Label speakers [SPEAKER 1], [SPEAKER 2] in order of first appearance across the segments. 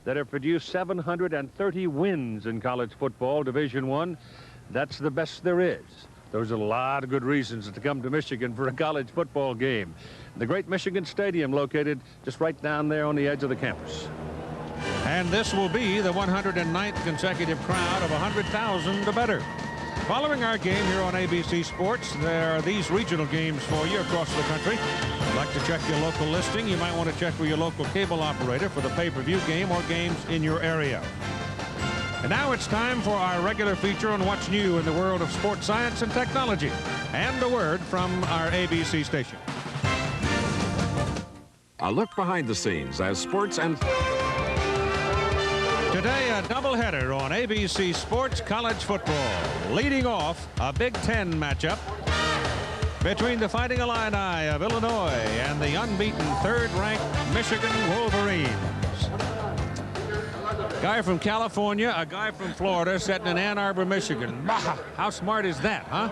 [SPEAKER 1] that have produced 730 wins in college football, Division I. That's the best there is. There's a lot of good reasons to come to Michigan for a college football game. The great Michigan Stadium located just right down there on the edge of the campus.
[SPEAKER 2] And this will be the 109th consecutive crowd of 100,000 or better. Following our game here on ABC Sports, there are these regional games for you across the country. If you'd like to check your local listing, you might want to check with your local cable operator for the pay-per-view game or games in your area. And now it's time for our regular feature on what's new in the world of sports science and technology. And a word from our ABC station.
[SPEAKER 3] A look behind the scenes as sports and...
[SPEAKER 2] Today, a doubleheader on ABC Sports College Football. Leading off, a Big Ten matchup between the Fighting Illini of Illinois and the unbeaten third-ranked Michigan Wolverines. Guy from California, a guy from Florida, sitting in Ann Arbor, Michigan. How smart is that, huh?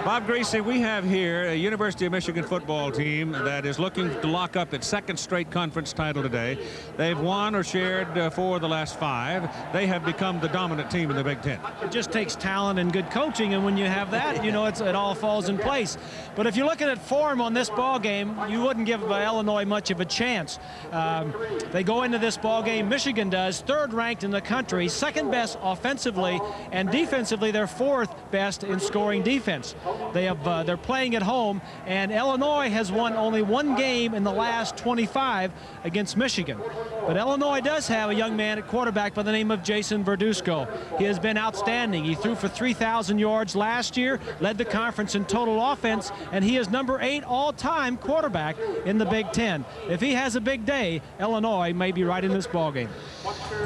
[SPEAKER 2] Bob Greasy, we have here a University of Michigan football team that is looking to lock up its second straight conference title today. They've won or shared 4 of the last 5. They have become the dominant team in the Big Ten.
[SPEAKER 4] It just takes talent and good coaching, and when you have that, you know, it all falls in place. But if you're looking at form on this ball game, you wouldn't give Illinois much of a chance. They go into this ball game, Michigan does, third ranked in the country, second best offensively, and defensively they're fourth best in scoring defense. They're playing at home, and Illinois has won only 1 game in the last 25 against Michigan. But Illinois does have a young man at quarterback by the name of Jason Verduzco. He has been outstanding. He threw for 3,000 yards last year, led the conference in total offense, and he is number 8 all-time quarterback in the Big Ten. If he has a big day, Illinois may be right in this ballgame.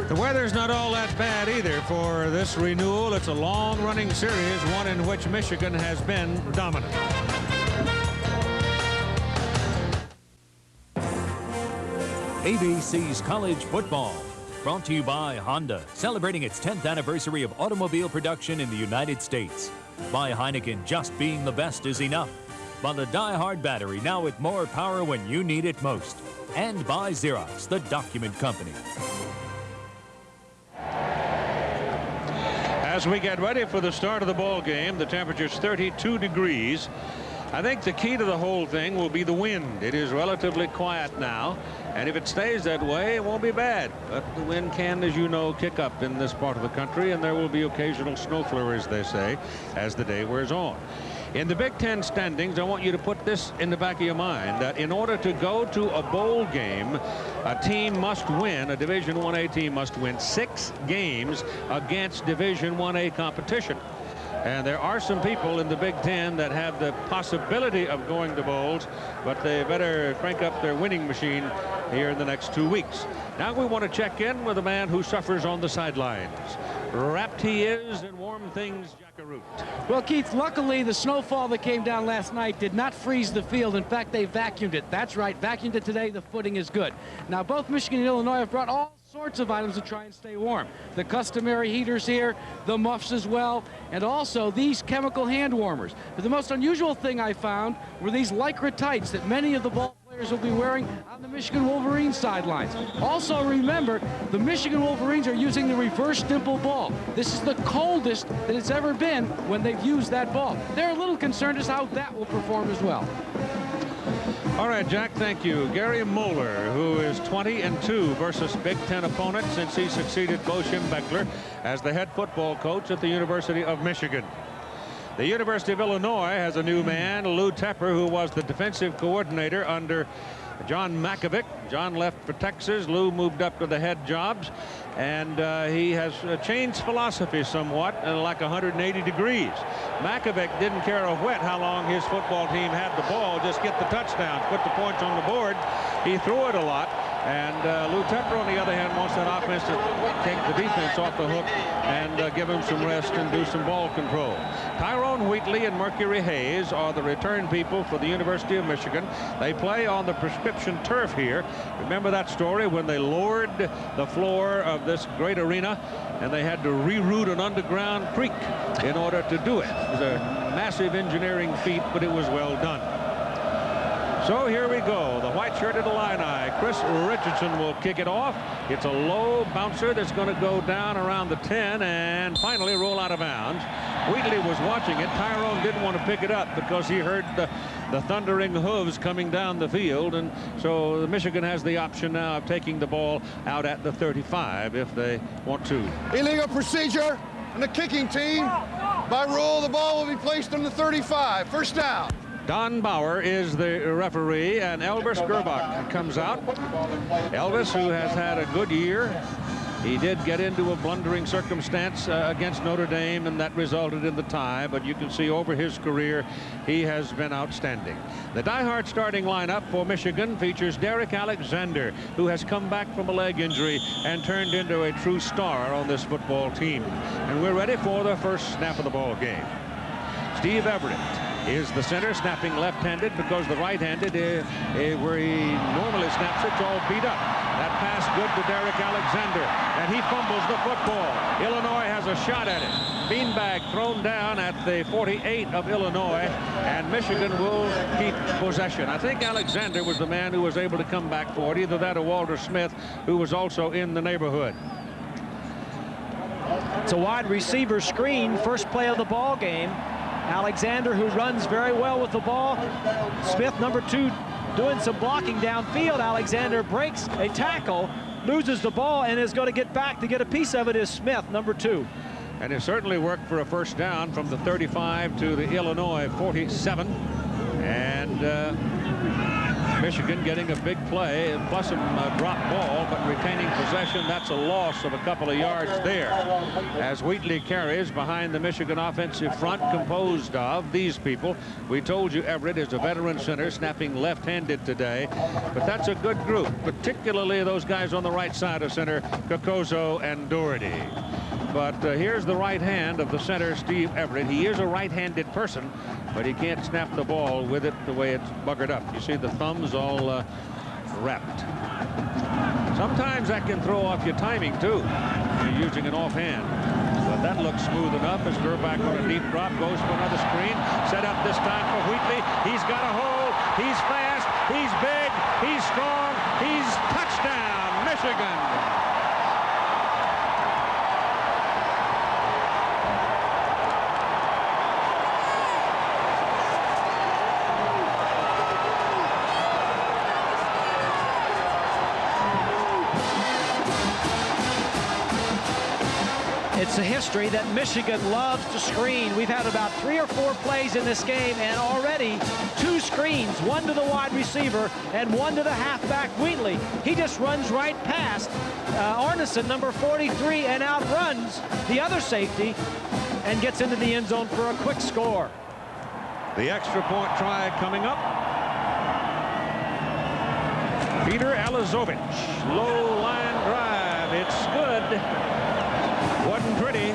[SPEAKER 2] The weather's not all that bad either for this renewal. It's a long-running series, one in which Michigan has been dominant.
[SPEAKER 5] ABC's College Football, brought to you by Honda, celebrating its 10th anniversary of automobile production in the United States. By Heineken, just being the best is enough. By the Die-Hard battery, now with more power when you need it most. And by Xerox, the document company.
[SPEAKER 2] As we get ready for the start of the ball game, the temperature's 32 degrees. I think the key to the whole thing will be the wind. It is relatively quiet now, and if it stays that way, it won't be bad. But the wind can, as you know, kick up in this part of the country, and there will be occasional snow flurries, they say, as the day wears on. In the Big Ten standings, I want you to put this in the back of your mind, that in order to go to a bowl game, a team must win, a Division I-A team must win 6 games against Division I-A competition. And there are some people in the Big Ten that have the possibility of going to bowls, but they better crank up their winning machine here in the next 2 weeks. Now we want to check in with a man who suffers on the sidelines. Wrapped he is in warm things, Jackaroot.
[SPEAKER 6] Well, Keith, luckily the snowfall that came down last night did not freeze the field. In fact, they vacuumed it. That's right, vacuumed it today. The footing is good. Now, both Michigan and Illinois have brought all sorts of items to try and stay warm. The customary heaters here, the muffs as well, and also these chemical hand warmers. But the most unusual thing I found were these Lycra tights that many of the ball players will be wearing on the Michigan Wolverines sidelines. Also remember, the Michigan Wolverines are using the reverse dimple ball. This is the coldest that it's ever been when they've used that ball. They're a little concerned as how that will perform as well.
[SPEAKER 2] All right, Jack, thank you. Gary Moeller, who is 20-2 versus Big Ten opponents since he succeeded Bo Schembechler as the head football coach at the University of Michigan. The University of Illinois has a new man, Lou Tepper, who was the defensive coordinator under John Mackovic. John left for Texas. Lou moved up to the head jobs, and he has changed philosophy somewhat in like 180 degrees. Mackovic didn't care a whit how long his football team had the ball, just get the touchdowns, put the points on the board. He threw it a lot, and Lou Tepper, on the other hand, wants that offense to take the defense off the hook and give him some rest and do some ball control. Tyrone Wheatley and Mercury Hayes are the return people for the University of Michigan. They play on the prescription turf here. Remember that story when they lowered the floor of this great arena and they had to reroute an underground creek in order to do it. It was a massive engineering feat, but it was well done. So here we go. The white-shirted Illini. Chris Richardson will kick it off. It's a low bouncer that's going to go down around the 10 and finally roll out of bounds. Wheatley was watching it. Tyrone didn't want to pick it up because he heard the thundering hooves coming down the field, and so Michigan has the option now of taking the ball out at the 35 if they want to.
[SPEAKER 7] Illegal procedure on the kicking team. By rule, the ball will be placed on the 35. First down.
[SPEAKER 2] Don Bauer is the referee, and Elvis Gerbach comes out. Elvis, who has had a good year. He did get into a blundering circumstance against Notre Dame, and that resulted in the tie, but you can see over his career he has been outstanding. The die-hard starting lineup for Michigan features Derek Alexander, who has come back from a leg injury and turned into a true star on this football team. And we're ready for the first snap of the ball game. Steve Everett is the center, snapping left-handed because the right-handed, where he normally snaps, it's all beat up. That pass good to Derek Alexander, and he fumbles the football. Illinois has a shot at it. Beanbag thrown down at the 48 of Illinois, and Michigan will keep possession. I think Alexander was the man who was able to come back for it, either that or Walter Smith, who was also in the neighborhood.
[SPEAKER 4] It's a wide receiver screen, first play of the ball game. Alexander, who runs very well with the ball. Smith, number 2, doing some blocking downfield. Alexander breaks a tackle, loses the ball, and is going to get back to get a piece of it is Smith, number 2.
[SPEAKER 2] And it certainly worked for a first down from the 35 to the Illinois 47. And Michigan getting a big play, plus some drop ball, but retaining possession. That's a loss of a couple of yards there. As Wheatley carries behind the Michigan offensive front, composed of these people. We told you Everett is a veteran center, snapping left-handed today, but that's a good group, particularly those guys on the right side of center, Kokozo and Doherty. But here's the right hand of the center, Steve Everett. He is a right-handed person, but he can't snap the ball with it the way it's buggered up. You see the thumbs all wrapped. Sometimes that can throw off your timing, too, if you're using an offhand. But that looks smooth enough as Gerbach on a deep drop goes for another screen. Set up this time for Wheatley. He's got a hole. He's fast. He's big. He's strong. He's touchdown, Michigan.
[SPEAKER 4] It's a history that Michigan loves to screen. We've had about 3 or 4 plays in this game, and already 2 screens, one to the wide receiver and one to the halfback Wheatley. He just runs right past Arneson, number 43, and outruns the other safety and gets into the end zone for a quick score.
[SPEAKER 2] The extra point try coming up. Peter Alazovich, low line drive. It's good. Wasn't pretty,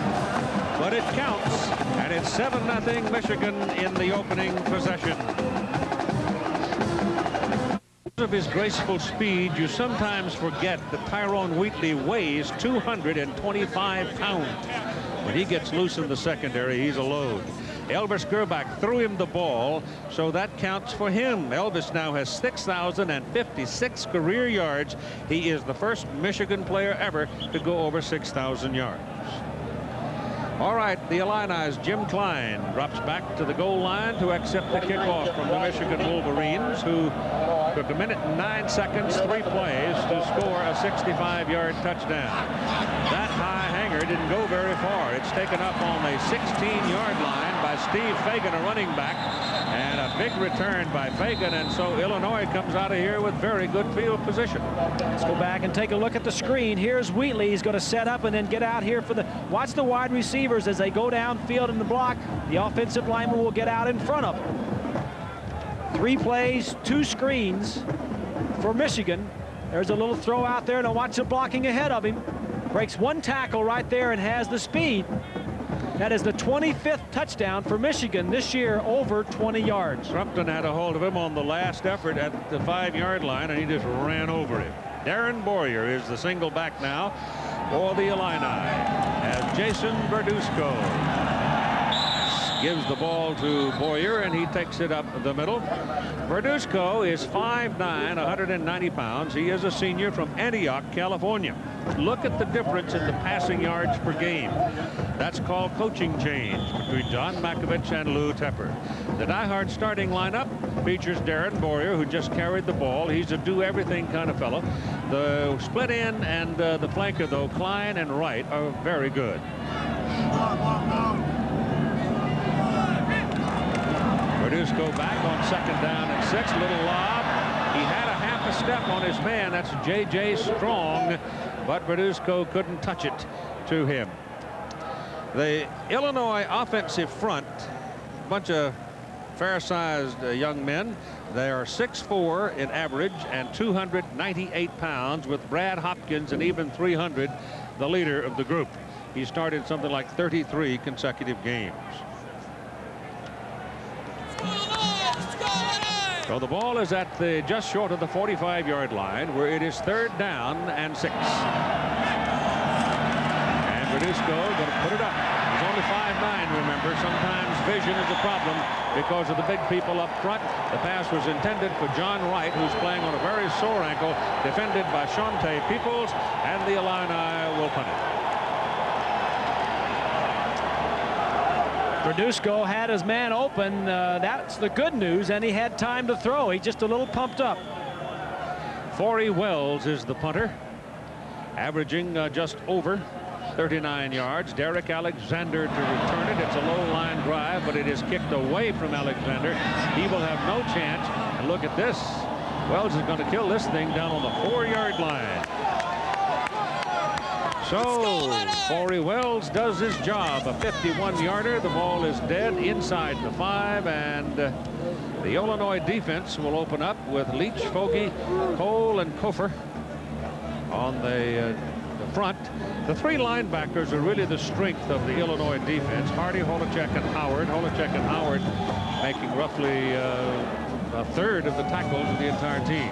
[SPEAKER 2] but it counts, and it's 7-0 Michigan in the opening possession. Because of his graceful speed, you sometimes forget that Tyrone Wheatley weighs 225 pounds. When he gets loose in the secondary, he's a load. Elvis Gerbach threw him the ball, so that counts for him. Elvis now has 6,056 career yards. He is the first Michigan player ever to go over 6,000 yards. All right, the Illini's Jim Klein drops back to the goal line to accept the kickoff from the Michigan Wolverines, who took 1 minute and 9 seconds, 3 plays to score a 65-yard touchdown. That high hanger didn't go very far. It's taken up on the 16-yard line by Steve Fagan, a running back, and a big return by Fagan, and so Illinois comes out of here with very good field position.
[SPEAKER 4] Let's go back and take a look at the screen. Here's Wheatley. He's going to set up and then get out here for the... Watch the wide receivers as they go downfield in the block. The offensive lineman will get out in front of them. 3 plays, 2 screens for Michigan. There's a little throw out there, and watch the blocking ahead of him. Breaks 1 tackle right there and has the speed. That is the 25th touchdown for Michigan this year, over 20 yards.
[SPEAKER 2] Crumpton had a hold of him on the last effort at the 5-yard line, and he just ran over him. Darren Boyer is the single back now for the Illini, as Jason Verduzco gives the ball to Boyer, and he takes it up the middle. Verduzco is 5'9", 190 pounds. He is a senior from Antioch, California. Look at the difference in the passing yards per game. That's called coaching change between John Makovich and Lou Tepper. The Die-Hard starting lineup features Darren Boyer, who just carried the ball. He's a do-everything kind of fellow. The split end and the flanker, though, Klein and Wright, are very good. Verduzco back on 2nd down and 6. Little lob. He had a half a step on his man. That's J.J. Strong, but Verduzco couldn't touch it to him. The Illinois offensive front, a bunch of fair-sized young men. They are 6'4" in average and 298 pounds, with Brad Hopkins and even 300, the leader of the group. He started something like 33 consecutive games. So the ball is at the just short of the 45-yard line, where it is 3rd down and 6. And Verduzco going to put it up. He's only 5'9", remember. Sometimes vision is a problem because of the big people up front. The pass was intended for John Wright, who's playing on a very sore ankle, defended by Shante Peoples, and the Illini will punt it.
[SPEAKER 4] Verduzco had his man open. That's the good news, and he had time to throw. He's just a little pumped up.
[SPEAKER 2] Forey Wells is the punter, averaging just over 39 yards. Derek Alexander to return it. It's a low line drive, but it is kicked away from Alexander. He will have no chance. And look at this. Wells is going to kill this thing down on the 4-yard line. So Forey Wells does his job. A 51-yarder. The ball is dead inside the 5, and the Illinois defense will open up with Leach, Fogarty, Cole, and Kofer on the front. The 3 linebackers are really the strength of the Illinois defense. Hardy, Holacek, and Howard. Holacek and Howard making roughly a third of the tackles of the entire team,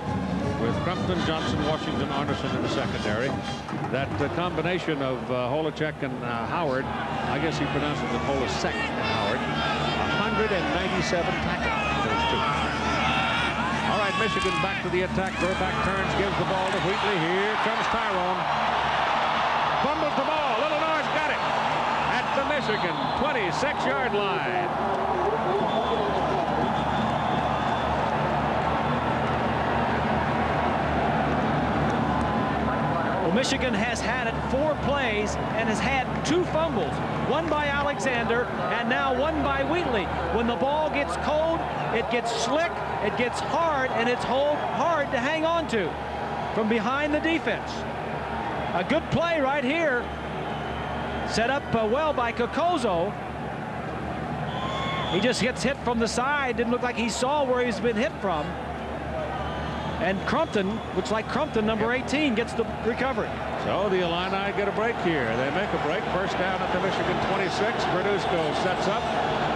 [SPEAKER 2] with Crumpton, Johnson, Washington, Arneson in the secondary. That combination of Holacek and Howard, I guess he pronounces it Holacek and Howard, 197 tackles, those two. All right, Michigan back to the attack. Burback turns, gives the ball to Wheatley. Here comes Tyrone. Fumbles the ball. Illinois got it at the Michigan 26-yard line.
[SPEAKER 4] Well, Michigan has had it 4 plays and has had 2 fumbles. One by Alexander and now one by Wheatley. When the ball gets cold, it gets slick, it gets hard, and it's hard to hang on to from behind the defense. A good play right here. Set up well by Kokozo. He just gets hit from the side. Didn't look like he saw where he's been hit from. And Crumpton, looks like Crumpton, number 18, gets the recovery.
[SPEAKER 2] So the Illini get a break here. They make a break. First down at the Michigan 26. Verduzco sets up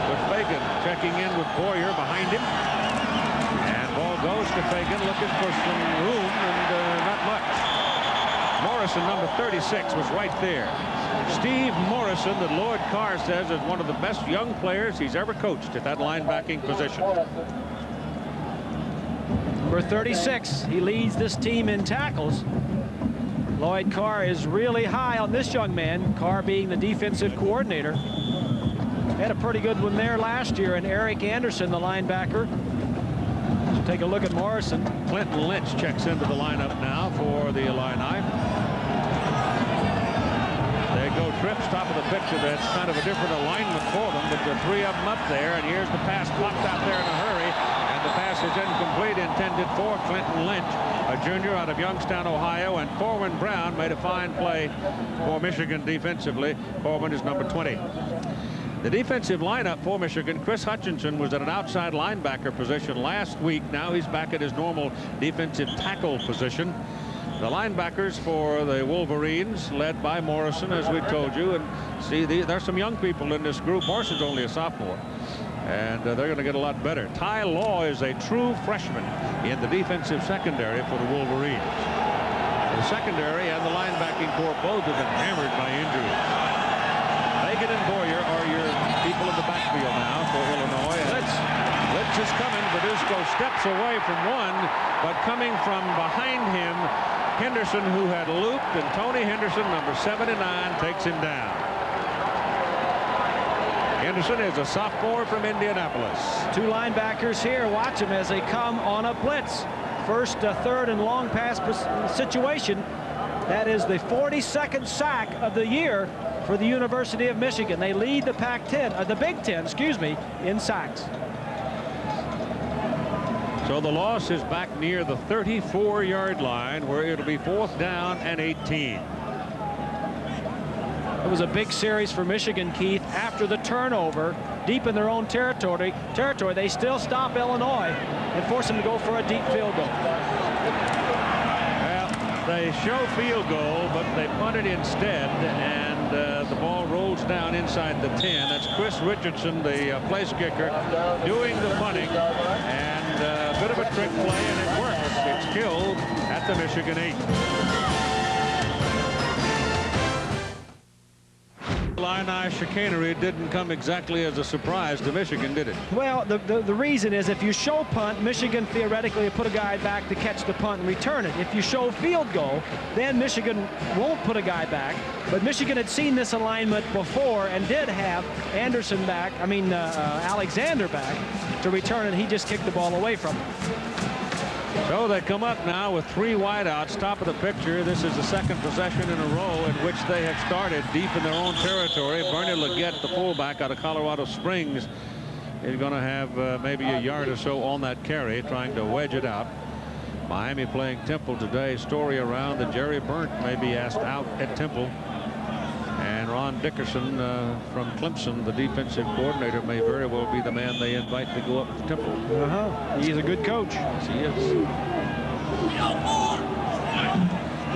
[SPEAKER 2] with Fagan checking in with Boyer behind him. And ball goes to Fagan, looking for some room, and not much. Morrison, number 36, was right there. Steve Morrison, that Lloyd Carr says is one of the best young players he's ever coached at that linebacking position.
[SPEAKER 4] For 36, he leads this team in tackles. Lloyd Carr is really high on this young man, Carr being the defensive coordinator. Had a pretty good one there last year, and Eric Anderson, the linebacker. Let's take a look at Morrison.
[SPEAKER 2] Clinton Lynch checks into the lineup now for the Illini. They go trips, top of the picture. That's kind of a different alignment for them, but the 3 of them up there, and here's the pass popped out there in a hurry. The pass is incomplete, intended for Clinton Lynch, a junior out of Youngstown, Ohio, and Corwin Brown made a fine play for Michigan defensively. Corwin is number 20. The defensive lineup for Michigan, Chris Hutchinson was at an outside linebacker position last week. Now he's back at his normal defensive tackle position. The linebackers for the Wolverines, led by Morrison, as we told you, and see, there's some young people in this group. Morrison's only a sophomore. And they're going to get a lot better. Ty Law is a true freshman in the defensive secondary for the Wolverines. The secondary and the linebacking corps both have been hammered by injuries. Egan and Boyer are your people in the backfield now for Illinois. Litz is coming. Verduzco steps away from one, but coming from behind him, Henderson, who had looped, and Tony Henderson, number 79, takes him down. Henderson is a sophomore from Indianapolis.
[SPEAKER 4] Two linebackers here. Watch them as they come on a blitz. First, third, and long pass situation. That is the 42nd sack of the year for the University of Michigan. They lead the Pac-10, the Big Ten, excuse me, in sacks.
[SPEAKER 2] So the loss is back near the 34-yard line, where it'll be 4th down and 18.
[SPEAKER 4] It was a big series for Michigan, Keith. After the turnover, deep in their own territory, they still stop Illinois and force them to go for a deep field goal.
[SPEAKER 2] Well, they show field goal, but they punt it instead, and the ball rolls down inside the 10. That's Chris Richardson, the place kicker, doing the punting, and a bit of a trick play, and it works. It's killed at the Michigan 8. Illini chicanery didn't come exactly as a surprise to Michigan, did it?
[SPEAKER 4] Well, the reason is if you show punt, Michigan theoretically put a guy back to catch the punt and return it. If you show field goal, then Michigan won't put a guy back. But Michigan had seen this alignment before and did have Alexander back to return it. He just kicked the ball away from him.
[SPEAKER 2] So they come up now with 3 wideouts, top of the picture. This is the second possession in a row in which they have started deep in their own territory. Bernie Leggett, the fullback out of Colorado Springs, is going to have maybe a yard or so on that carry, trying to wedge it out. Miami playing Temple today. Story around that Jerry Burnt may be asked out at Temple. And Ron Dickerson from Clemson, the defensive coordinator, may very well be the man they invite to go up to Temple.
[SPEAKER 4] He's a good coach.
[SPEAKER 2] Yes, he is.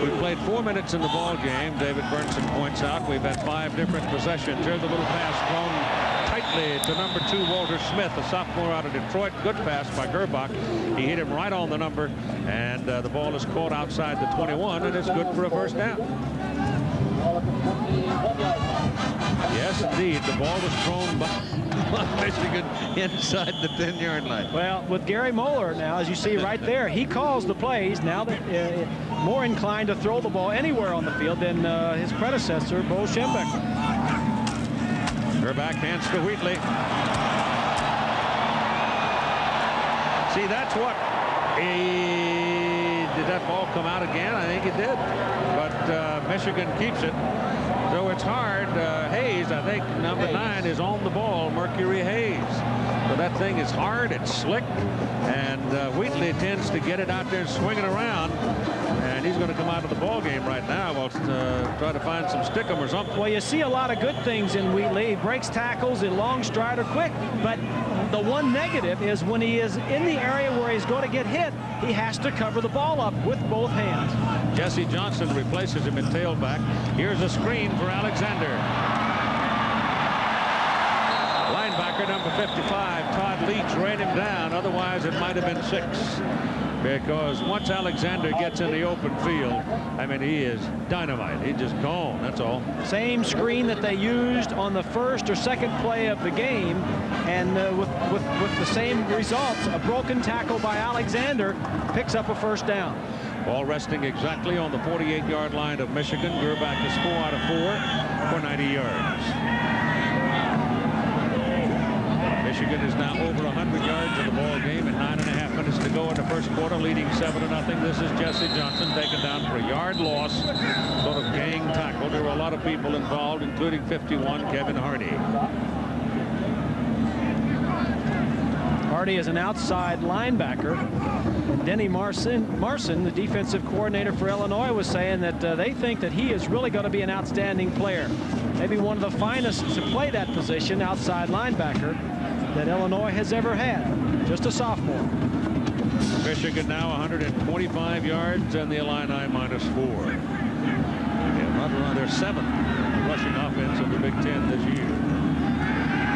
[SPEAKER 2] We've played 4 minutes in the ball game. David Burnson points out we've had 5 different possessions. Here's a little pass thrown tightly to number 2, Walter Smith, a sophomore out of Detroit. Good pass by Gerbach. He hit him right on the number, and the ball is caught outside the 21, and it's good for a first down. Yes, indeed. The ball was thrown by Michigan inside the 10-yard line.
[SPEAKER 4] Well, with Gary Moeller now, as you see right there, he calls the plays now that more inclined to throw the ball anywhere on the field than his predecessor, Bo Schembechler.
[SPEAKER 2] Gerbach hands to Wheatley. See, that's what did that ball come out again? I think it did. But Michigan keeps it. So it's hard. Hayes, I think, number 9, is on the ball. Mercury Hayes. So that thing is hard. It's slick. And Wheatley tends to get it out there and swing it around. And he's going to come out of the ball game right now. We'll try to find some stickum or something.
[SPEAKER 4] Well, you see a lot of good things in Wheatley. He breaks tackles, a long strider, quick. But the one negative is when he is in the area where he's going to get hit, he has to cover the ball up with both hands.
[SPEAKER 2] Jesse Johnson replaces him in tailback. Here's a screen for Alexander. Linebacker number 55, Todd Leach, ran him down. Otherwise, it might have been 6. Because once Alexander gets in the open field, I mean, he is dynamite. He's just gone, that's all.
[SPEAKER 4] Same screen that they used on the first or second play of the game, and with the same results. A broken tackle by Alexander picks up a first down.
[SPEAKER 2] Ball resting exactly on the 48-yard line of Michigan. Gerbach is 4 out of 4 for 90 yards. Michigan is now over 100 yards in the ball game and 9.5 minutes to go in the first quarter, leading 7-0. This is Jesse Johnson taken down for a yard loss, sort of gang tackle. There were a lot of people involved, including 51, Kevin Hardy.
[SPEAKER 4] Hardy is an outside linebacker. Denny Marson, the defensive coordinator for Illinois, was saying that they think that he is really going to be an outstanding player. Maybe one of the finest to play that position, outside linebacker, that Illinois has ever had. Just a sophomore.
[SPEAKER 2] Michigan now 125 yards and the Illini -4. They're 7th rushing offense of the Big Ten this year.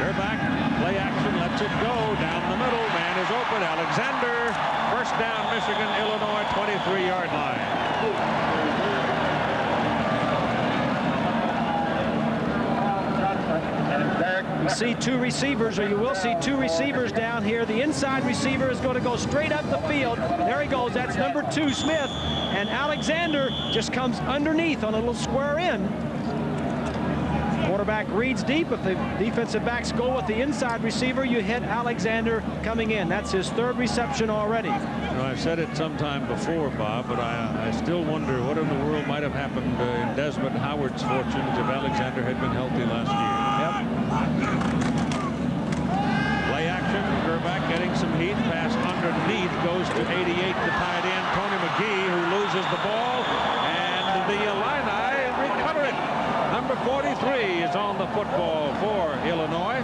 [SPEAKER 2] They're back. Play action. Lets it go. Down the middle. Man is open. Alexander. First down, Michigan, Illinois, 23-yard line.
[SPEAKER 4] see two receivers, or you will see two receivers down here. The inside receiver is going to go straight up the field. There he goes. That's number 2, Smith. And Alexander just comes underneath on a little square end. Quarterback reads deep. If the defensive backs go with the inside receiver, you hit Alexander coming in. That's his 3rd reception already.
[SPEAKER 2] You know, I've said it sometime before, Bob, but I still wonder what in the world might have happened in Desmond Howard's fortunes if Alexander had been healthy last year.
[SPEAKER 4] Yep.
[SPEAKER 2] Play action. Gerback getting some heat. Pass underneath. Goes to 88, the tight end, Tony McGee, who loses the ball. And the Illini recover it. Number 43 is on the football for Illinois.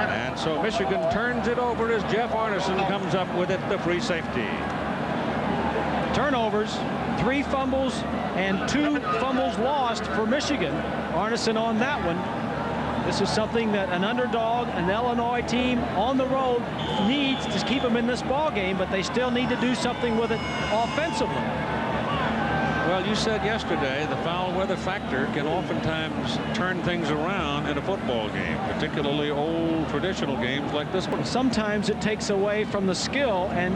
[SPEAKER 2] And so Michigan turns it over as Jeff Arneson comes up with it, the free safety.
[SPEAKER 4] Turnovers, 3 fumbles, and 2 fumbles lost for Michigan. Arneson on that one. This is something that an underdog, an Illinois team on the road needs to keep them in this ball game, but they still need to do something with it offensively.
[SPEAKER 2] Well, you said yesterday the foul weather factor can oftentimes turn things around in a football game, particularly old traditional games like this one.
[SPEAKER 4] Sometimes it takes away from the skill, and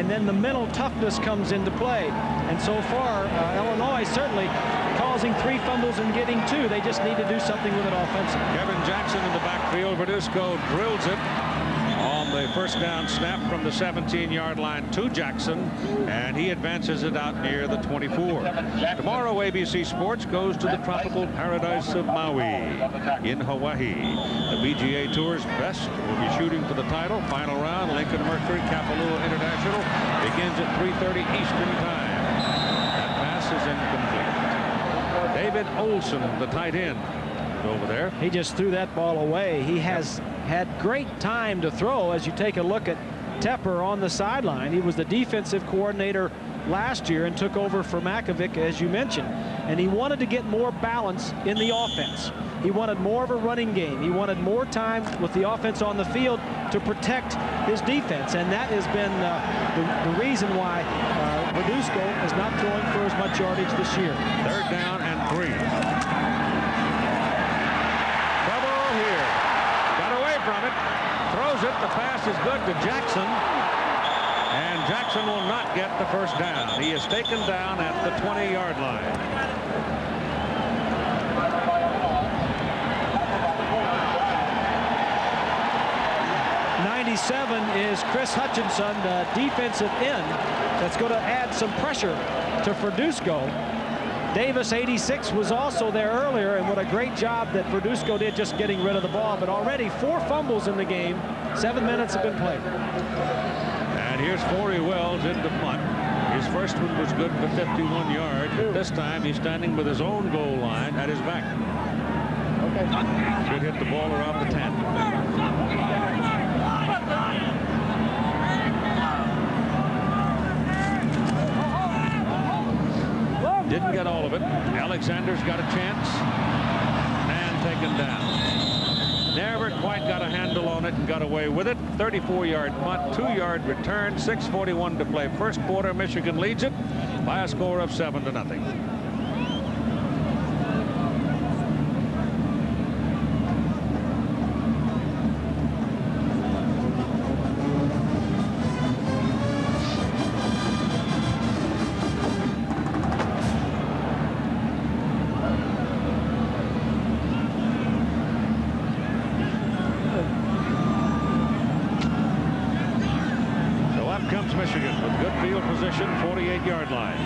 [SPEAKER 4] then the mental toughness comes into play. And so far, Illinois certainly causing 3 fumbles and getting 2. They just need to do something with it offensively.
[SPEAKER 2] Kevin Jackson in the backfield. Verduzco drills it on the first down snap from the 17-yard line to Jackson, and he advances it out near the 24. Tomorrow, ABC Sports goes to the tropical paradise of Maui in Hawaii. The PGA Tour's best will be shooting for the title. Final round, Lincoln Mercury Kapalua International begins at 3:30 Eastern Time. That pass is incomplete. David Olson, the tight end, over there.
[SPEAKER 4] He just threw that ball away. He has had great time to throw. As you take a look at Tepper on the sideline, he was the defensive coordinator last year and took over for Makovic, as you mentioned, and he wanted to get more balance in the offense. He wanted more of a running game. He wanted more time with the offense on the field to protect his defense, and that has been the reason why Verduzco is not throwing for as much yardage this year.
[SPEAKER 2] 3rd down and 3. Trouble here. Got away from it. Throws it. The pass is good to Jackson. And Jackson will not get the first down. He is taken down at the 20-yard line.
[SPEAKER 4] Is Chris Hutchinson, the defensive end, that's going to add some pressure to Verduzco. Davis, 86, was also there earlier, and what a great job that Verduzco did just getting rid of the ball. But already 4 fumbles in the game. 7 minutes have been played.
[SPEAKER 2] And here's Forey Wells in the punt. His first one was good for 51 yards, but this time he's standing with his own goal line at his back. Okay. Should hit the ball around the 10. Didn't get all of it. Alexander's got a chance and taken down. Never quite got a handle on it and got away with it. 34-yard punt, 2-yard return, 6:41 to play. First quarter, Michigan leads it by a score of 7-0. Michigan with good field position, 48-yard line.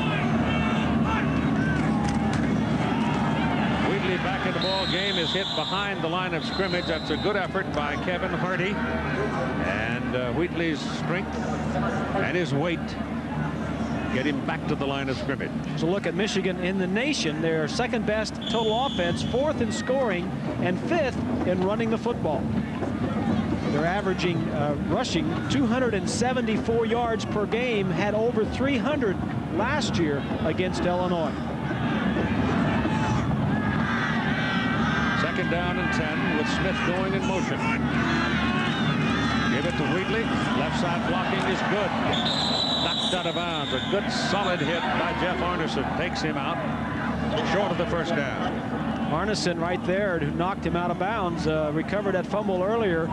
[SPEAKER 2] Wheatley back in the ball game, is hit behind the line of scrimmage. That's a good effort by Kevin Hardy. And Wheatley's strength and his weight get him back to the line of scrimmage.
[SPEAKER 4] So look at Michigan in the nation. They're 2nd best total offense, 4th in scoring, and 5th in running the football. They're averaging rushing 274 yards per game, had over 300 last year against Illinois.
[SPEAKER 2] 2nd down and 10 with Smith going in motion. Give it to Wheatley. Left side blocking is good. Knocked out of bounds. A good solid hit by Jeff Arneson takes him out short of the first down.
[SPEAKER 4] Arneson right there, who knocked him out of bounds, recovered that fumble earlier.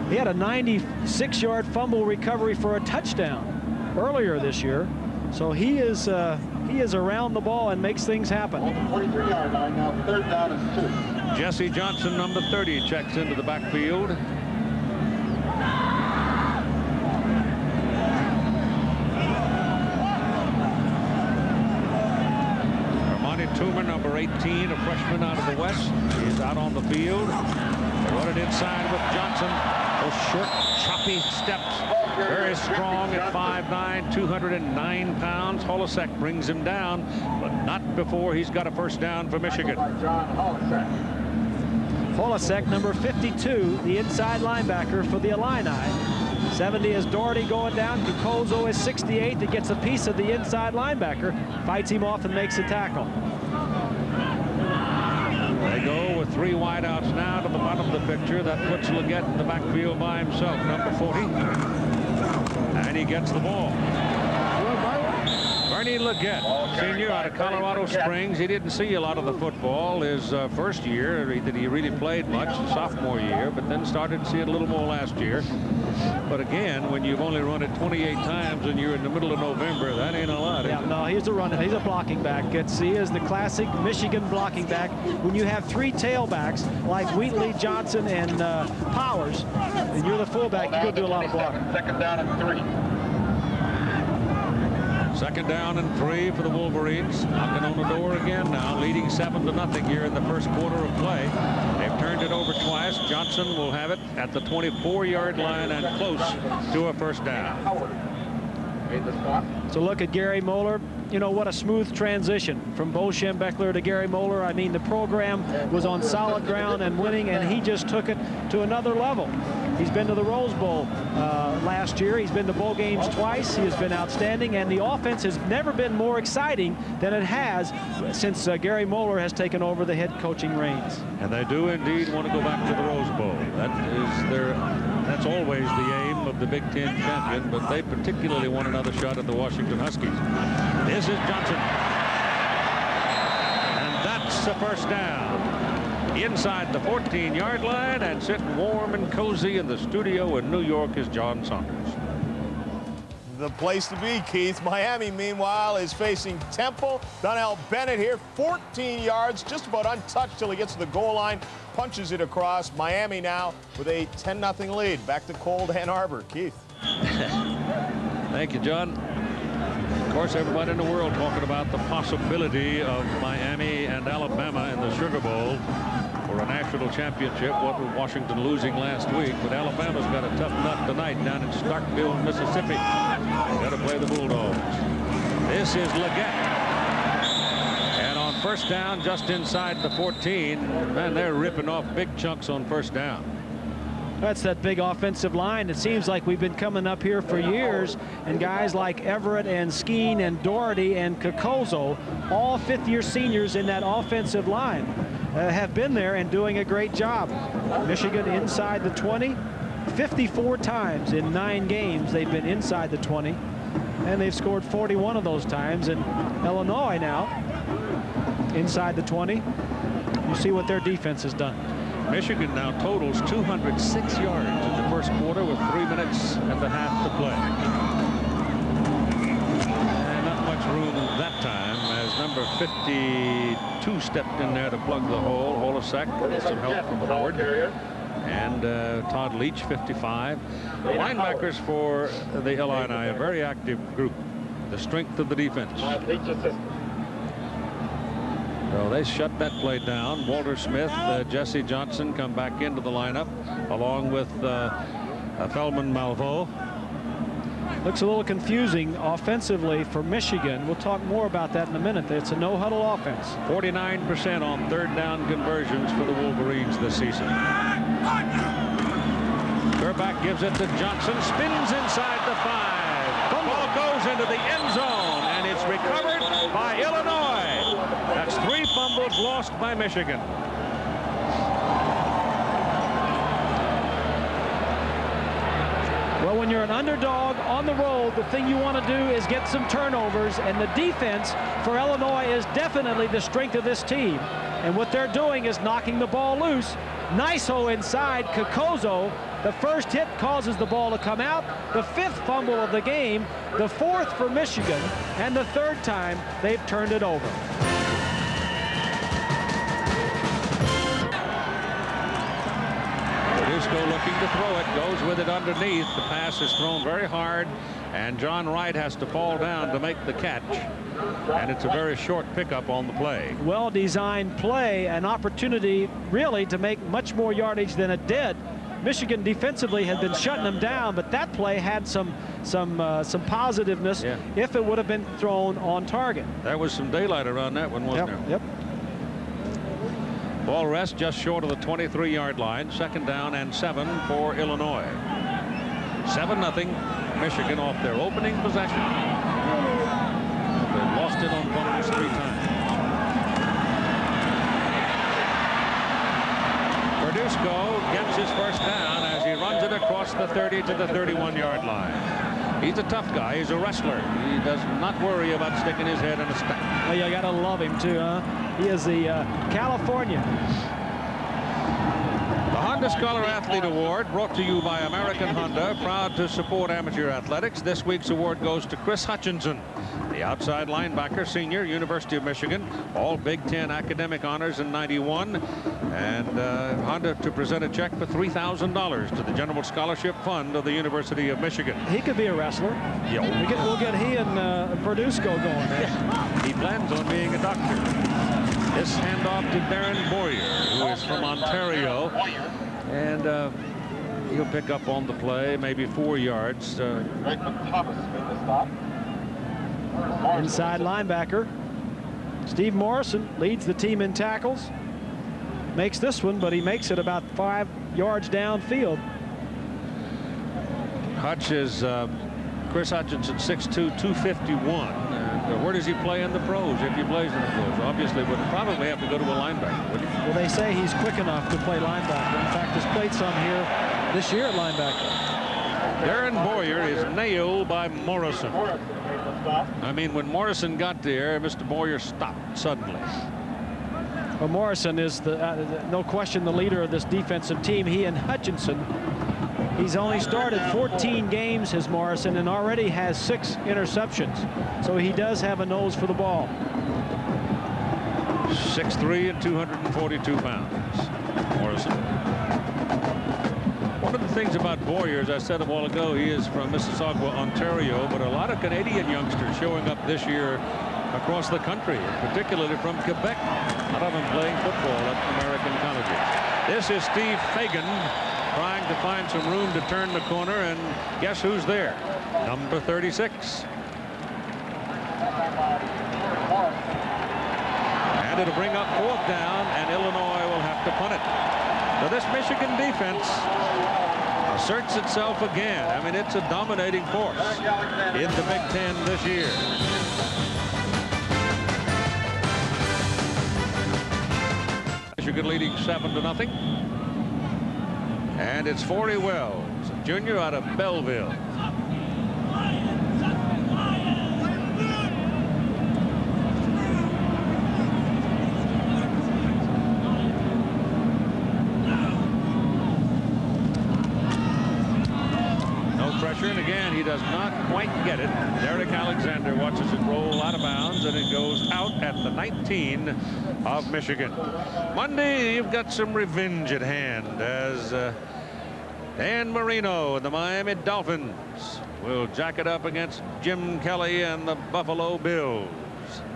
[SPEAKER 4] He had a 96-yard fumble recovery for a touchdown earlier this year. So he is around the ball and makes things happen.
[SPEAKER 8] 43-yard line now, 3rd down and 2.
[SPEAKER 1] Jesse Johnson, number 30, checks into the backfield. Armani Toomer, number 18, a freshman out of the West, is out on the field. They run it inside with Johnson. Those short, choppy steps. Very strong at 5'9", 209 pounds. Holasek brings him down, but not before he's got a first down for Michigan.
[SPEAKER 4] Holasek, number 52, the inside linebacker for the Illini. 70 is Doherty going down. Cucozzo is 68 that gets a piece of the inside linebacker, fights him off and makes a tackle.
[SPEAKER 1] They go with 3 wideouts now to the bottom of the picture. That puts Leggett in the backfield by himself, number 40. And he gets the ball. Bernie Leggett, senior out of Colorado Springs. He didn't see a lot of the football his first year that he really played much, sophomore year, but then started to see it a little more last year. But again, when you've only run it 28 times and you're in the middle of November, that ain't a lot.
[SPEAKER 4] Yeah, no, he's a runner. He's a blocking back. He is the classic Michigan blocking back. When you have 3 tailbacks like Wheatley, Johnson, and Powers, and you're the fullback, you go do a lot of blocking.
[SPEAKER 8] 2nd down and 3.
[SPEAKER 1] 2nd down and 3 for the Wolverines. Knocking on the door again now, leading 7-0 here in the first quarter of play. They've turned it over twice. Johnson will have it at the 24-yard line and close to a first down.
[SPEAKER 4] So look at Gary Moeller. You know, what a smooth transition from Bo Schembechler to Gary Moeller. I mean, the program was on solid ground and winning, and he just took it to another level. He's been to the Rose Bowl last year. He's been to bowl games twice. He has been outstanding, and the offense has never been more exciting than it has since Gary Moeller has taken over the head coaching reins.
[SPEAKER 1] And they do indeed want to go back to the Rose Bowl. That's always the aim of the Big Ten champion, but they particularly want another shot at the Washington Huskies. This is Johnson. And that's the first down. Inside the 14-yard line, and sitting warm and cozy in the studio in New York is John Saunders.
[SPEAKER 9] The place to be, Keith. Miami, meanwhile, is facing Temple. Donnell Bennett here, 14 yards, just about untouched till he gets to the goal line, punches it across. Miami now with a 10-0 lead. Back to cold Ann Arbor. Keith.
[SPEAKER 1] Thank you, John. Of course, everybody in the world talking about the possibility of Miami and Alabama in the Sugar Bowl for a national championship. What with Washington losing last week, but Alabama's got a tough nut tonight down in Starkville, Mississippi. Got to play the Bulldogs. This is Leggett. And on first down, just inside the 14, man, they're ripping off big chunks on first down.
[SPEAKER 4] That's that big offensive line. It seems like we've been coming up here for years, and guys like Everett and Skeen and Doherty and Cucozzo, all 5th-year seniors in that offensive line, have been there and doing a great job. Michigan inside the 20, 54 times in 9 games they've been inside the 20, and they've scored 41 of those times. And Illinois now inside the 20. You see what their defense has done.
[SPEAKER 1] Michigan now totals 206 yards in the first quarter with 3 minutes and a half to play. And not much room that time as number 52 stepped in there to plug the hole. Holasek with some help from Howard. And Todd Leach, 55. The linebackers for the Illini, a very active group. The strength of the defense. So they shut that play down. Walter Smith, Jesse Johnson come back into the lineup along with Feldman Malveaux.
[SPEAKER 4] Looks a little confusing offensively for Michigan. We'll talk more about that in a minute. It's a no-huddle offense.
[SPEAKER 1] 49% on 3rd down conversions for the Wolverines this season. Gerback gives it to Johnson, spins inside the 5. The ball goes into the end zone, and it's recovered by Illinois. That's 3 fumbles lost by Michigan.
[SPEAKER 4] Well, when you're an underdog on the road, the thing you want to do is get some turnovers, and the defense for Illinois is definitely the strength of this team. And what they're doing is knocking the ball loose. Nice-o inside. Kokozo, the first hit causes the ball to come out. The 5th fumble of the game, the 4th for Michigan, and the 3rd time they've turned it over.
[SPEAKER 2] Verduzco looking to throw it, goes with it underneath. The pass is thrown very hard, and John Wright has to fall down to make the catch. And it's a very short pickup on the play.
[SPEAKER 4] Well-designed play, an opportunity really to make much more yardage than it did. Michigan defensively had been shutting them down, but that play had some positiveness if it would have been thrown on target.
[SPEAKER 2] There was some daylight around that one, wasn't there?
[SPEAKER 4] Yep.
[SPEAKER 2] Ball rest just short of the 23-yard line. 2nd down and 7 for Illinois. 7-0 Michigan off their opening possession. They've lost it on fumbles 3 times. Verduzco gets his first down as he runs it across the 30 to the 31-yard line. He's a tough guy. He's a wrestler. He does not worry about sticking his head in a stack.
[SPEAKER 4] Well, you got to love him too, huh? He is the Californian.
[SPEAKER 2] The Honda Scholar Athlete Award brought to you by American Honda, proud to support amateur athletics. This week's award goes to Chris Hutchinson, the outside linebacker, senior, University of Michigan, all Big Ten academic honors in '91, and Honda to present a check for $3,000 to the General Scholarship Fund of the University of Michigan.
[SPEAKER 4] He could be a wrestler.
[SPEAKER 2] Yeah.
[SPEAKER 4] We'll get he and Verduzco going. Yeah.
[SPEAKER 2] He plans on being a doctor. This handoff to Darren Boyer, who is from Ontario, and he'll pick up on the play, maybe 4 yards.
[SPEAKER 4] Inside linebacker Steve Morrison leads the team in tackles. Makes this one, but he makes it about 5 yards downfield.
[SPEAKER 2] Hutch is Chris Hutchinson, 6'2", 251. Where does he play in the pros, if he plays in the pros? Obviously would probably have to go to a linebacker, wouldn't he?
[SPEAKER 4] Well, they say he's quick enough to play linebacker. In fact, has played some here this year at linebacker.
[SPEAKER 2] Darren Boyer is nailed by Morrison. I mean, when Morrison got there, Mr. Boyer stopped suddenly.
[SPEAKER 4] Well, Morrison is no question the leader of this defensive team. He and Hutchinson. He's only started 14 games, has Morrison, and already has 6 interceptions. So he does have a nose for the ball.
[SPEAKER 2] 6'3" and 242 pounds. Morrison. One of the things about Boyer, as I said a while ago, he is from Mississauga, Ontario, but a lot of Canadian youngsters showing up this year across the country, particularly from Quebec. A lot of them playing football at American colleges. This is Steve Fagan trying to find some room to turn the corner, and guess who's there? Number 36. And it'll bring up 4th down, and Illinois will have to punt it. So this Michigan defense asserts itself again. I mean, it's a dominating force in the Big Ten this year. Michigan leading 7-0. And it's Forey Wells, a junior out of Belleville. And again, he does not quite get it. Derek Alexander watches it roll out of bounds, and it goes out at the 19 of Michigan. Monday, you've got some revenge at hand as Dan Marino and the Miami Dolphins will jack it up against Jim Kelly and the Buffalo Bills.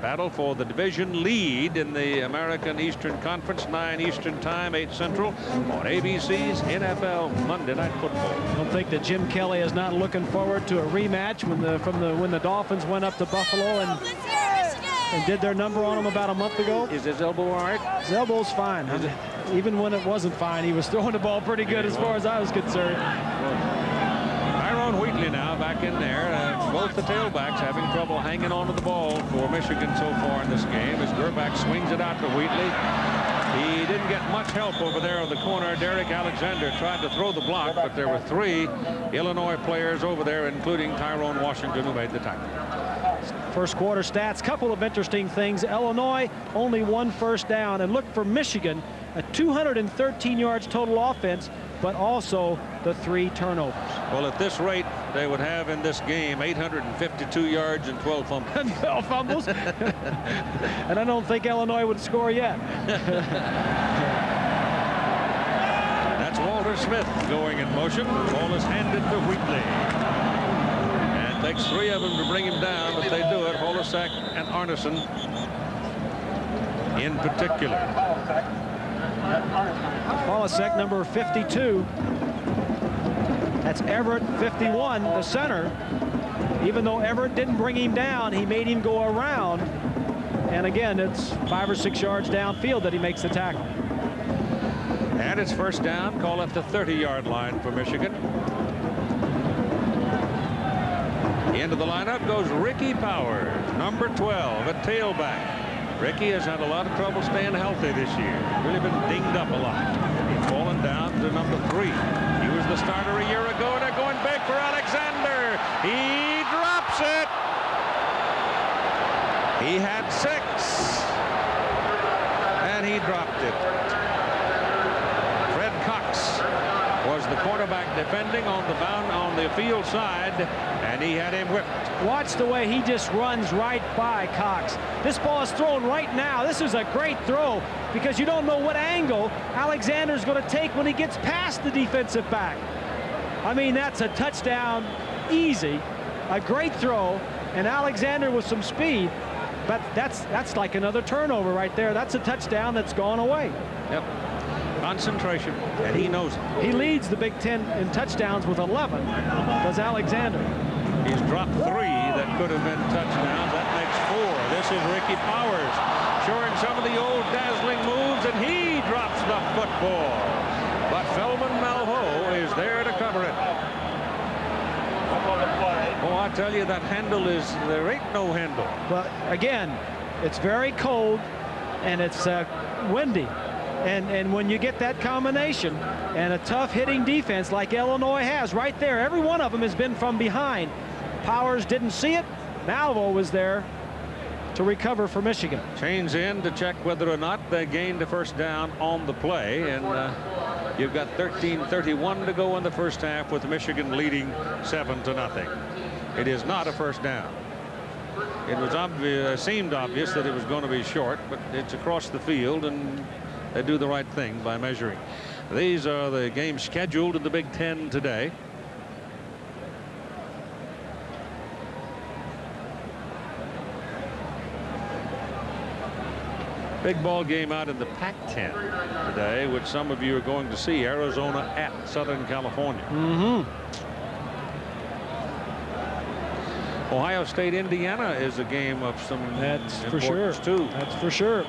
[SPEAKER 2] Battle for the division lead in the American Eastern Conference, 9 Eastern Time, 8 Central, on ABC's NFL Monday Night Football.
[SPEAKER 4] I don't think that Jim Kelly is not looking forward to a rematch when the Dolphins went up to Buffalo and did their number on him about a month ago.
[SPEAKER 2] Is his elbow all right?
[SPEAKER 4] His elbow's fine. Even when it wasn't fine, he was throwing the ball pretty good as far as I was concerned.
[SPEAKER 2] Tyrone Wheatley now back in there. Both the tailbacks having trouble hanging on to the ball for Michigan so far in this game as Gerback swings it out to Wheatley. He didn't get much help over there on the corner. Derek Alexander tried to throw the block, but there were 3 Illinois players over there, including Tyrone Washington, who made the tackle.
[SPEAKER 4] First quarter stats, couple of interesting things. Illinois only 1 first down, and look for Michigan, a 213 yards total offense, but also the 3 turnovers.
[SPEAKER 2] Well, at this rate, they would have in this game 852 yards and 12 fumbles.
[SPEAKER 4] 12 fumbles. And I don't think Illinois would score yet.
[SPEAKER 2] That's Walter Smith going in motion. The ball is handed to Wheatley. And it takes 3 of them to bring him down, but they do it. Holosack and Arneson in particular.
[SPEAKER 4] Holosack, number 52. That's Everett, 51, the center. Even though Everett didn't bring him down, he made him go around. And again, it's 5 or 6 yards downfield that he makes the tackle.
[SPEAKER 2] And it's first down, call at the 30-yard line for Michigan. Into the lineup goes Ricky Powers, number 12, a tailback. Ricky has had a lot of trouble staying healthy this year. Really been dinged up a lot. He's fallen down to number 3. He was the starter a year ago, and they're going big for Alexander. He drops it. He had 6, and he dropped it. Fred Cox was the quarterback defending on the field side, and he had him whipped.
[SPEAKER 4] Watch the way he just runs right by Cox. This ball is thrown right now. This is a great throw because you don't know what angle Alexander's going to take when he gets past the defensive back. I mean, that's a touchdown, easy, a great throw, and Alexander with some speed. But that's like another turnover right there. That's a touchdown that's gone away.
[SPEAKER 2] Yep. Concentration, and he knows it.
[SPEAKER 4] He leads the Big Ten in touchdowns with 11. Does Alexander?
[SPEAKER 2] He's dropped 3 that could have been touchdowns. That makes 4. This is Ricky Powers showing some of the old dazzling moves, and he drops the football. But Feldman Malveaux is there to cover it. Oh, I tell you, that handle there ain't no handle.
[SPEAKER 4] Well, again, it's very cold, and it's windy. And when you get that combination and a tough hitting defense like Illinois has right there, every one of them has been from behind. Powers didn't see it. Malveaux was there to recover for Michigan.
[SPEAKER 2] Chains in to check whether or not they gained a first down on the play, and you've got 13:31 to go in the first half with Michigan leading 7-0. It is not a first down. It was obvious, seemed obvious that it was going to be short, but it's across the field, and they do the right thing by measuring. These are the games scheduled in the Big Ten today. Big ball game out in the Pac-10 today, which some of you are going to see. Arizona at Southern California. Ohio State, Indiana is a game of some importance too.
[SPEAKER 4] That's for sure.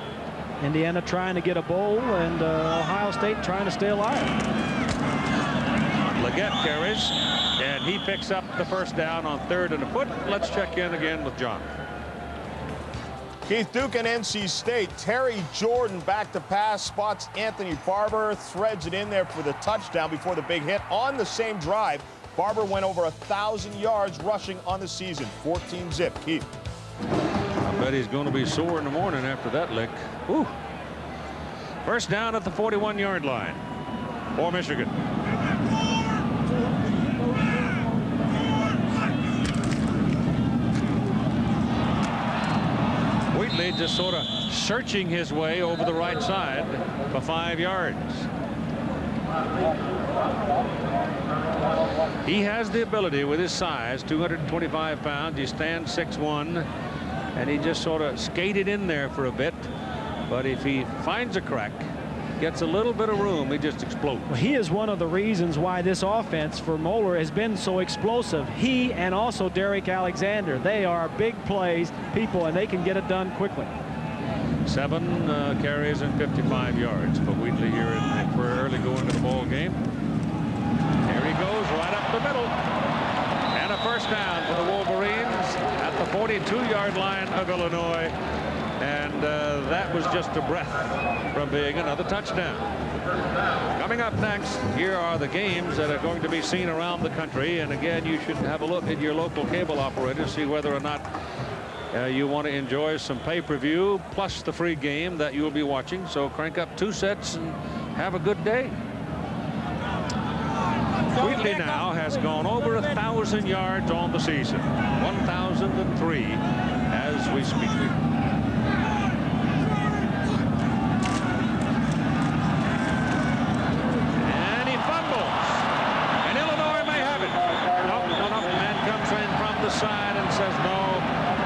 [SPEAKER 4] Indiana trying to get a bowl, and Ohio State trying to stay alive.
[SPEAKER 2] Leggett carries, and he picks up the first down on 3rd and a foot. Let's check in again with John.
[SPEAKER 9] Keith, Duke and NC State. Terry Jordan back to pass, spots Anthony Barber, threads it in there for the touchdown before the big hit on the same drive. Barber went over 1,000 yards rushing on the season. 14-zip. Keith.
[SPEAKER 2] I bet he's going to be sore in the morning after that lick. Whew. First down at the 41-yard line for Michigan. Wheatley just sort of searching his way over the right side for 5 yards. He has the ability with his size, 225 pounds. He stands 6'1", and he just sort of skated in there for a bit. But if he finds a crack, gets a little bit of room, he just explodes.
[SPEAKER 4] Well, he is one of the reasons why this offense for Moeller has been so explosive. He and also Derek Alexander, they are big plays people, and they can get it done quickly.
[SPEAKER 2] 7 carries and 55 yards for Wheatley here for early going to the ball game. Here he goes right up the middle, and a first down for the Wolverines at the 42-yard line of Illinois. And that was just a breath from being another touchdown. Coming up next, here are the games that are going to be seen around the country. And again, you should have a look at your local cable operator, see whether or not you want to enjoy some pay-per-view plus the free game that you'll be watching. So crank up 2 sets and have a good day. Wheatley now has gone over 1,000 yards on the season. 1,003 as we speak. And he fumbles. And Illinois may have it. No. Man comes in from the side and says no.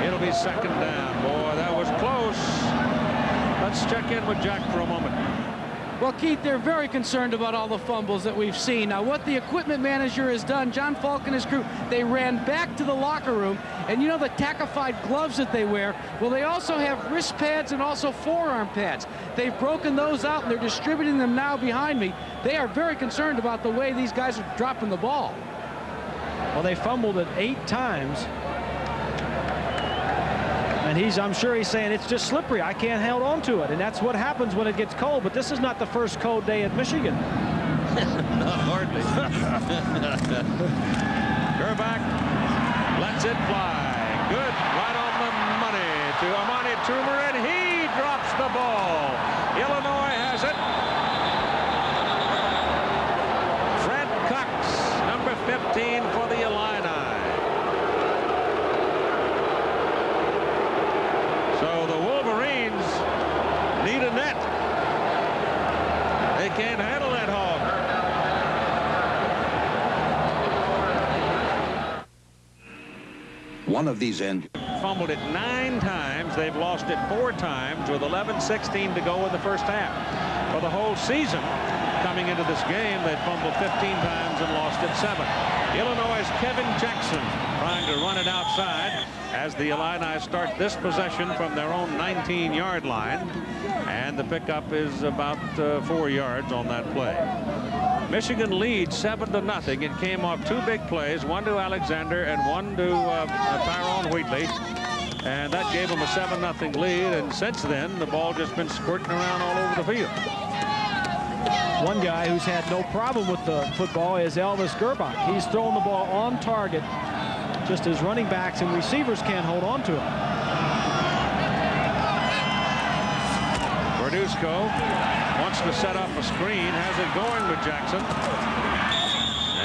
[SPEAKER 2] It'll be second down. Boy, that was close. Let's check in with Jack for a moment.
[SPEAKER 6] Well, Keith, they're very concerned about all the fumbles that we've seen. Now, what the equipment manager has done, John Falk and his crew, they ran back to the locker room, and you know the tackified gloves that they wear? Well, they also have wrist pads and also forearm pads. They've broken those out, and they're distributing them now behind me. They are very concerned about the way these guys are dropping the ball.
[SPEAKER 4] Well, they fumbled it 8 times. And I'm sure he's saying it's just slippery. I can't hold on to it. And that's what happens when it gets cold. But this is not the first cold day at Michigan.
[SPEAKER 2] Not hardly. Gerback lets it fly. Good. Right on the money to Amani Toomer, and he drops the ball. Illinois has it. Fred Cox, number 15 for the Illini. So the Wolverines need a net. They can't handle that hog.
[SPEAKER 10] One of these
[SPEAKER 2] fumbled it 9 times. They've lost it 4 times with 11:16 to go in the first half. For the whole season, coming into this game, they fumbled 15 times and lost it 7. Illinois' Kevin Jackson trying to run it outside as the Illini start this possession from their own 19-yard line. And the pickup is about 4 yards on that play. Michigan leads 7-0. It came off 2 big plays, one to Alexander and one to Tyrone Wheatley. And that gave them a 7-0 lead. And since then, the ball just been squirting around all over the field.
[SPEAKER 4] One guy who's had no problem with the football is Elvis Gerbach. He's thrown the ball on target, just as running backs and receivers can't hold on to it.
[SPEAKER 2] Verduzco wants to set up a screen, has it going with Jackson.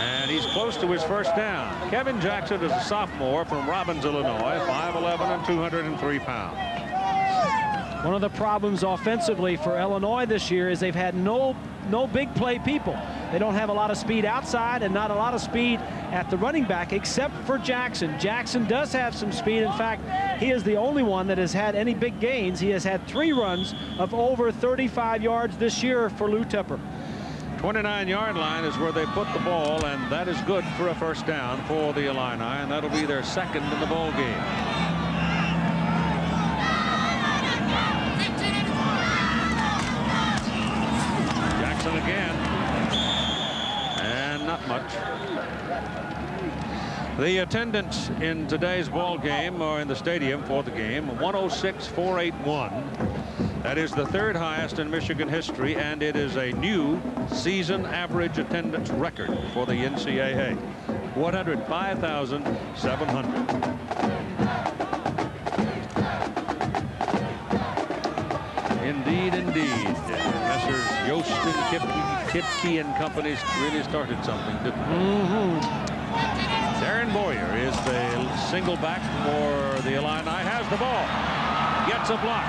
[SPEAKER 2] And he's close to his first down. Kevin Jackson is a sophomore from Robbins, Illinois, 5'11" and 203 pounds.
[SPEAKER 4] One of the problems offensively for Illinois this year is they've had no big play people. They don't have a lot of speed outside and not a lot of speed at the running back except for Jackson. Jackson does have some speed. In fact, he is the only one that has had any big gains. He has had 3 runs of over 35 yards this year for Lou Tepper.
[SPEAKER 2] 29-yard line is where they put the ball, and that is good for a first down for the Illini, and that'll be their second in the ball game. Jackson again, and not much. The attendance in today's ball game, or in the stadium for the game, 106,481. That is the 3rd highest in Michigan history, and it is a new season average attendance record for the NCAA. 105,700. Indeed, indeed. Messrs. Yost and Kipke and companies really started something, didn't they? Darren Boyer is the single back for the Illini. Has the ball. Gets a block.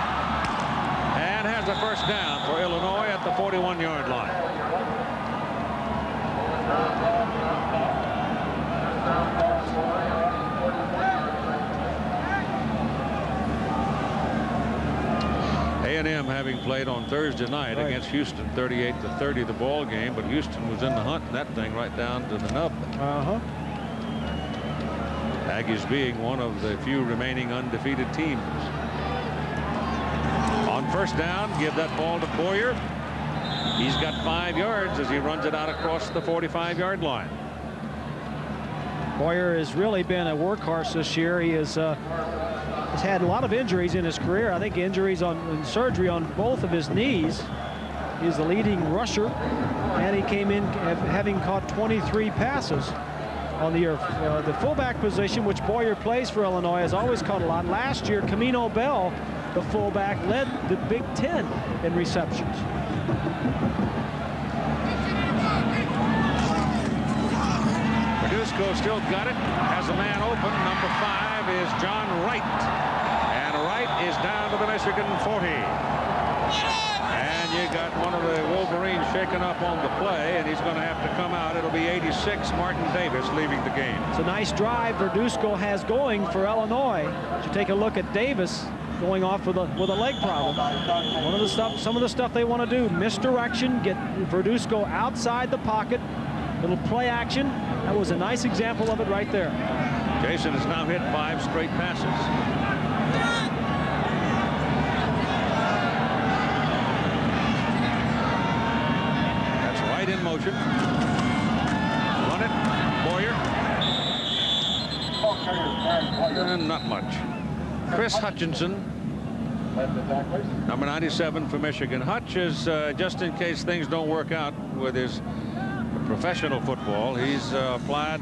[SPEAKER 2] And has a first down for Illinois at the 41-yard line. A&M having played on Thursday night against Houston, 38-30 the ball game, but Houston was in the hunt in that thing right down to the nub. Aggies being one of the few remaining undefeated teams. On first down, give that ball to Boyer. He's got 5 yards as he runs it out across the 45-yard line.
[SPEAKER 4] Boyer has really been a workhorse this year. He has had a lot of injuries in his career. I think injuries and surgery on both of his knees. He's the leading rusher, and he came in having caught 23 passes. on the earth. The fullback position, which Boyer plays for Illinois, has always caught a lot. Last year, Camino Bell, the fullback, led the Big Ten in receptions.
[SPEAKER 2] Verduzco still got it, has a man open. Number 5 is John Wright. And Wright is down to the Michigan 40. And you got one of the Wolverines shaken up on the play, and he's going to have to come out. It'll be 86, Martin Davis leaving the game.
[SPEAKER 4] It's a nice drive Verduzco has going for Illinois. You take a look at Davis going off with a leg problem. Some of the stuff they want to do, misdirection, get Verduzco outside the pocket, little play action. That was a nice example of it right there.
[SPEAKER 2] Jason has now hit 5 straight passes. That's right in motion. Run it, Boyer. Not much. Chris Hutchinson, number 97 for Michigan. Hutch is, just in case things don't work out with his professional football, he's applied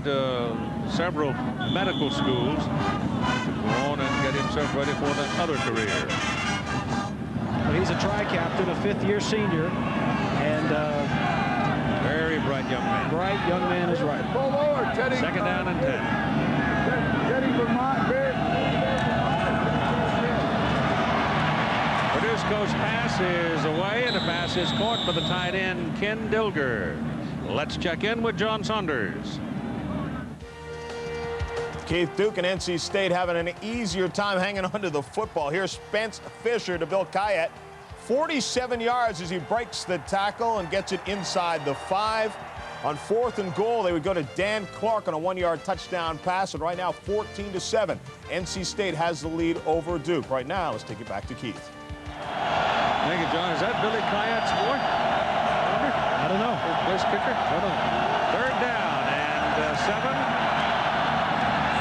[SPEAKER 2] several medical schools to go on and get himself ready for that other career.
[SPEAKER 4] Well, he's a tri-captain, a 5th-year senior, and
[SPEAKER 2] very bright young man.
[SPEAKER 4] Bright young man is right.
[SPEAKER 2] Second down and 10. Verduzco's pass is away, and the pass is caught by the tight end, Ken Dilger. Let's check in with John Saunders.
[SPEAKER 9] Keith, Duke and NC State having an easier time hanging onto the football. Here's Spence Fisher to Bill Kayette. 47 yards as he breaks the tackle and gets it inside the 5. On 4th and goal, they would go to Dan Clark on a 1-yard touchdown pass, and right now 14-7. NC State has the lead over Duke. Right now, let's take it back to Keith.
[SPEAKER 2] Thank you, John. Is that Billy Kayette's boy?
[SPEAKER 4] I don't know.
[SPEAKER 2] Place kicker? I don't know. 3rd down and 7.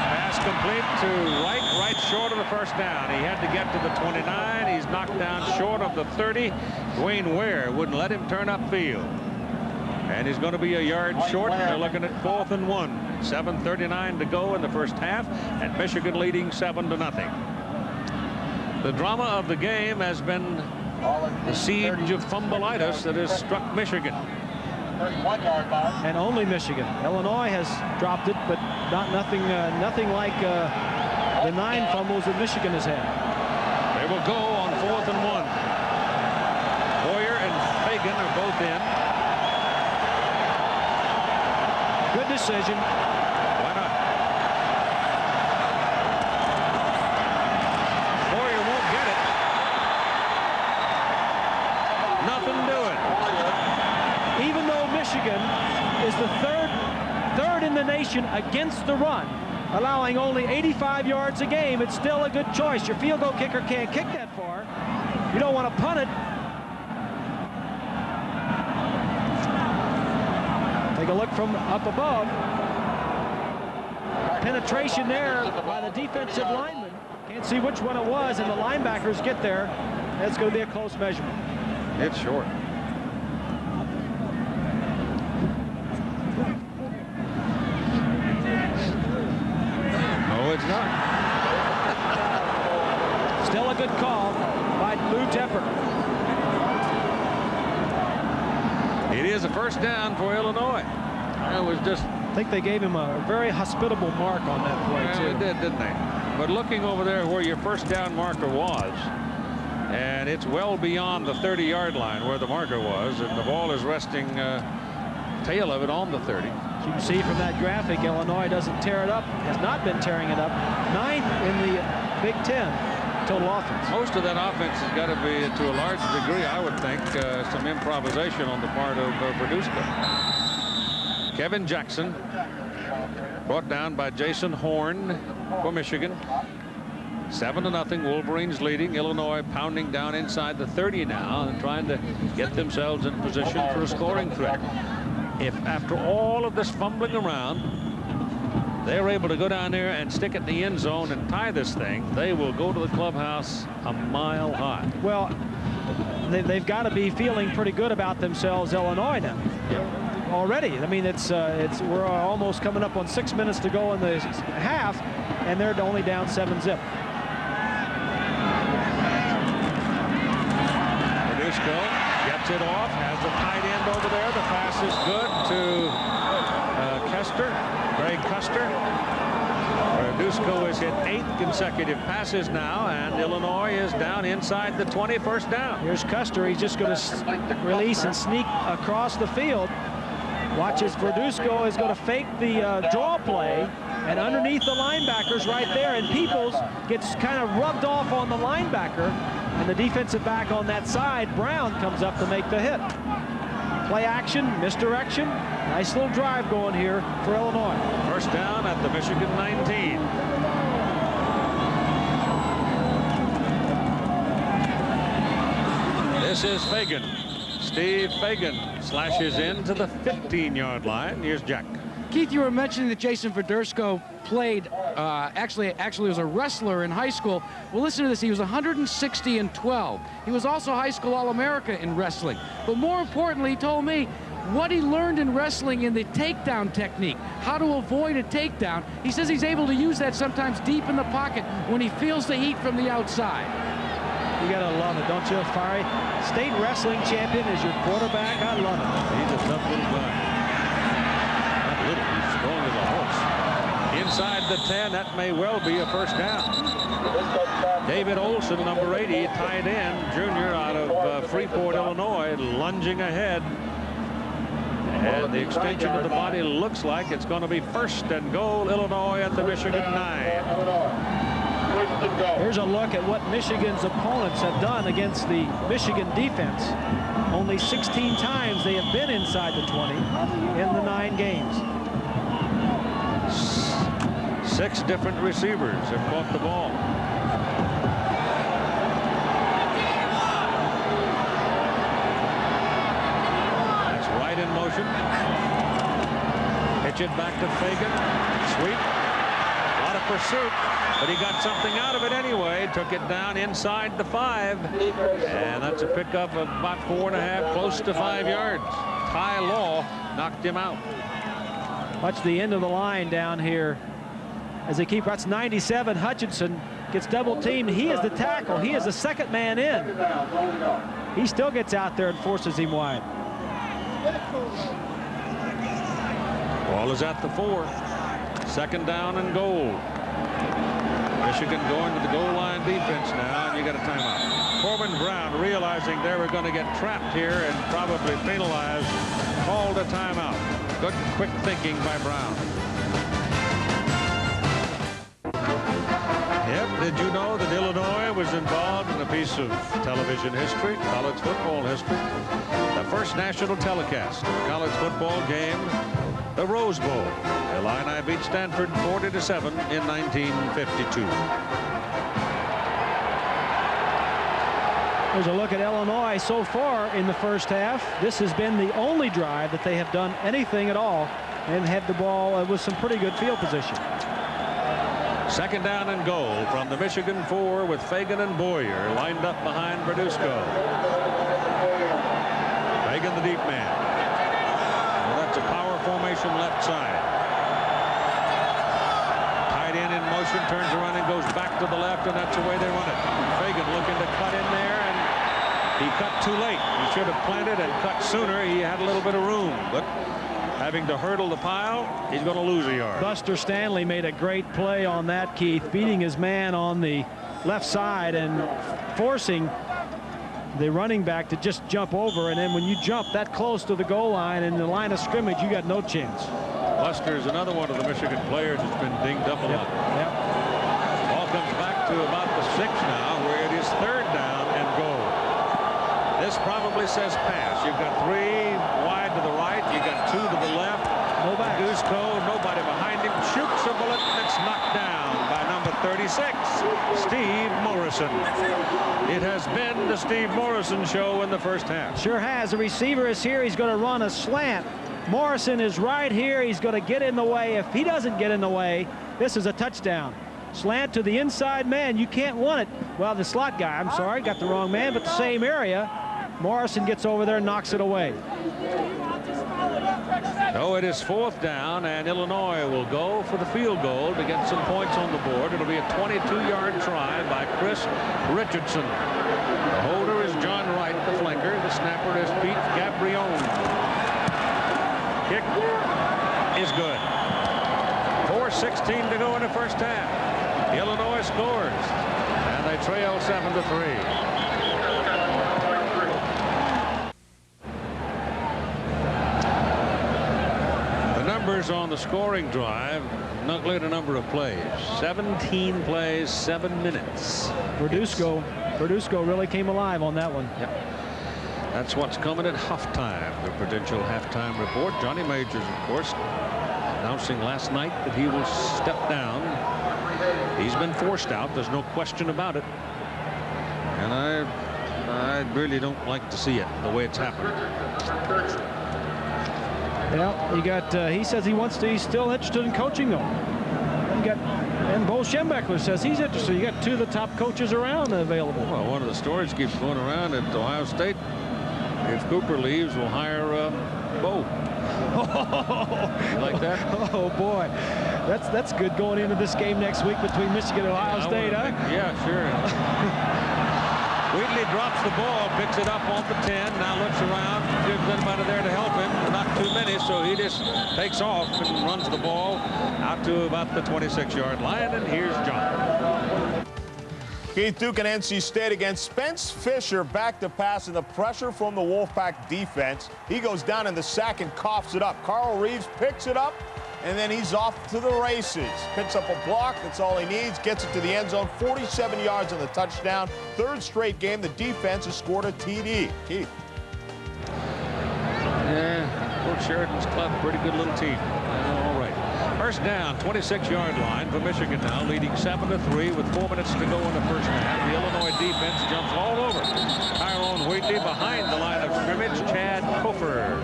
[SPEAKER 2] Pass complete to right short of the first down. He had to get to the 29. He's knocked down short of the 30. Dwayne Ware wouldn't let him turn upfield. And he's going to be a yard short. They're looking at 4th and 1. 7:39 to go in the first half, and Michigan leading 7-0. The drama of the game has been the siege of fumbleitis that has struck Michigan.
[SPEAKER 4] And only Michigan. Illinois has dropped it, but nothing like the 9 fumbles that Michigan has had.
[SPEAKER 2] They will go on 4th and 1. Boyer and Fagan are both in.
[SPEAKER 4] Good decision.
[SPEAKER 2] Why not? Boyer won't get it. Nothing doing.
[SPEAKER 4] Even though Michigan is the third in the nation against the run, allowing only 85 yards a game, it's still a good choice. Your field goal kicker can't kick that far. You don't want to punt it. Take a look from up above. Penetration there by the defensive lineman. Can't see which one it was, and the linebackers get there. That's going to be a close measurement.
[SPEAKER 2] It's short. No, it's not.
[SPEAKER 4] Still a good call by Lou Tepper.
[SPEAKER 2] It is a first down for Illinois. It was just...
[SPEAKER 4] I think they gave him a very hospitable mark on that play, too.
[SPEAKER 2] They did, didn't they? But looking over there where your first down marker was, and it's well beyond the 30-yard line where the marker was, and the ball is resting tail of it on the 30.
[SPEAKER 4] As you can see from that graphic, Illinois doesn't tear it up, has not been tearing it up. 9th in the Big Ten total offense.
[SPEAKER 2] Most of that offense has got to be, to a large degree, I would think, some improvisation on the part of Verduzco. Kevin Jackson, brought down by Jason Horn for Michigan. 7-0, Wolverines leading. Illinois pounding down inside the 30 now and trying to get themselves in position for a scoring threat. If after all of this fumbling around, they're able to go down there and stick it in the end zone and tie this thing, they will go to the clubhouse a mile high.
[SPEAKER 4] Well, they've got to be feeling pretty good about themselves, Illinois, now. already. I mean, we're almost coming up on 6 minutes to go in the half, and they're only down 7-zip.
[SPEAKER 2] Verduzco gets it off, has the tight end over there. The pass is good to Greg Custer. Verduzco has hit 8 consecutive passes now, and Illinois is down inside the 20, first down.
[SPEAKER 4] Here's Custer. He's just going to release and sneak across the field. Watches Verduzco is going to fake the draw play, and underneath the linebackers right there, and Peoples gets kind of rubbed off on the linebacker, and the defensive back on that side, Brown, comes up to make the hit. Play action, misdirection. Nice little drive going here for Illinois.
[SPEAKER 2] First down at the Michigan 19. This is Fagan. Steve Fagan slashes into the 15-yard line. Here's Jack.
[SPEAKER 6] Keith, you were mentioning that Jason Verduzco played, actually was a wrestler in high school. Well, listen to this. He was 160-12. He was also high school All-America in wrestling. But more importantly, he told me what he learned in wrestling in the takedown technique, how to avoid a takedown. He says he's able to use that sometimes deep in the pocket when he feels the heat from the outside.
[SPEAKER 4] You gotta love it, don't you, Fiery? State wrestling champion is your quarterback. I love it.
[SPEAKER 2] He's a tough little guy. Not little, he's strong as a horse. Inside the 10, that may well be a first down. David Olson, number 80, tight end, junior out of Freeport, Illinois, lunging ahead. And the extension of the body looks like it's going to be first and goal, Illinois at the Michigan 9.
[SPEAKER 4] Here's a look at what Michigan's opponents have done against the Michigan defense. Only 16 times they have been inside the 20 in the 9 games.
[SPEAKER 2] 6 different receivers have caught the ball. That's right in motion. Pitch it back to Fagan. Sweep. A lot of pursuit, but he got something out of it anyway. Took it down inside the 5, and that's a pickup of about 4.5, close to 5 yards. Ty Law knocked him out.
[SPEAKER 4] Watch the end of the line down here as they keep. That's 97. Hutchinson gets double teamed. He is the tackle. He is the second man in. He still gets out there and forces him wide.
[SPEAKER 2] Ball is at the 4. Second down and goal. Michigan going to the goal line defense now, and you got a timeout. Corbin Brown, realizing they were going to get trapped here and probably penalized, called a timeout. Good quick thinking by Brown. Yep, did you know that Illinois was involved in a piece of television history, college football history? The first national telecast of a college football game, the Rose Bowl. Illini beat Stanford 40-7 in 1952.
[SPEAKER 4] There's a look at Illinois so far in the first half. This has been the only drive that they have done anything at all and had the ball with some pretty good field position.
[SPEAKER 2] Second down and goal from the Michigan 4 with Fagan and Boyer lined up behind Verduzco. Fagan the deep man. Well, that's a power formation left side. Tight end in motion, turns around and goes back to the left, and that's the way they run it. Fagan looking to cut in there, and he cut too late. He should have planted and cut sooner. He had a little bit of room, but having to hurdle the pile, he's going to lose a yard.
[SPEAKER 4] Buster Stanley made a great play on that, Keith, beating his man on the left side and forcing the running back to just jump over. And then when you jump that close to the goal line and the line of scrimmage, you got no chance.
[SPEAKER 2] Buster is another one of the Michigan players that's been dinged up a lot.
[SPEAKER 4] Yep.
[SPEAKER 2] Ball comes back to about the 6 now, where it is third down and goal. This probably says pass. You've got 3 wide to the right. You got 2 to the left. Verduzco, nobody behind him, shoots a bullet, and it's knocked down by number 36, Steve Morrison. It has been the Steve Morrison show in the first half.
[SPEAKER 4] Sure has. The receiver is here. He's going to run a slant. Morrison is right here. He's going to get in the way. If he doesn't get in the way, this is a touchdown. Slant to the inside man. You can't want it. Well, the slot guy, I'm sorry, got the wrong man, but the same area. Morrison gets over there and knocks it away.
[SPEAKER 2] So it is 4th down, and Illinois will go for the field goal to get some points on the board. It'll be a 22-yard try by Chris Richardson. The holder is John Wright, the flanker. The snapper is Pete Gabrione. Kick is good. 4:16 to go in the first half. Illinois scores, and they trail 7-3. Numbers on the scoring drive, not clear the number of plays. 17 plays, 7 minutes.
[SPEAKER 4] Verduzco really came alive on that one.
[SPEAKER 2] Yep. That's what's coming at halftime. The Prudential halftime report. Johnny Majors, of course, announcing last night that he will step down. He's been forced out. There's no question about it. And I really don't like to see it the way it's happened.
[SPEAKER 4] Yeah, you got. He says he wants to. He's still interested in coaching, though. And Bo Schembechler says he's interested. You got 2 of the top coaches around available.
[SPEAKER 2] Well, one of the stories keeps going around at Ohio State. If Cooper leaves, we'll hire Bo. You like that?
[SPEAKER 4] Oh boy, that's good going into this game next week between Michigan and Ohio State, huh?
[SPEAKER 2] Yeah, sure. Wheatley drops the ball, picks it up on the 10, now looks around, gives anybody there to help him. Not too many, so he just takes off and runs the ball out to about the 26-yard line, and here's John.
[SPEAKER 9] Keith, Duke and NC State against Spence Fisher back to pass, and the pressure from the Wolfpack defense. He goes down in the sack and coughs it up. Carl Reeves picks it up, and then he's off to the races. Picks up a block. That's all he needs. Gets it to the end zone. 47 yards on the touchdown. 3rd straight game the defense has scored a TD. Keith.
[SPEAKER 2] Yeah, Coach Sheridan's club, pretty good little team. All right. First down, 26-yard line for Michigan now, leading 7-3 with 4 minutes to go in the first half. The Illinois defense jumps all over Tyrone Wheatley behind the line of scrimmage. Chad Cofer,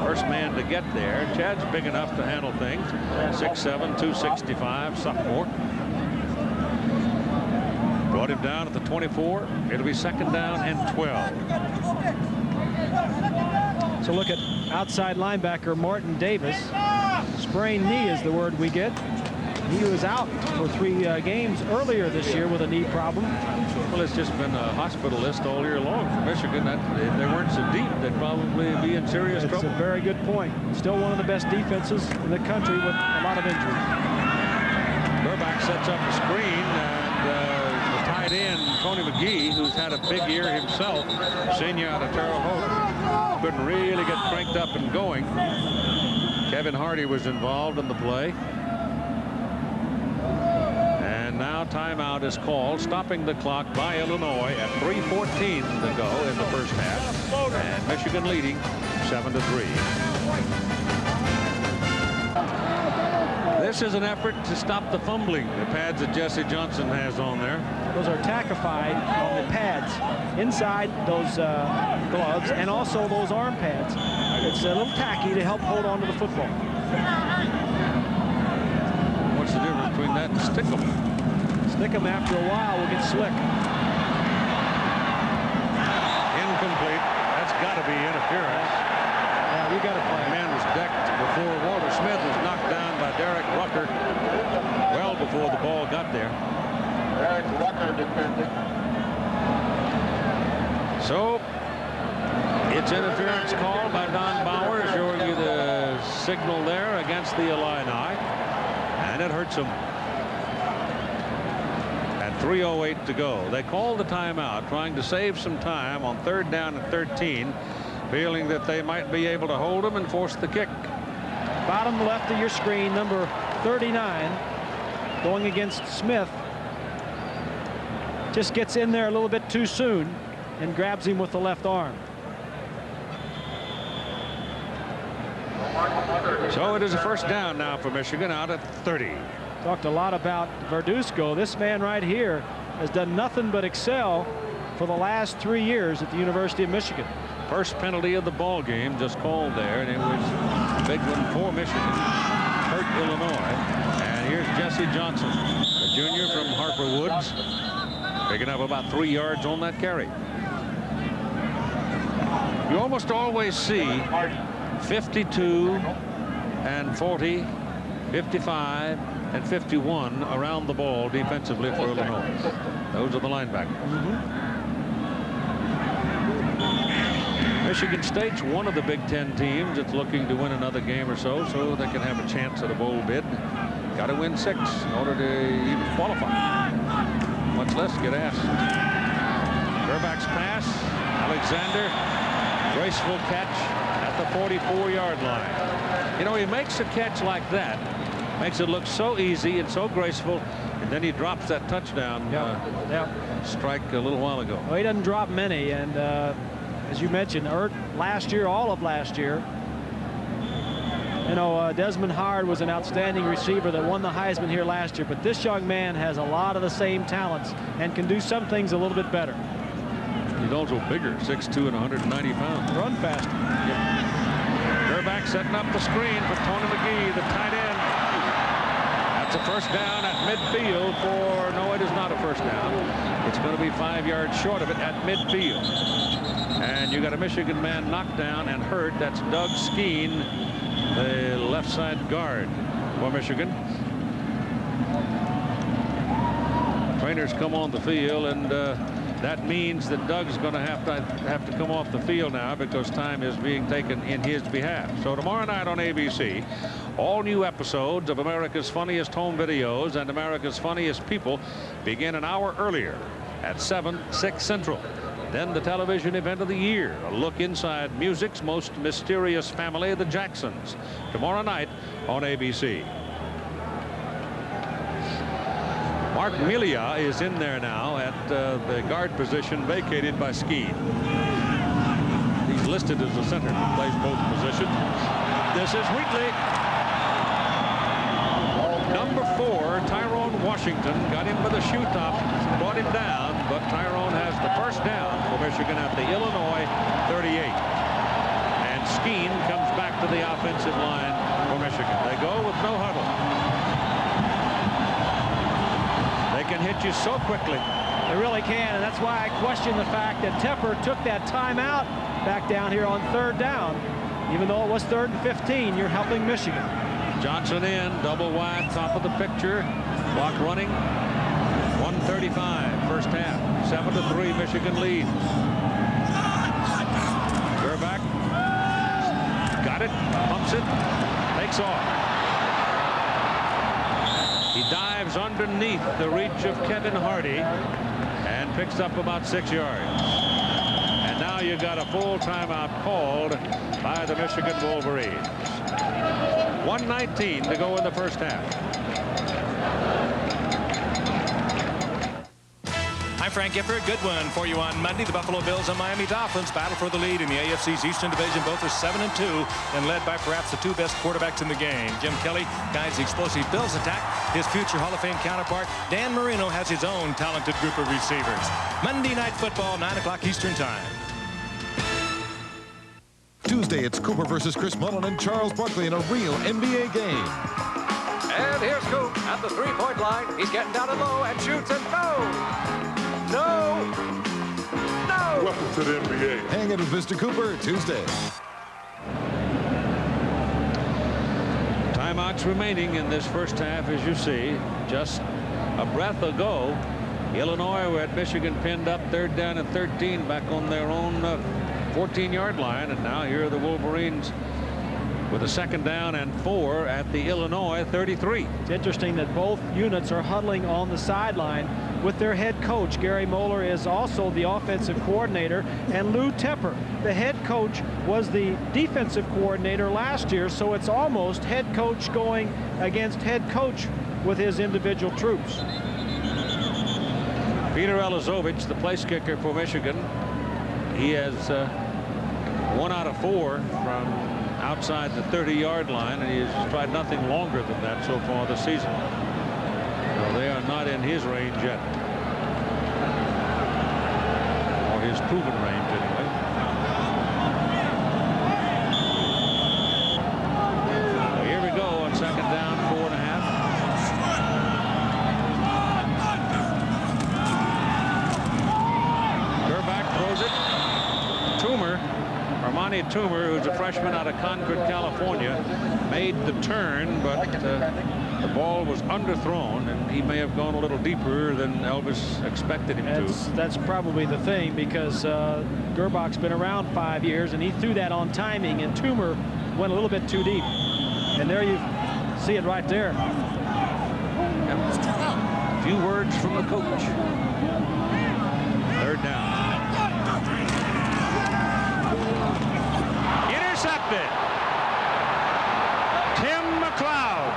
[SPEAKER 2] first man to get there. Chad's big enough to handle things. 6'7", 265, sophomore. Brought him down at the 24. It'll be 2nd down and 12.
[SPEAKER 4] So look at outside linebacker Martin Davis. Sprained knee is the word we get. He was out for 3 games earlier this year with a knee problem.
[SPEAKER 2] Well, it's just been a hospital list all year long for Michigan. If they weren't so deep, they'd probably be in serious trouble.
[SPEAKER 4] It's a very good point. Still one of the best defenses in the country with a lot of injuries.
[SPEAKER 2] Burback sets up a screen, and the tight end, Tony McGee, who's had a big year himself, senior out of Terre Haute, couldn't really get cranked up and going. Kevin Hardy was involved in the play. And now timeout is called, stopping the clock by Illinois at 3:14 to go in the first half. And Michigan leading 7-3. This is an effort to stop the fumbling. The pads that Jesse Johnson has on there.
[SPEAKER 4] Those are tackified on the pads inside those gloves, and also those arm pads. It's a little tacky to help hold on to the football.
[SPEAKER 2] What's the difference between that and stick 'em?
[SPEAKER 4] Stick 'em after a while will get slick.
[SPEAKER 2] Incomplete. That's got to be interference.
[SPEAKER 4] Yeah, you got to play.
[SPEAKER 2] The man was decked before Walter Smith was knocked down by Derek Rucker well before the ball got there.
[SPEAKER 8] Derek Rucker defending.
[SPEAKER 2] So it's interference called by Don Bauer, showing you the signal there against the Illini, and it hurts them. At 3:08 to go, they called the timeout, trying to save some time on 3rd down and 13, feeling that they might be able to hold them and force the kick.
[SPEAKER 4] Bottom left of your screen, number 39, going against Smith. Just gets in there a little bit too soon and grabs him with the left arm.
[SPEAKER 2] So it is a first down now for Michigan out at 30.
[SPEAKER 4] Talked a lot about Verduzco. This man right here has done nothing but excel for the last 3 years at the University of Michigan.
[SPEAKER 2] First penalty of the ball game just called there, and it was a big one for Michigan. Hurt Illinois. And here's Jesse Johnson, the junior from Harper Woods, picking up about 3 yards on that carry. You almost always see 52, and 40, 55, and 51 around the ball defensively for Illinois. Those are the linebackers. Michigan State's one of the Big Ten teams that's looking to win another game or so they can have a chance at a bowl bid. Got to win 6 in order to even qualify, much less get asked. Gerback's pass, Alexander, graceful catch at the 44-yard line. You know, he makes a catch like that, makes it look so easy and so graceful, and then he drops that touchdown strike a little while ago.
[SPEAKER 4] Well, he doesn't drop many, and as you mentioned, last year, all of last year, you know, Desmond Howard was an outstanding receiver that won the Heisman here last year, but this young man has a lot of the same talents and can do some things a little bit better.
[SPEAKER 2] He's also bigger, 6'2" and 190 pounds.
[SPEAKER 4] Run faster.
[SPEAKER 2] Gerback setting up the screen for Tony McGee, the tight end. That's a first down at midfield for, no, it is not a first down. It's going to be 5 yards short of it at midfield. And you got a Michigan man knocked down and hurt. That's Doug Skeen, the left side guard for Michigan. Trainers come on the field, and that means that Doug's going to have to come off the field now because time is being taken in his behalf. So tomorrow night on ABC, all new episodes of America's Funniest Home Videos and America's Funniest People begin an hour earlier at 6 Central. Then the television event of the year, a look inside music's most mysterious family, the Jacksons, tomorrow night on ABC. Mark Melia is in there now at the guard position vacated by Skeen. He's listed as a center, plays both positions. This is Wheatley. Number 4, Tyrone Washington, got him with a shoe top, brought him down, but Tyrone has the first down for Michigan at the Illinois 38. And Skeen comes back to the offensive line for Michigan. They go with no huddle. They can hit you so quickly.
[SPEAKER 4] They really can, and that's why I question the fact that Tepper took that timeout back down here on 3rd down. Even though it was 3rd and 15, you're helping Michigan.
[SPEAKER 2] Johnson in, double wide, top of the picture. Clock running. 1:35, first half. 7-3, Michigan lead. Gerback got it, pumps it, takes off. He dives underneath the reach of Kevin Hardy and picks up about 6 yards. And now you got a full timeout called by the Michigan Wolverines. 1:19 to go in the first half.
[SPEAKER 10] I'm Frank Gifford. Good one for you on Monday. The Buffalo Bills and Miami Dolphins battle for the lead in the AFC's Eastern Division. Both are 7-2 and led by perhaps the 2 best quarterbacks in the game. Jim Kelly guides the explosive Bills attack. His future Hall of Fame counterpart, Dan Marino, has his own talented group of receivers. Monday Night Football, 9 o'clock Eastern Time.
[SPEAKER 11] Tuesday, it's Cooper versus Chris Mullen and Charles Barkley in a real NBA game.
[SPEAKER 12] And here's Coop at the 3-point line. He's getting down and low and shoots and no!
[SPEAKER 11] Welcome to the NBA. Hang it with Mr. Cooper Tuesday.
[SPEAKER 2] Timeouts remaining in this first half, as you see. Just a breath ago, Illinois were at Michigan pinned up 3rd down and 13 back on their own 14-yard line, and now here are the Wolverines with a 2nd down and 4 at the Illinois 33.
[SPEAKER 4] It's interesting that both units are huddling on the sideline with their head coach. Gary Moeller is also the offensive coordinator, and Lou Tepper, the head coach, was the defensive coordinator last year, so it's almost head coach going against head coach with his individual troops.
[SPEAKER 2] Peter Elizovich, the place kicker for Michigan, he has 1 out of 4 from outside the 30-yard line, and he has tried nothing longer than that so far this season. So they are not in his range yet, or his proven range anyway. So here we go on 2nd down, 4.5. Gerback throws it. Toomer Armani Toomer, who's a freshman out of Concord, California, made the turn, but the ball was underthrown, and he may have gone a little deeper than Elvis expected him to.
[SPEAKER 4] That's probably the thing, because Gerbach's been around 5 years, and he threw that on timing, and Toomer went a little bit too deep. And there you see it right there.
[SPEAKER 2] A few words from the coach. Third down. Intercepted. Tim McLeod.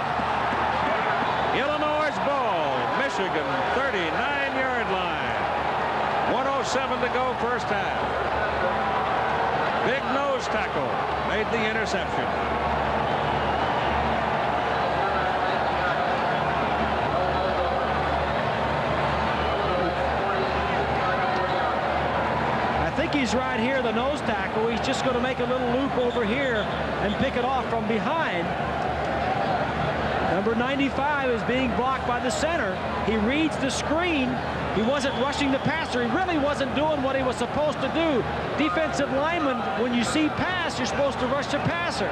[SPEAKER 2] Illinois' ball. Michigan 39-yard line. 1:07 to go first half. Big nose tackle made the interception.
[SPEAKER 4] He's right here, the nose tackle. He's just going to make a little loop over here and pick it off from behind. Number 95 is being blocked by the center. He reads the screen. He wasn't rushing the passer. He really wasn't doing what he was supposed to do. Defensive lineman, when you see pass, you're supposed to rush the passer.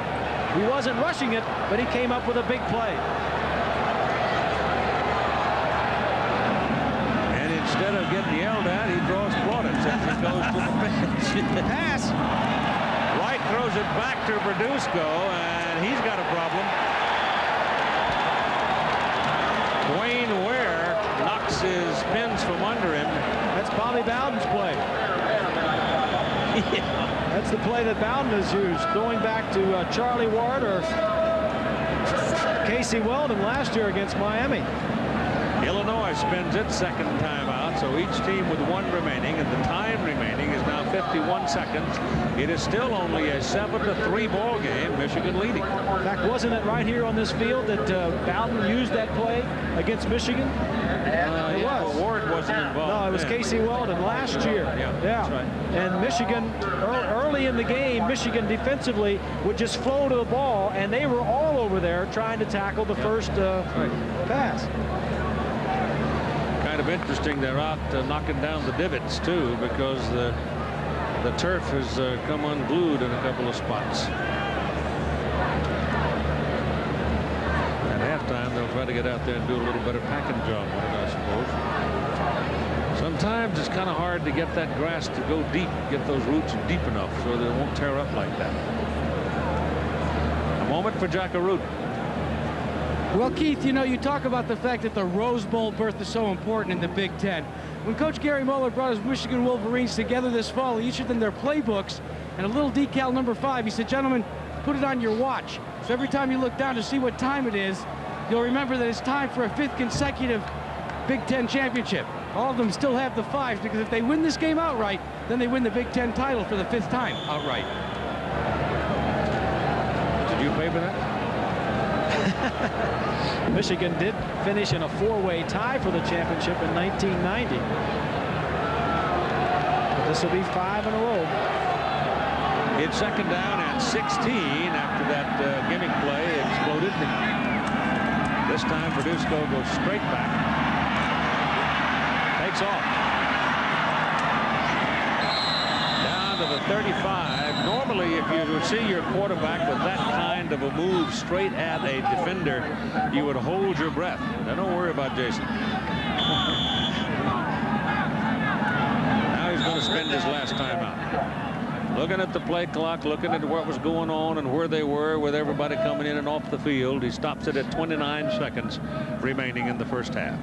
[SPEAKER 4] He wasn't rushing it, but he came up with a big play.
[SPEAKER 2] And instead of getting yelled at, he draws plaudits as he goes to the bench.
[SPEAKER 4] Pass.
[SPEAKER 2] White throws it back to Verduzco, and he's got a problem. Dwayne Ware knocks his pins from under him.
[SPEAKER 4] That's Bobby Bowden's play. That's the play that Bowden has used, going back to Charlie Ward or Casey Weldon last year against Miami.
[SPEAKER 2] Illinois spends its second timeout, so each team with one remaining, and the time remaining is now 51 seconds. It is still only a 7-3 ball game, Michigan leading.
[SPEAKER 4] In fact, wasn't it right here on this field that Bowden used that play against Michigan? It was.
[SPEAKER 2] Ward wasn't involved.
[SPEAKER 4] No, it was Casey Weldon last year.
[SPEAKER 2] Yeah, that's right.
[SPEAKER 4] And Michigan, early in the game, Michigan defensively would just flow to the ball, and they were all over there trying to tackle the first pass.
[SPEAKER 2] Kind of interesting, they're out knocking down the divots too, because the turf has come unglued in a couple of spots. At halftime, they'll try to get out there and do a little better packing job on it, I suppose. Sometimes it's kind of hard to get that grass to go deep, get those roots deep enough so they won't tear up like that. A moment for Jack Arute.
[SPEAKER 6] Well, Keith, you know, you talk about the fact that the Rose Bowl berth is so important in the Big Ten. When Coach Gary Moeller brought his Michigan Wolverines together this fall, he issued them their playbooks and a little decal number 5. He said, gentlemen, put it on your watch. So every time you look down to see what time it is, you'll remember that it's time for a 5th consecutive Big Ten championship. All of them still have the 5s, because if they win this game outright, then they win the Big Ten title for the 5th time outright.
[SPEAKER 2] Did you pay for that?
[SPEAKER 4] Michigan did finish in a 4-way tie for the championship in 1990. But this will be 5 in a row.
[SPEAKER 2] It's second down and 16 after that gimmick play exploded. This time Verduzco goes straight back. Takes off. Down to the 35. Normally, if you would see your quarterback with that kind of a move straight at a defender, you would hold your breath. Now, don't worry about Jason. Now he's going to spend his last timeout. Looking at the play clock, looking at what was going on and where they were with everybody coming in and off the field. He stops it at 29 seconds remaining in the first half.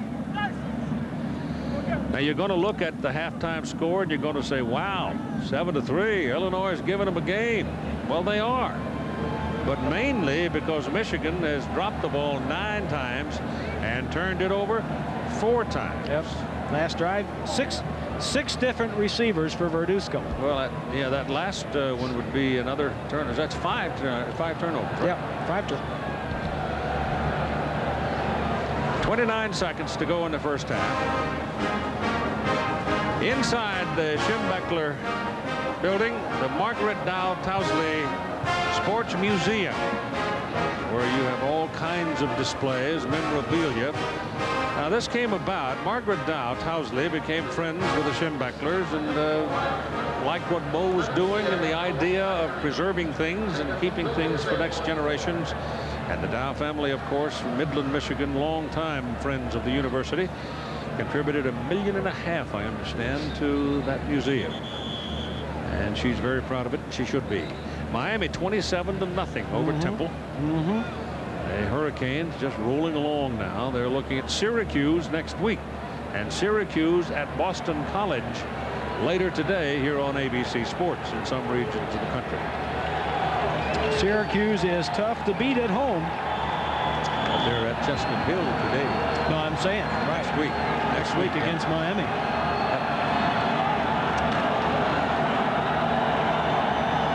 [SPEAKER 2] Now you're going to look at the halftime score and you're going to say, wow, 7-3, Illinois is giving them a game. Well, they are, but mainly because Michigan has dropped the ball 9 times and turned it over 4 times.
[SPEAKER 4] Yep. Last drive, six different receivers for Verduzco.
[SPEAKER 2] Well, yeah, that last one would be another turnover. That's 5 turnovers. Right?
[SPEAKER 4] Yeah, 5 turnovers.
[SPEAKER 2] 29 seconds to go in the first half. Inside the Schembechler building, the Margaret Dow Towsley Sports Museum, where you have all kinds of displays, memorabilia. Now this came about, Margaret Dow Towsley became friends with the Schembechlers and
[SPEAKER 1] like what Bo was doing and the idea of preserving things and keeping things for next generations. And the Dow family, of course, from Midland, Michigan, longtime friends of the university, contributed $1.5 million, I understand, to that museum. And she's very proud of it. She should be. Miami 27-0 over Temple. The Hurricanes just rolling along now. They're looking at Syracuse next week, and Syracuse at Boston College later today here on ABC Sports in some regions of the country.
[SPEAKER 4] Syracuse is tough to beat at home.
[SPEAKER 1] But they're at Chestnut Hill today.
[SPEAKER 4] No, I'm saying right. Next week against Miami.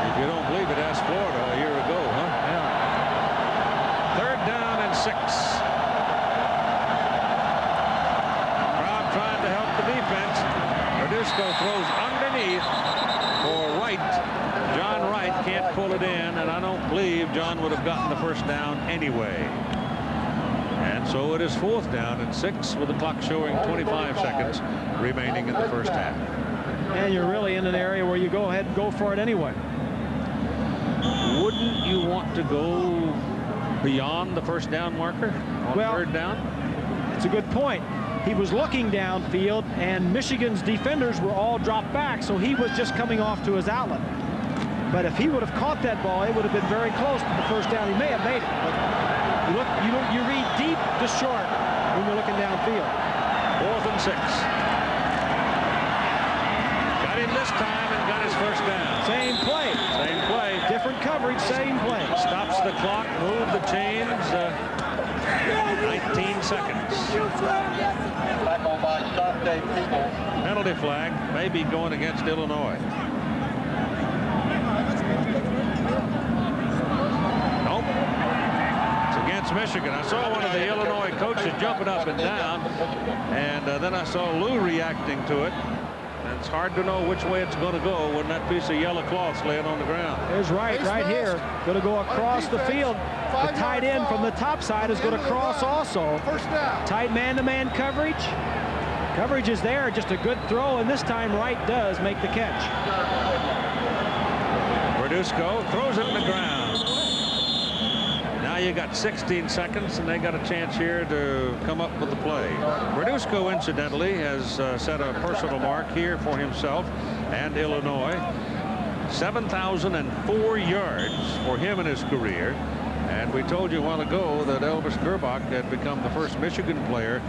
[SPEAKER 1] If you don't believe it, ask Florida a year ago, huh?
[SPEAKER 4] Yeah.
[SPEAKER 1] 3rd down and 6. Crowd trying to help the defense. Verduzco throws underneath for Wright. John Wright can't pull it in, and I don't believe John would have gotten the first down anyway. And so it is 4th down and 6 with the clock showing 25 seconds remaining in the first half.
[SPEAKER 4] And you're really in an area where you go ahead and go for it anyway.
[SPEAKER 1] Wouldn't you want to go beyond the first down marker on 3rd down?
[SPEAKER 4] It's a good point. He was looking downfield, and Michigan's defenders were all dropped back, so he was just coming off to his outlet. But if he would have caught that ball, it would have been very close to the first down. He may have made it. But you read deep to short when you're looking downfield.
[SPEAKER 1] 4th and 6. Got him this time and got his first down.
[SPEAKER 4] Same play.
[SPEAKER 1] Same play.
[SPEAKER 4] Different coverage, same play.
[SPEAKER 1] Stops the clock, move the chains. 19 seconds. Penalty flag may be going against Illinois. Nope. It's against Michigan. I saw one of the Illinois coaches jumping up and down, and then I saw Lou reacting to it. And it's hard to know which way it's going to go when that piece of yellow cloth's laying on the ground.
[SPEAKER 4] There's right here. Going to go across the field. The tight end from the top side is going to cross also.
[SPEAKER 7] First down.
[SPEAKER 4] Tight man-to-man coverage. Coverage is there. Just a good throw, and this time Wright does make the catch.
[SPEAKER 1] Verduzco throws it in the ground. Now you got 16 seconds, and they got a chance here to come up with the play. Verduzco, incidentally, has set a personal mark here for himself and Illinois. 7,004 yards for him in his career. And we told you a while ago that Elvis Gerbach had become the first Michigan player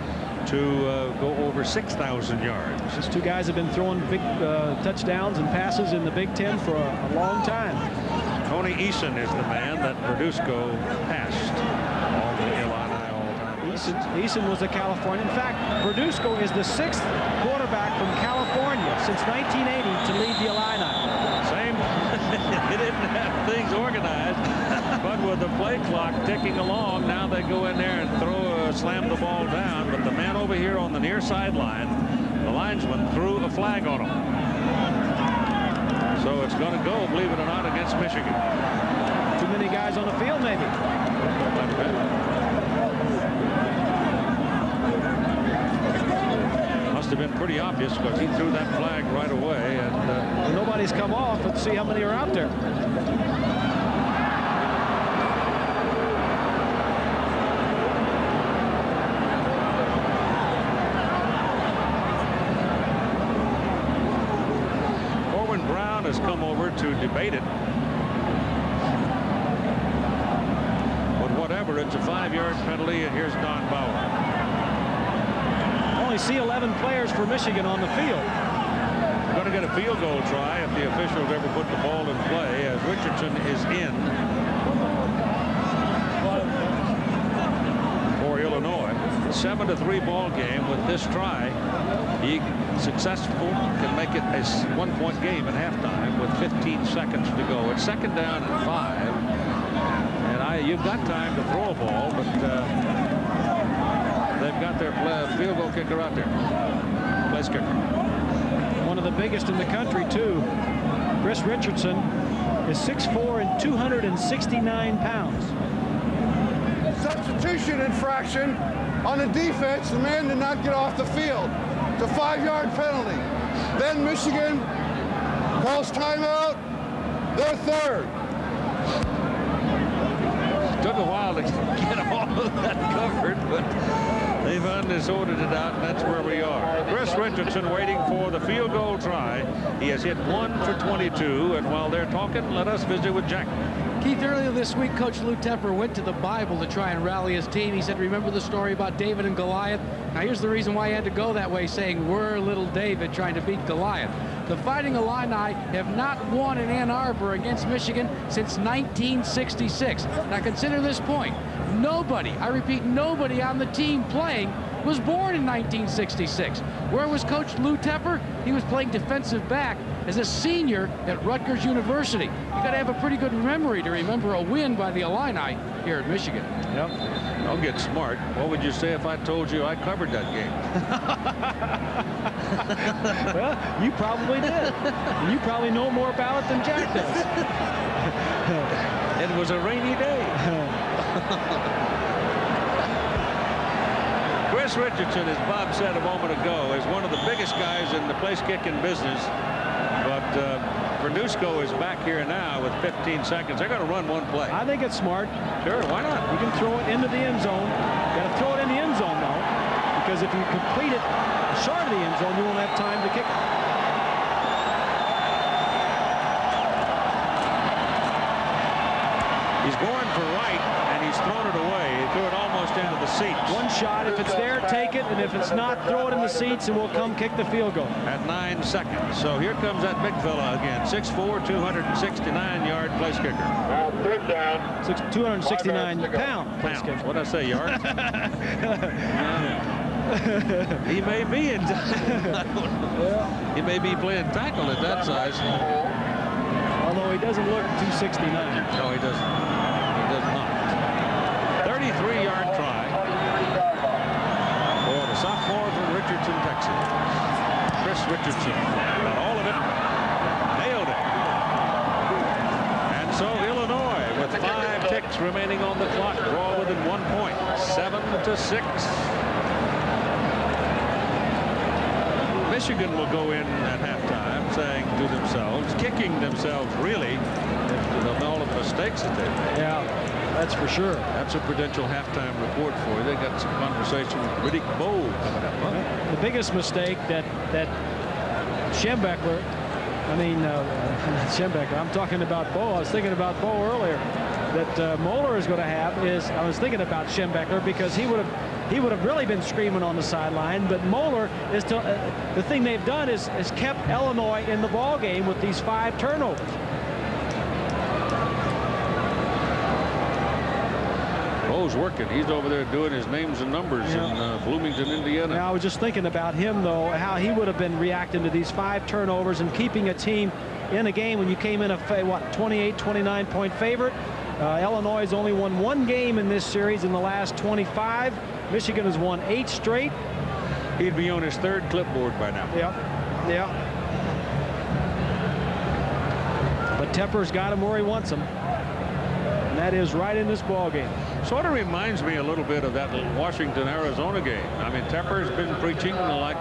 [SPEAKER 1] to go over 6,000 yards.
[SPEAKER 4] These two guys have been throwing big touchdowns and passes in the Big Ten for a long time.
[SPEAKER 1] Tony Eason is the man that Verduzco passed on the Illini all-time.
[SPEAKER 4] Eason was a Californian. In fact, Verduzco is the 6th quarterback from California since 1980 to lead the Illini.
[SPEAKER 1] Same. They didn't have things organized, but with the play clock ticking along, now they go in there and slam the ball down. But the man over here on the near sideline, the linesman, threw a flag on him. So it's going to go, believe it or not, against Michigan.
[SPEAKER 4] Too many guys on the field, maybe.
[SPEAKER 1] Must have been pretty obvious because he threw that flag right away. And
[SPEAKER 4] nobody's come off. Let's see how many are out there.
[SPEAKER 1] Has come over to debate it. But whatever, it's a 5-yard penalty, and here's Don Bauer.
[SPEAKER 4] Only see 11 players for Michigan on the field.
[SPEAKER 1] We're going to get a field goal try if the officials ever put the ball in play, as Richardson is in for Illinois. 7-3 ball game. With this try, he successful can make it a 1-point game at halftime with 15 seconds to go. It's 2nd down and 5, and you've got time to throw a ball, but they've got their field goal kicker out there. Place kicker.
[SPEAKER 4] One of the biggest in the country too. Chris Richardson is 6'4" and 269 pounds.
[SPEAKER 7] Substitution infraction on the defense. The man did not get off the field. It's a 5-yard penalty. Then Michigan calls calls timeout, their third.
[SPEAKER 1] Took a while to get all of that covered, but they've undisordered it out, and that's where we are. Chris Richardson waiting for the field goal try. He has hit 1 for 22, and while they're talking, let us visit with Jack.
[SPEAKER 6] Keith, earlier this week, Coach Lou Tepper went to the Bible to try and rally his team. He said, remember the story about David and Goliath? Now, here's the reason why he had to go that way, saying, we're little David trying to beat Goliath. The Fighting Illini have not won in Ann Arbor against Michigan since 1966. Now, consider this point. Nobody, I repeat, nobody on the team playing was born in 1966. Where was Coach Lou Tepper? He was playing defensive back as a senior at Rutgers University. You got to have a pretty good memory to remember a win by the Illini here at Michigan.
[SPEAKER 1] Yep. I'll get smart. What would you say if I told you I covered that game?
[SPEAKER 4] Well, you probably did. And you probably know more about it than Jack does.
[SPEAKER 1] It was a rainy day. Chris Richardson, as Bob said a moment ago, is one of the biggest guys in the place-kicking business. But Verduzco is back here now with 15 seconds. They're going to run one play.
[SPEAKER 4] I think it's smart.
[SPEAKER 1] Sure, why not?
[SPEAKER 4] You can throw it into the end zone. You got to throw it in the end zone, though, because if you complete it short of the end zone, you won't have time to kick it.
[SPEAKER 1] He's going for right, and he's thrown it away. He threw it almost into the seats.
[SPEAKER 4] One shot. If it's there, take it. And if it's not, throw it in the seats, and we'll come kick the field goal.
[SPEAKER 1] At 9 seconds. So here comes that big fella again. 6'4", 269-yard place kicker.
[SPEAKER 8] Third down.
[SPEAKER 4] 269-pound place kicker.
[SPEAKER 1] What did I say, yards? He may be in. He may be playing tackle at that size.
[SPEAKER 4] Although he doesn't look 269.
[SPEAKER 1] No, he doesn't. He does not. 33-yard try for the sophomore from Richardson, Texas. Chris Richardson got all of it, nailed it. And so Illinois, with 5 ticks remaining on the clock, draw within 1 point, 7-6. Michigan will go in at halftime saying to themselves, kicking themselves really, of all of the mistakes that they've made.
[SPEAKER 4] Yeah, that's for sure.
[SPEAKER 1] That's a Prudential halftime report for you. They got some conversation with Riddick Bowe coming up. Huh?
[SPEAKER 4] The biggest mistake that Schembechler, Schembechler, I'm talking about Bowe. I was thinking about Bowe earlier. That Moeller is going to have is, I was thinking about Schembechler because he would have really been screaming on the sideline, but Moeller is the thing they've done is kept Illinois in the ball game with these 5 turnovers.
[SPEAKER 1] Bowe's working. He's over there doing his names and numbers in Bloomington, Indiana.
[SPEAKER 4] Now, I was just thinking about him, though, how he would have been reacting to these 5 turnovers and keeping a team in a game when you came in a 28, 29-point favorite. Illinois has only won 1 game in this series in the last 25. Michigan has won 8 straight.
[SPEAKER 1] He'd be on his 3rd clipboard by now.
[SPEAKER 4] Yeah. But Tepper's got him where he wants him. And that is right in this ball game.
[SPEAKER 1] Sort of reminds me a little bit of that Washington, Arizona game. I mean, Tepper's been preaching like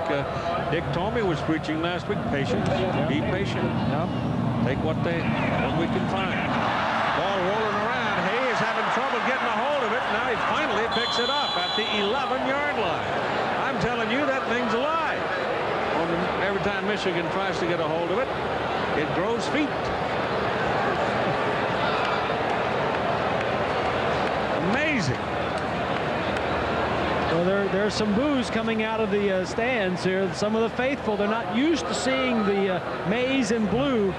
[SPEAKER 1] Dick Tomey was preaching last week. Patience. Be patient. Take what we can find. Ball rolling around. Hayes having trouble getting a hold of it. Now he finally picks it up at the 11-yard line. I'm telling you, that thing's alive. Every time Michigan tries to get a hold of it, it grows feet. Amazing.
[SPEAKER 4] Well, there's some boos coming out of the stands here. Some of the faithful, they're not used to seeing the maize and blue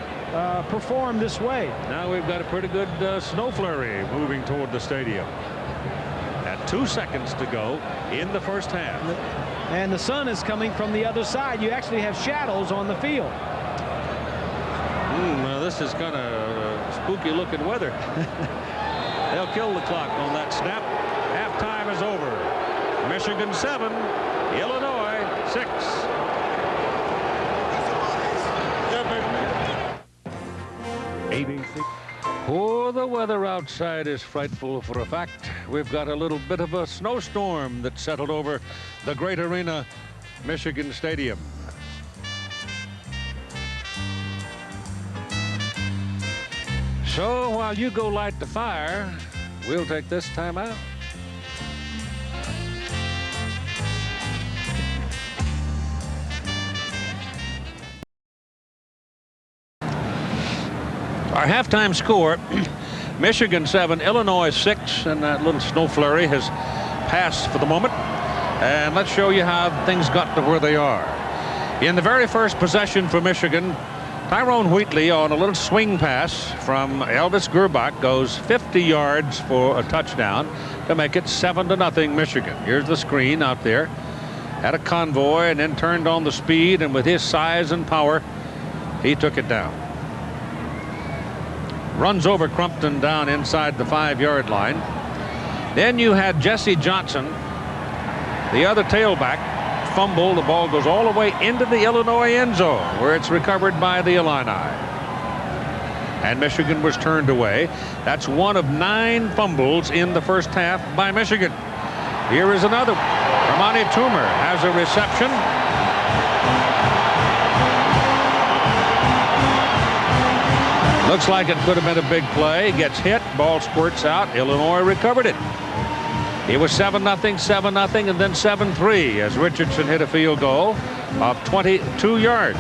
[SPEAKER 4] perform this way.
[SPEAKER 1] Now we've got a pretty good snow flurry moving toward the stadium. At 2 seconds to go in the first half.
[SPEAKER 4] And the sun is coming from the other side. You actually have shadows on the field.
[SPEAKER 1] Well, this is kind of spooky looking weather. They'll kill the clock on that snap. Halftime is over. Michigan 7, Illinois 6. ABC. Oh, the weather outside is frightful for a fact. We've got a little bit of a snowstorm that settled over the great arena, Michigan Stadium. So while you go light the fire, we'll take this time out. Our halftime score, Michigan 7, Illinois 6, and that little snow flurry has passed for the moment. And let's show you how things got to where they are. In the very first possession for Michigan, Tyrone Wheatley on a little swing pass from Elvis Gerbach goes 50 yards for a touchdown to make it 7-0 Michigan. Here's the screen out there. Had a convoy and then turned on the speed, and with his size and power, he took it down. Runs over Crumpton down inside the 5-yard line. Then you had Jesse Johnson, the other tailback, fumble. The ball goes all the way into the Illinois end zone, where it's recovered by the Illini. And Michigan was turned away. That's one of 9 fumbles in the first half by Michigan. Here is another. Ramani Toomer has a reception. Looks like it could have been a big play. Gets hit. Ball squirts out. Illinois recovered it. It was 7-0, 7-0, and then 7-3 as Richardson hit a field goal of 22 yards.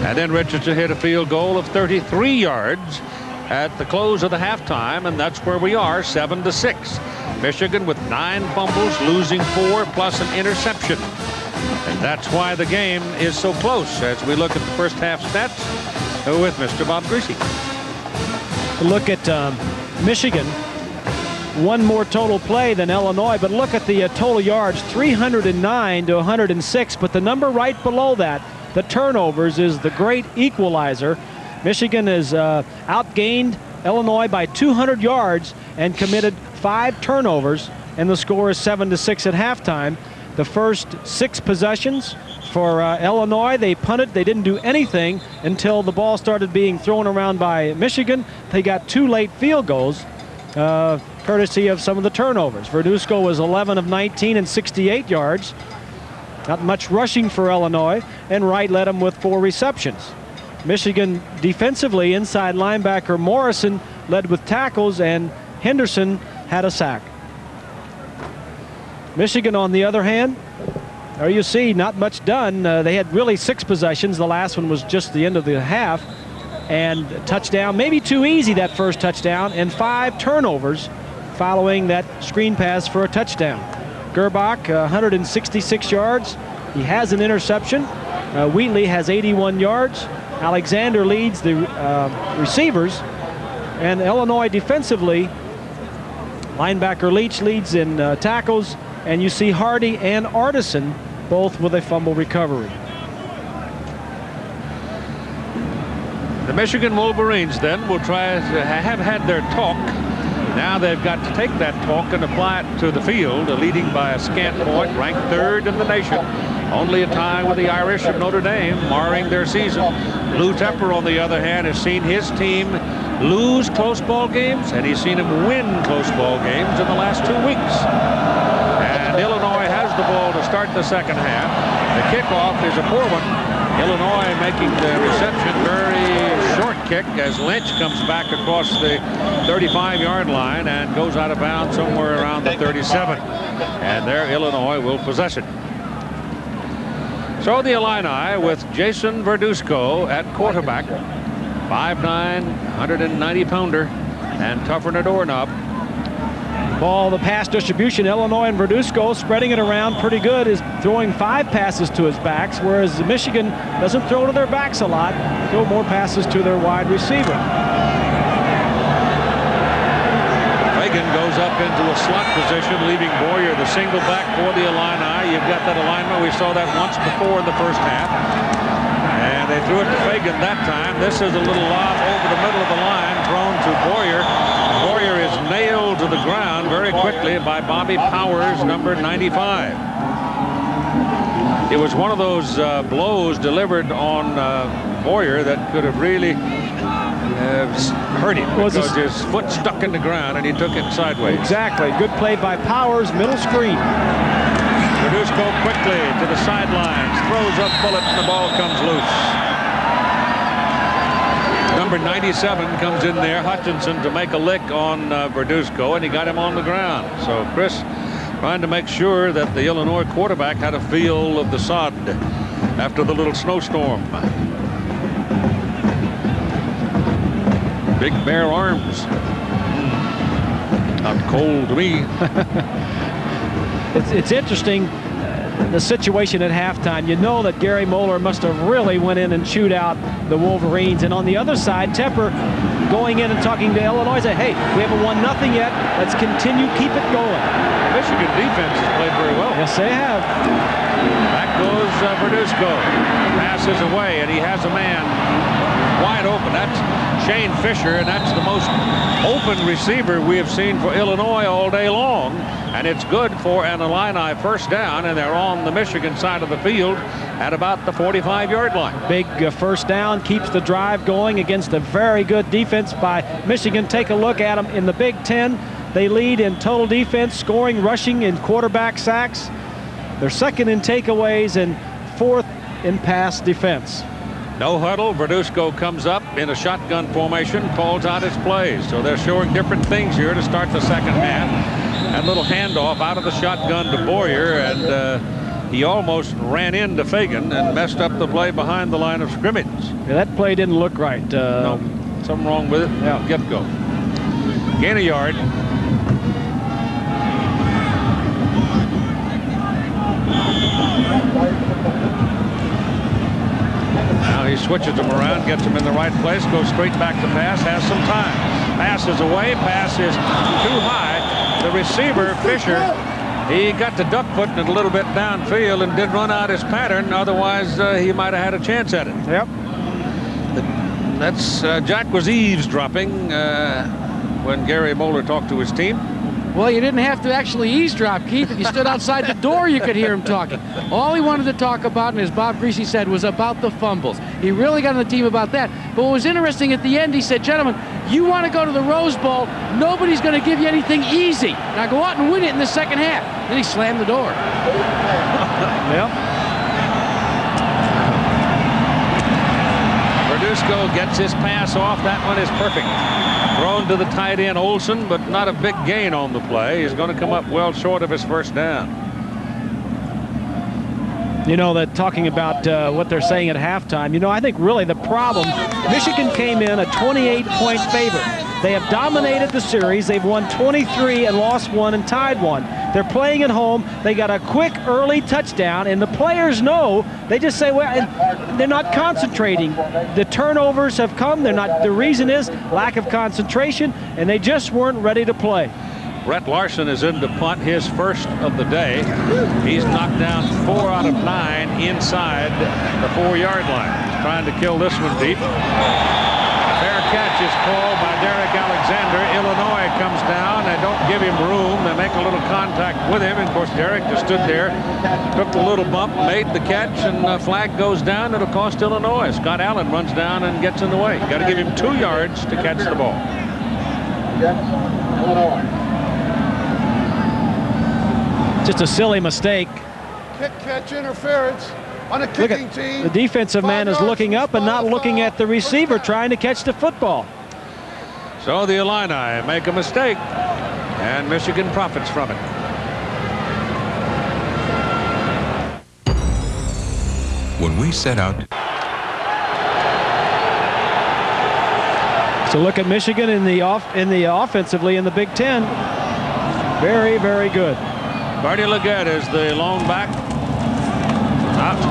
[SPEAKER 1] And then Richardson hit a field goal of 33 yards at the close of the halftime, and that's where we are, 7-6. Michigan with 9 fumbles, losing 4 plus an interception. And that's why the game is so close as we look at the first half stats with Mr. Bob Griese.
[SPEAKER 4] Look at Michigan. One more total play than Illinois, but look at the total yards, 309 to 106. But the number right below that, the turnovers, is the great equalizer. Michigan has outgained Illinois by 200 yards and committed 5 turnovers, and the score is 7-6 at halftime. The first 6 possessions for Illinois, they punted. They didn't do anything until the ball started being thrown around by Michigan. They got 2 late field goals, courtesy of some of the turnovers. Verduzco was 11 of 19 and 68 yards. Not much rushing for Illinois, and Wright led them with 4 receptions. Michigan defensively, inside linebacker Morrison led with tackles, and Henderson had a sack. Michigan, on the other hand, there you see, not much done. They had really 6 possessions. The last one was just the end of the half. And touchdown, maybe too easy, that first touchdown, and 5 turnovers following that screen pass for a touchdown. Gerbach, 166 yards. He has an interception. Wheatley has 81 yards. Alexander leads the receivers. And Illinois defensively, linebacker Leach leads in tackles. And you see Hardy and Artisan both with a fumble recovery.
[SPEAKER 1] The Michigan Wolverines then will try to have had their talk. Now they've got to take that talk and apply it to the field, leading by a scant point, ranked 3rd in the nation. Only a tie with the Irish of Notre Dame, marring their season. Lou Tepper, on the other hand, has seen his team lose close ball games, and he's seen him win close ball games in the last 2 weeks. And Illinois has the ball to start the second half. The kickoff is a poor one. Illinois making the reception, very short kick as Lynch comes back across the 35-yard line and goes out of bounds somewhere around the 37. And there Illinois will possess it. So the Illini with Jason Verduzco at quarterback, 5'9", 190-pounder, and tougher than a doorknob.
[SPEAKER 4] Ball, the pass distribution, Illinois and Verduzco spreading it around pretty good, is throwing 5 passes to his backs, whereas Michigan doesn't throw to their backs a lot, throw more passes to their wide receiver.
[SPEAKER 1] Fagan goes up into a slot position, leaving Boyer the single back for the Illini. You've got that alignment. We saw that once before in the first half. And they threw it to Fagan that time. This is a little lob over the middle of the line, thrown to Boyer. Boyer is nailed to the ground very quickly by Bobby Powers, number 95. It was one of those blows delivered on Boyer that could have really hurt him, because his foot stuck in the ground and he took it sideways.
[SPEAKER 4] Exactly. Good play by Powers, middle screen.
[SPEAKER 1] Verduzco quickly to the sidelines, throws a bullet, and the ball comes loose. Number 97 comes in there, Hutchinson, to make a lick on Verduzco, and he got him on the ground. So Chris trying to make sure that the Illinois quarterback had a feel of the sod after the little snowstorm. Big bare arms. Not cold to me.
[SPEAKER 4] It's interesting, the situation at halftime. You know that Gary Moeller must have really went in and chewed out the Wolverines. And on the other side, Tepper going in and talking to Illinois, said, hey, we haven't won nothing yet. Let's continue, keep it going.
[SPEAKER 1] Michigan defense has played very well.
[SPEAKER 4] Yes, they have.
[SPEAKER 1] Back goes Verduzco. Passes away, and he has a man wide open. That's Shane Fisher, and that's the most open receiver we have seen for Illinois all day long. And it's good for an Illini first down, and they're on the Michigan side of the field at about the 45-yard line.
[SPEAKER 4] Big first down, keeps the drive going against a very good defense by Michigan. Take a look at them in the Big Ten. They lead in total defense, scoring, rushing, and quarterback sacks. They're second in takeaways and fourth in pass defense.
[SPEAKER 1] No huddle. Verduzco comes up in a shotgun formation, calls out his plays. So they're showing different things here to start the second half. That little handoff out of the shotgun to Boyer, and he almost ran into Fagan and messed up the play behind the line of scrimmage.
[SPEAKER 4] Yeah, that play didn't look right.
[SPEAKER 1] No, something wrong with it. Yeah, get-go. Gain a yard. Now he switches them around, gets them in the right place, goes straight back to pass, has some time. Pass is away, pass is too high. The receiver, Fisher, he got to duck putting it a little bit downfield and did run out his pattern. Otherwise, he might have had a chance at it.
[SPEAKER 4] Yep.
[SPEAKER 1] That's Jack was eavesdropping when Gary Moeller talked to his team.
[SPEAKER 6] Well, you didn't have to actually eavesdrop, Keith. If you stood outside the door, you could hear him talking. All he wanted to talk about, and as Bob Greasy said, was about the fumbles. He really got on the team about that. But what was interesting at the end, he said, gentlemen, you want to go to the Rose Bowl, nobody's going to give you anything easy. Now go out and win it in the second half. Then he slammed the door.
[SPEAKER 4] Yep.
[SPEAKER 1] Verduzco gets his pass off. That one is perfect. Thrown to the tight end Olsen, but not a big gain on the play. He's going to come up well short of his first down.
[SPEAKER 4] You know, that talking about what they're saying at halftime, you know, I think really the problem, Michigan came in a 28-point favorite. They have dominated the series. They've won 23 and lost 1 and tied 1. They're playing at home. They got a quick early touchdown, and the players know. They just say, well, and they're not concentrating. The turnovers have come. They're not. The reason is lack of concentration, and they just weren't ready to play.
[SPEAKER 1] Brett Larson is in to punt, his first of the day. He's knocked down 4 out of 9 inside the 4-yard line. He's trying to kill this one deep. Fair catch is called by Derek Alexander. Illinois comes down. They don't give him room. They make a little contact with him. And of course, Derek just stood there, took the little bump, made the catch, and the flag goes down. It'll cost Illinois. Scott Allen runs down and gets in the way. Got to give him 2 yards to catch the ball.
[SPEAKER 4] Just a silly mistake.
[SPEAKER 7] Kick catch interference on a kicking team.
[SPEAKER 4] The defensive man is looking up and not looking at the receiver trying to catch the football.
[SPEAKER 1] So the Illini make a mistake, and Michigan profits from it.
[SPEAKER 13] When we set out.
[SPEAKER 4] So look at Michigan in the offensively in the Big Ten. Very, very good.
[SPEAKER 1] Barney Leggett is the lone back.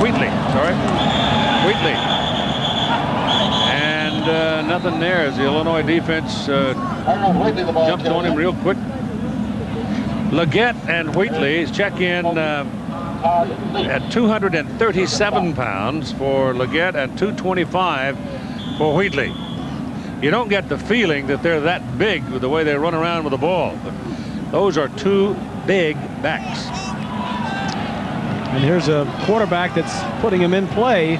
[SPEAKER 1] Wheatley, sorry. Wheatley. And nothing there as the Illinois defense jumped on him real quick. Leggett and Wheatley check in at 237 pounds for Leggett and 225 for Wheatley. You don't get the feeling that they're that big with the way they run around with the ball. But those are 2 big backs.
[SPEAKER 4] And here's a quarterback that's putting him in play.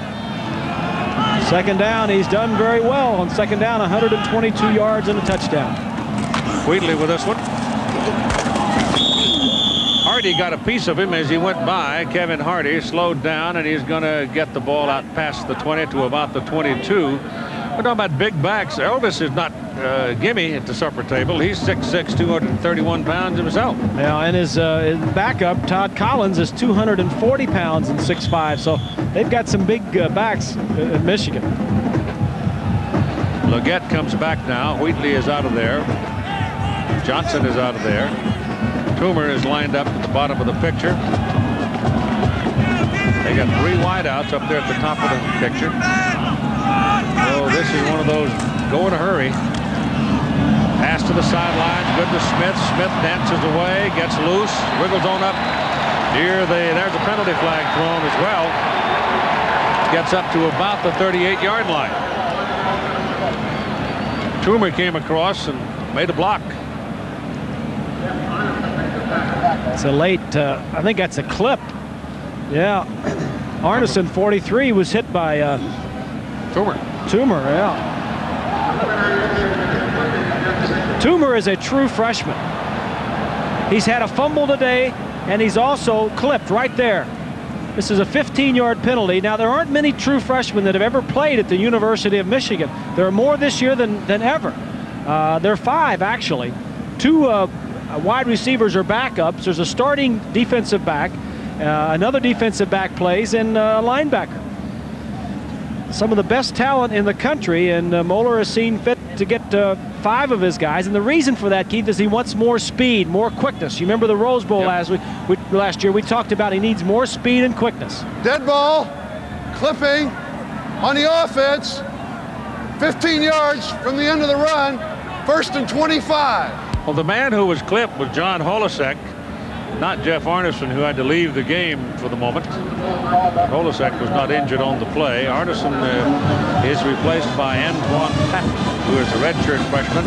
[SPEAKER 4] Second down, he's done very well on second down, 122 yards and a touchdown.
[SPEAKER 1] Wheatley with this one. Hardy got a piece of him as he went by. Kevin Hardy slowed down, and he's going to get the ball out past the 20 to about the 22. We're talking about big backs. Elvis is not gimme at the supper table. He's 6'6", 231 pounds himself.
[SPEAKER 4] Yeah, and his backup, Todd Collins, is 240 pounds and 6'5". So they've got some big backs at Michigan.
[SPEAKER 1] Leggett comes back now. Wheatley is out of there. Johnson is out of there. Toomer is lined up at the bottom of the picture. They got 3 wideouts up there at the top of the picture. So this is one of those go in a hurry. Pass to the sideline, good to Smith. Smith dances away, gets loose, wiggles on up near there's a penalty flag thrown as well. Gets up to about the 38-yard line. Toomer came across and made a block.
[SPEAKER 4] It's a late, I think that's a clip. Yeah. Arneson, 43, was hit by
[SPEAKER 1] Toomer.
[SPEAKER 4] Toomer, yeah. Toomer is a true freshman. He's had a fumble today, and he's also clipped right there. This is a 15-yard penalty. Now, there aren't many true freshmen that have ever played at the University of Michigan. There are more this year than ever. There are 5, actually. 2 wide receivers are backups. There's a starting defensive back. Another defensive back plays, and a linebacker. Some of the best talent in the country, and Moeller has seen fit to get 5 of his guys. And the reason for that, Keith, is he wants more speed, more quickness. You remember the Rose Bowl last year? We talked about he needs more speed and quickness.
[SPEAKER 7] Dead ball, clipping on the offense, 15 yards from the end of the run, 1st and 25.
[SPEAKER 1] Well, the man who was clipped was John Holisek, not Jeff Arneson, who had to leave the game for the moment. Holisek was not injured on the play. Arneson is replaced by Antoine Patton, who is a redshirt freshman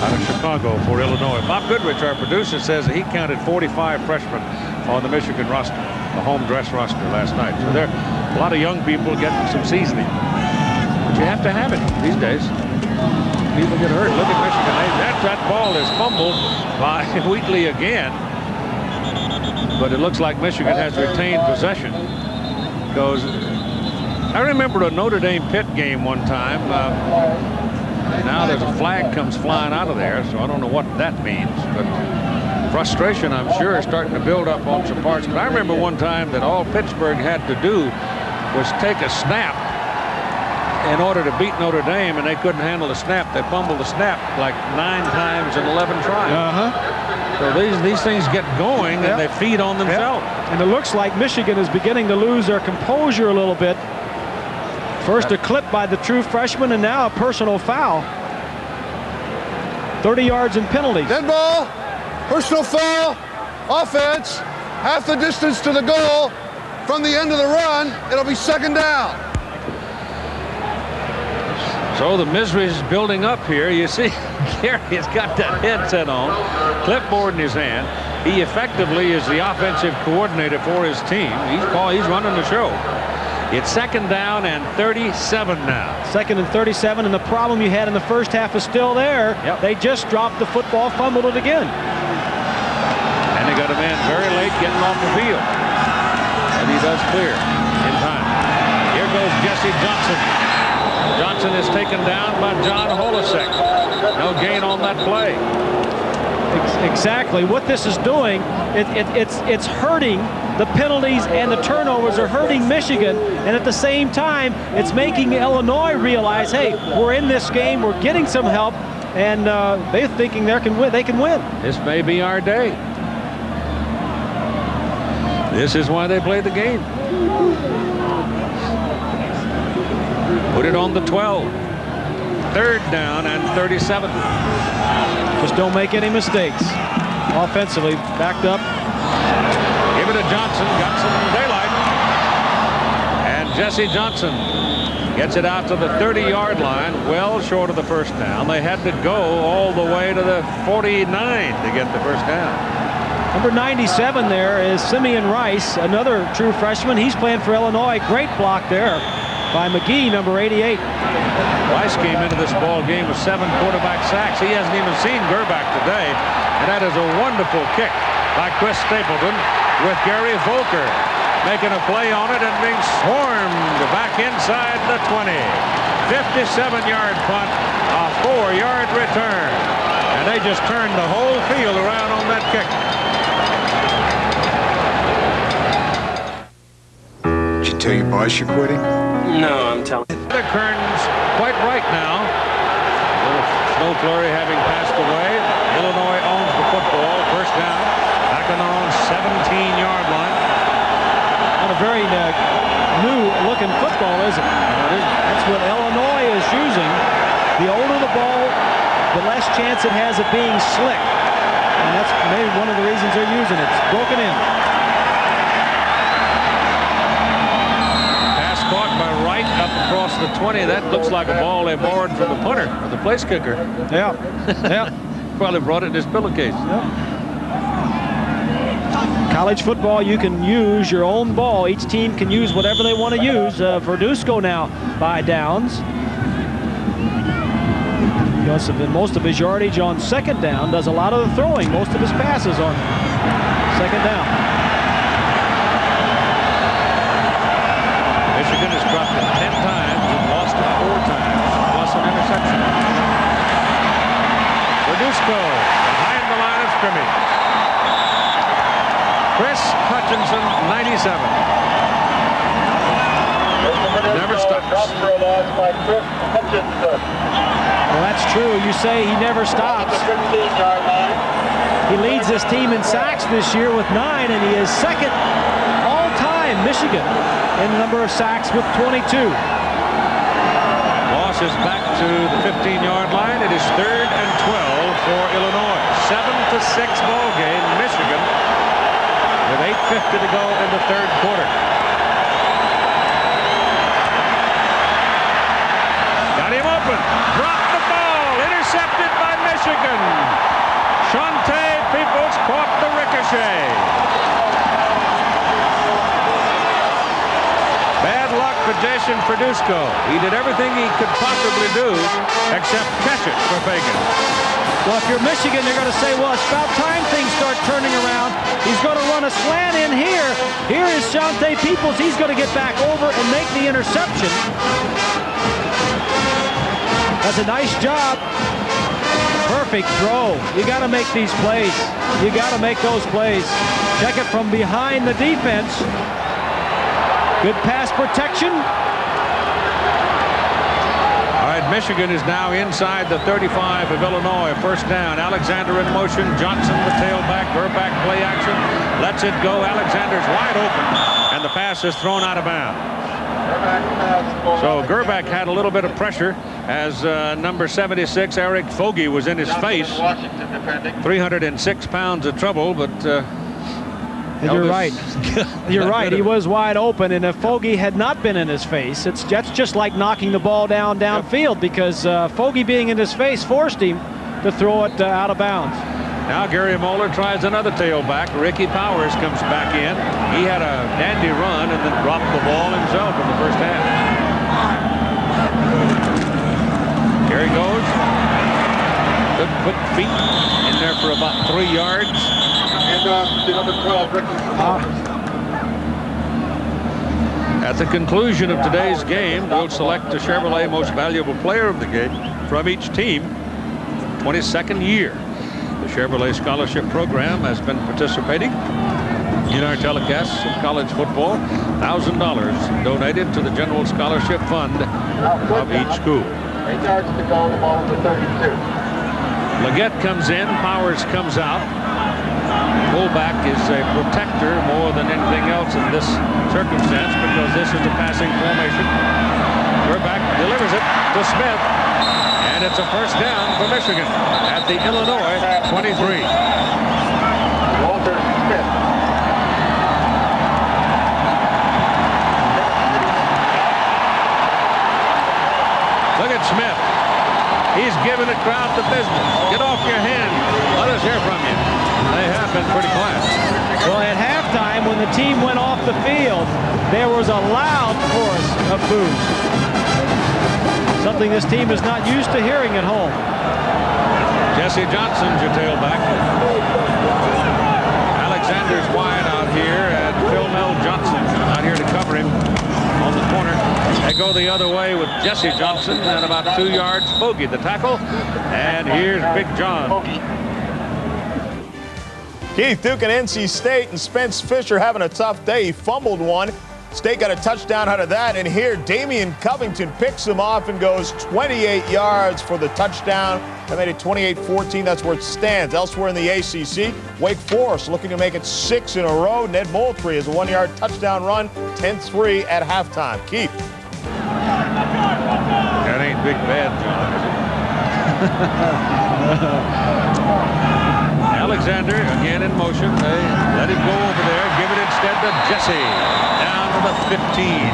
[SPEAKER 1] out of Chicago for Illinois. Bob Goodrich, our producer, says he counted 45 freshmen on the Michigan roster, the home dress roster last night. So there are a lot of young people getting some seasoning. But you have to have it these days. People get hurt. Look at Michigan. That ball is fumbled by Wheatley again. But it looks like Michigan has retained possession. Because I remember a Notre Dame Pitt game one time. Now there's a flag comes flying out of there, so I don't know what that means. But frustration, I'm sure, is starting to build up on some parts. But I remember one time that all Pittsburgh had to do was take a snap in order to beat Notre Dame, and they couldn't handle the snap. They fumbled the snap like 9 times in 11 tries. So these things get going, and they feed on themselves.
[SPEAKER 4] And it looks like Michigan is beginning to lose their composure a little bit. First a clip by the true freshman, and now a personal foul. 30 yards and penalties.
[SPEAKER 7] Dead ball, personal foul, offense, half the distance to the goal. From the end of the run, it'll be 2nd down.
[SPEAKER 1] So the misery is building up here. You see, Gary has got that headset on, clipboard in his hand. He effectively is the offensive coordinator for his team. He's running the show. It's 2nd down and 37 now.
[SPEAKER 4] 2nd and 37, and the problem you had in the first half is still there. They just dropped the football, fumbled it again.
[SPEAKER 1] And they got a man very late getting off the field. And he does clear in time. Here goes Jesse Johnson. Johnson is taken down by John Holisek. No gain on that play.
[SPEAKER 4] Exactly. What this is doing, it's hurting. The penalties and the turnovers are hurting Michigan, and at the same time, it's making Illinois realize, hey, we're in this game, we're getting some help, and they're thinking they can win.
[SPEAKER 1] This may be our day. This is why they play the game. Put it on the 12. 3rd down and 37.
[SPEAKER 4] Just don't make any mistakes. Offensively, backed up.
[SPEAKER 1] Give it to Johnson. Got some daylight. And Jesse Johnson gets it out to the 30-yard line, well short of the 1st down. They had to go all the way to the 49 to get the 1st down.
[SPEAKER 4] Number 97 there is Simeon Rice, another true freshman. He's playing for Illinois. Great block there by McGee, number 88.
[SPEAKER 1] Rice came into this ball game with 7 quarterback sacks. He hasn't even seen Gerbach today, and that is a wonderful kick
[SPEAKER 2] by Chris Stapleton, with Gary Volker making a play on it and being swarmed back inside the 20. 57-yard punt, a 4-yard return. And they just turned the whole field around on that kick.
[SPEAKER 14] Did you tell your boss you're quitting?
[SPEAKER 15] No, I'm telling you.
[SPEAKER 2] Kern's quite right now. A little snow flurry having passed away. Illinois owns the football. First down. Back on their own 17-yard line.
[SPEAKER 4] Not a very new-looking football, is it? That's what Illinois is using. The older the ball, the less chance it has of being slick. And that's maybe one of the reasons they're using it. It's broken in.
[SPEAKER 2] Pass caught by Wright up across the 20. That looks like a ball they borrowed from the punter, or the place kicker.
[SPEAKER 4] Yeah. Yeah.
[SPEAKER 2] Probably brought it in his pillowcase.
[SPEAKER 4] Yep. College football, you can use your own ball. Each team can use whatever they want to use. Verduzco now by downs. Most of his yardage on second down, does a lot of the throwing, most of his passes on second down.
[SPEAKER 2] Michigan has dropped it 10 times and lost it 4 times, plus an interception. Verduzco behind the line of scrimmage. Chris Hutchinson, 97. Never stops.
[SPEAKER 4] Well, that's true. You say he never stops. He leads this team in sacks this year with 9, and he is second all-time Michigan in the number of sacks with 22.
[SPEAKER 2] Loss is back to the 15-yard line. It is 3rd and 12 for Illinois. 7-6 ball game. Michigan with 8:50 to go in the 3rd quarter. Got him open. Dropped the ball. Intercepted by Michigan. Shante Peoples caught the ricochet. Bad luck for Jason Verduzco. He did everything he could possibly do except catch it for Fagan.
[SPEAKER 4] Well, if you're Michigan, they're going to say, well, it's about time things start turning around. He's going to run a slant in here. Here is Shante Peoples. He's going to get back over and make the interception. That's a nice job. Perfect throw. You got to make these plays. You got to make those plays. Check it from behind the defense. Good pass protection.
[SPEAKER 2] All right, Michigan is now inside the 35 of Illinois. First down. Alexander in motion. Johnson, the tailback. Gerback play action. Lets it go. Alexander's wide open. And the pass is thrown out of bounds. So Gerback had a little bit of pressure as number 76, Eric Fogey, was in his face. 306 pounds of trouble, but
[SPEAKER 4] you're right. You're right. He was wide open, and if Fogey had not been in his face, that's just like knocking the ball downfield, because Fogey being in his face forced him to throw it out of bounds.
[SPEAKER 2] Now Gary Moeller tries another tailback. Ricky Powers comes back in. He had a dandy run and then dropped the ball himself in the first half. Here he goes. Good quick feet in there for about 3 yards. And number 12, Ricky Powers. At the conclusion of today's game, we'll select the Chevrolet Most Valuable Player of the game from each team. 22nd year. The Chevrolet Scholarship Program has been participating in our telecasts of college football. $1,000 donated to the General Scholarship Fund of each school.
[SPEAKER 8] 8 yards to go, the ball is 32.
[SPEAKER 2] Leggett comes in, Powers comes out. Fullback is a protector more than anything else in this circumstance, because this is a passing formation. Gerback delivers it to Smith. And it's a first down for Michigan at the Illinois 23.
[SPEAKER 8] Walter Smith.
[SPEAKER 2] Look at Smith. He's giving the crowd the business. Get off your hand. Let us hear from you. They have been pretty quiet.
[SPEAKER 4] Well, at halftime, when the team went off the field, there was a loud chorus of boos. Something this team is not used to hearing at home.
[SPEAKER 2] Jesse Johnson's your tailback. Alexander's wide out here, and Phil Mel Johnson out here to cover him on the corner. They go the other way with Jesse Johnson, and about 2 yards, Bogey the tackle. And here's Big John.
[SPEAKER 9] Keith, Duke and NC State, and Spence Fisher having a tough day. He fumbled one. State got a touchdown out of that, and here Damian Covington picks him off and goes 28 yards for the touchdown. That made it 28-14. That's where it stands. Elsewhere in the ACC, Wake Forest looking to make it 6 in a row. Ned Moultrie has a 1-yard touchdown run, 10-3 at halftime. Keith.
[SPEAKER 2] That ain't Big Bad John. Alexander again in motion. They let him go over there. Give it instead to Jesse. Down to the 15.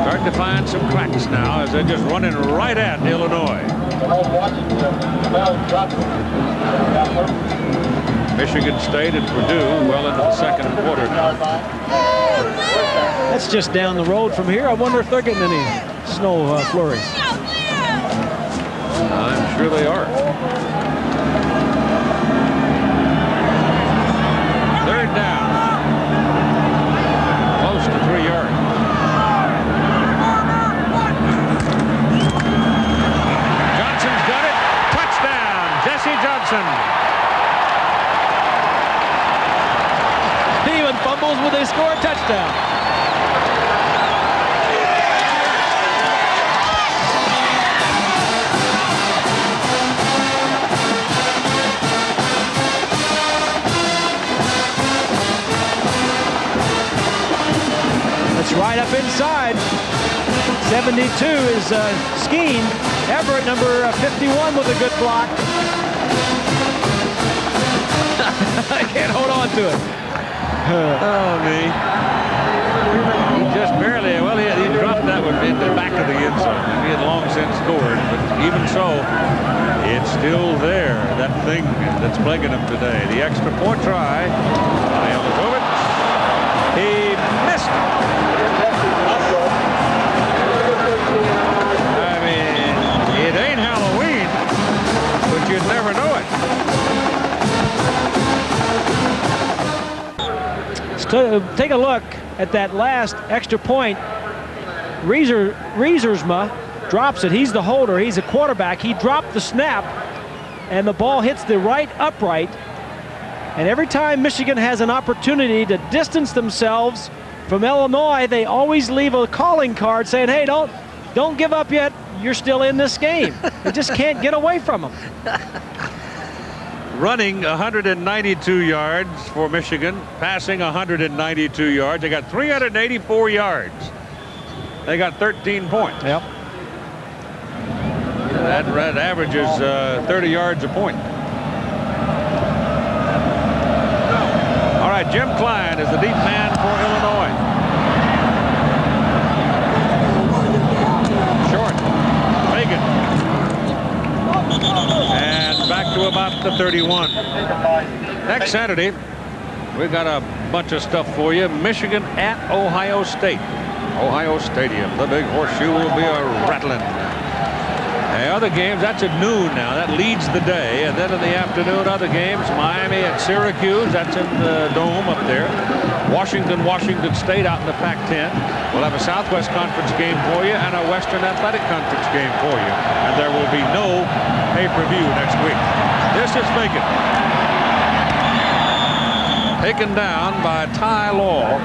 [SPEAKER 2] Starting to find some cracks now as they're just running right at Illinois. Michigan State and Purdue well into the second quarter now.
[SPEAKER 4] That's just down the road from here. I wonder if they're getting any snow flurries.
[SPEAKER 2] I'm sure they are. Third down. Close to 3 yards. Johnson's got it. Touchdown, Jesse Johnson.
[SPEAKER 6] He even fumbles when they score a touchdown. Right up inside. 72 is Skeen. Everett, number 51, with a good block. I can't hold on to it.
[SPEAKER 2] Oh, me. He just barely, well, he dropped that one in the back of the end zone. He had long since scored, but even so, it's still there, that thing that's plaguing him today. The extra point try by Elizovic. He missed it. I mean, it ain't Halloween, but you'd never know it.
[SPEAKER 4] Let's take a look at that last extra point. Riesersma drops it. He's the holder. He's a quarterback. He dropped the snap, and the ball hits the right upright. And every time Michigan has an opportunity to distance themselves from Illinois, they always leave a calling card saying, hey, don't give up yet. You're still in this game. You just can't get away from them.
[SPEAKER 2] Running 192 yards for Michigan, passing 192 yards. They got 384 yards. They got 13 points.
[SPEAKER 4] Yep.
[SPEAKER 2] That averages 30 yards a point. All right, Jim Klein is the deep man for Illinois. Short. Fagan. And back to about the 31. Next Saturday, we've got a bunch of stuff for you. Michigan at Ohio State. Ohio Stadium. The big horseshoe will be a rattling. The other games, that's at noon now. That leads the day. And then in the afternoon, other games. Miami at Syracuse. That's in the Dome up there. Washington State out in the Pac-10. We'll have a Southwest Conference game for you and a Western Athletic Conference game for you. And there will be no pay-per-view next week. This is Fagan. Taken down by Ty Law,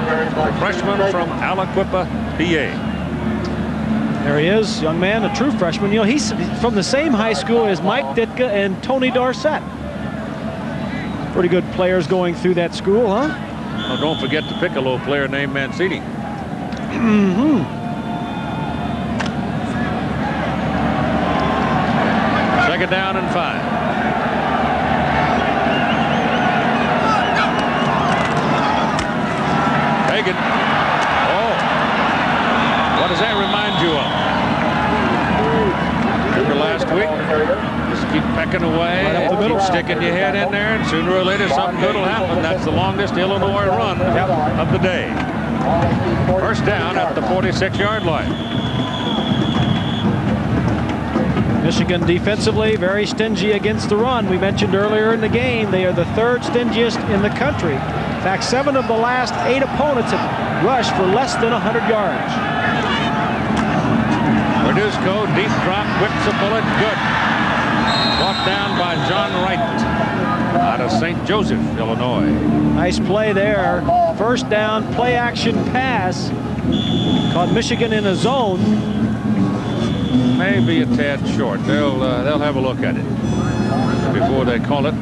[SPEAKER 2] freshman from Aliquippa, PA.
[SPEAKER 4] There he is, young man, a true freshman. You know, he's from the same high school as Mike Ditka and Tony Dorsett. Pretty good players going through that school, huh?
[SPEAKER 2] Well, don't forget the Piccolo player named Mancini.
[SPEAKER 4] Mm-hmm.
[SPEAKER 2] Second down and 5. Fagan. Oh. What does that remind you of? Remember last week? Just keep pecking away, keep sticking your head in there, and sooner or later something good will happen. That's the longest Illinois run of the day. First down at the 46-yard line.
[SPEAKER 4] Michigan defensively very stingy against the run. We mentioned earlier in the game they are the 3rd stingiest in the country. In fact, 7 of the last 8 opponents have rushed for less than 100 yards.
[SPEAKER 1] Verduzco, deep drop, whips a bullet, good. Brought down by John Wright out of St. Joseph, Illinois.
[SPEAKER 4] Nice play there. First down, play action pass. Caught Michigan in a zone.
[SPEAKER 1] Maybe a tad short. They'll have a look at it before they call it.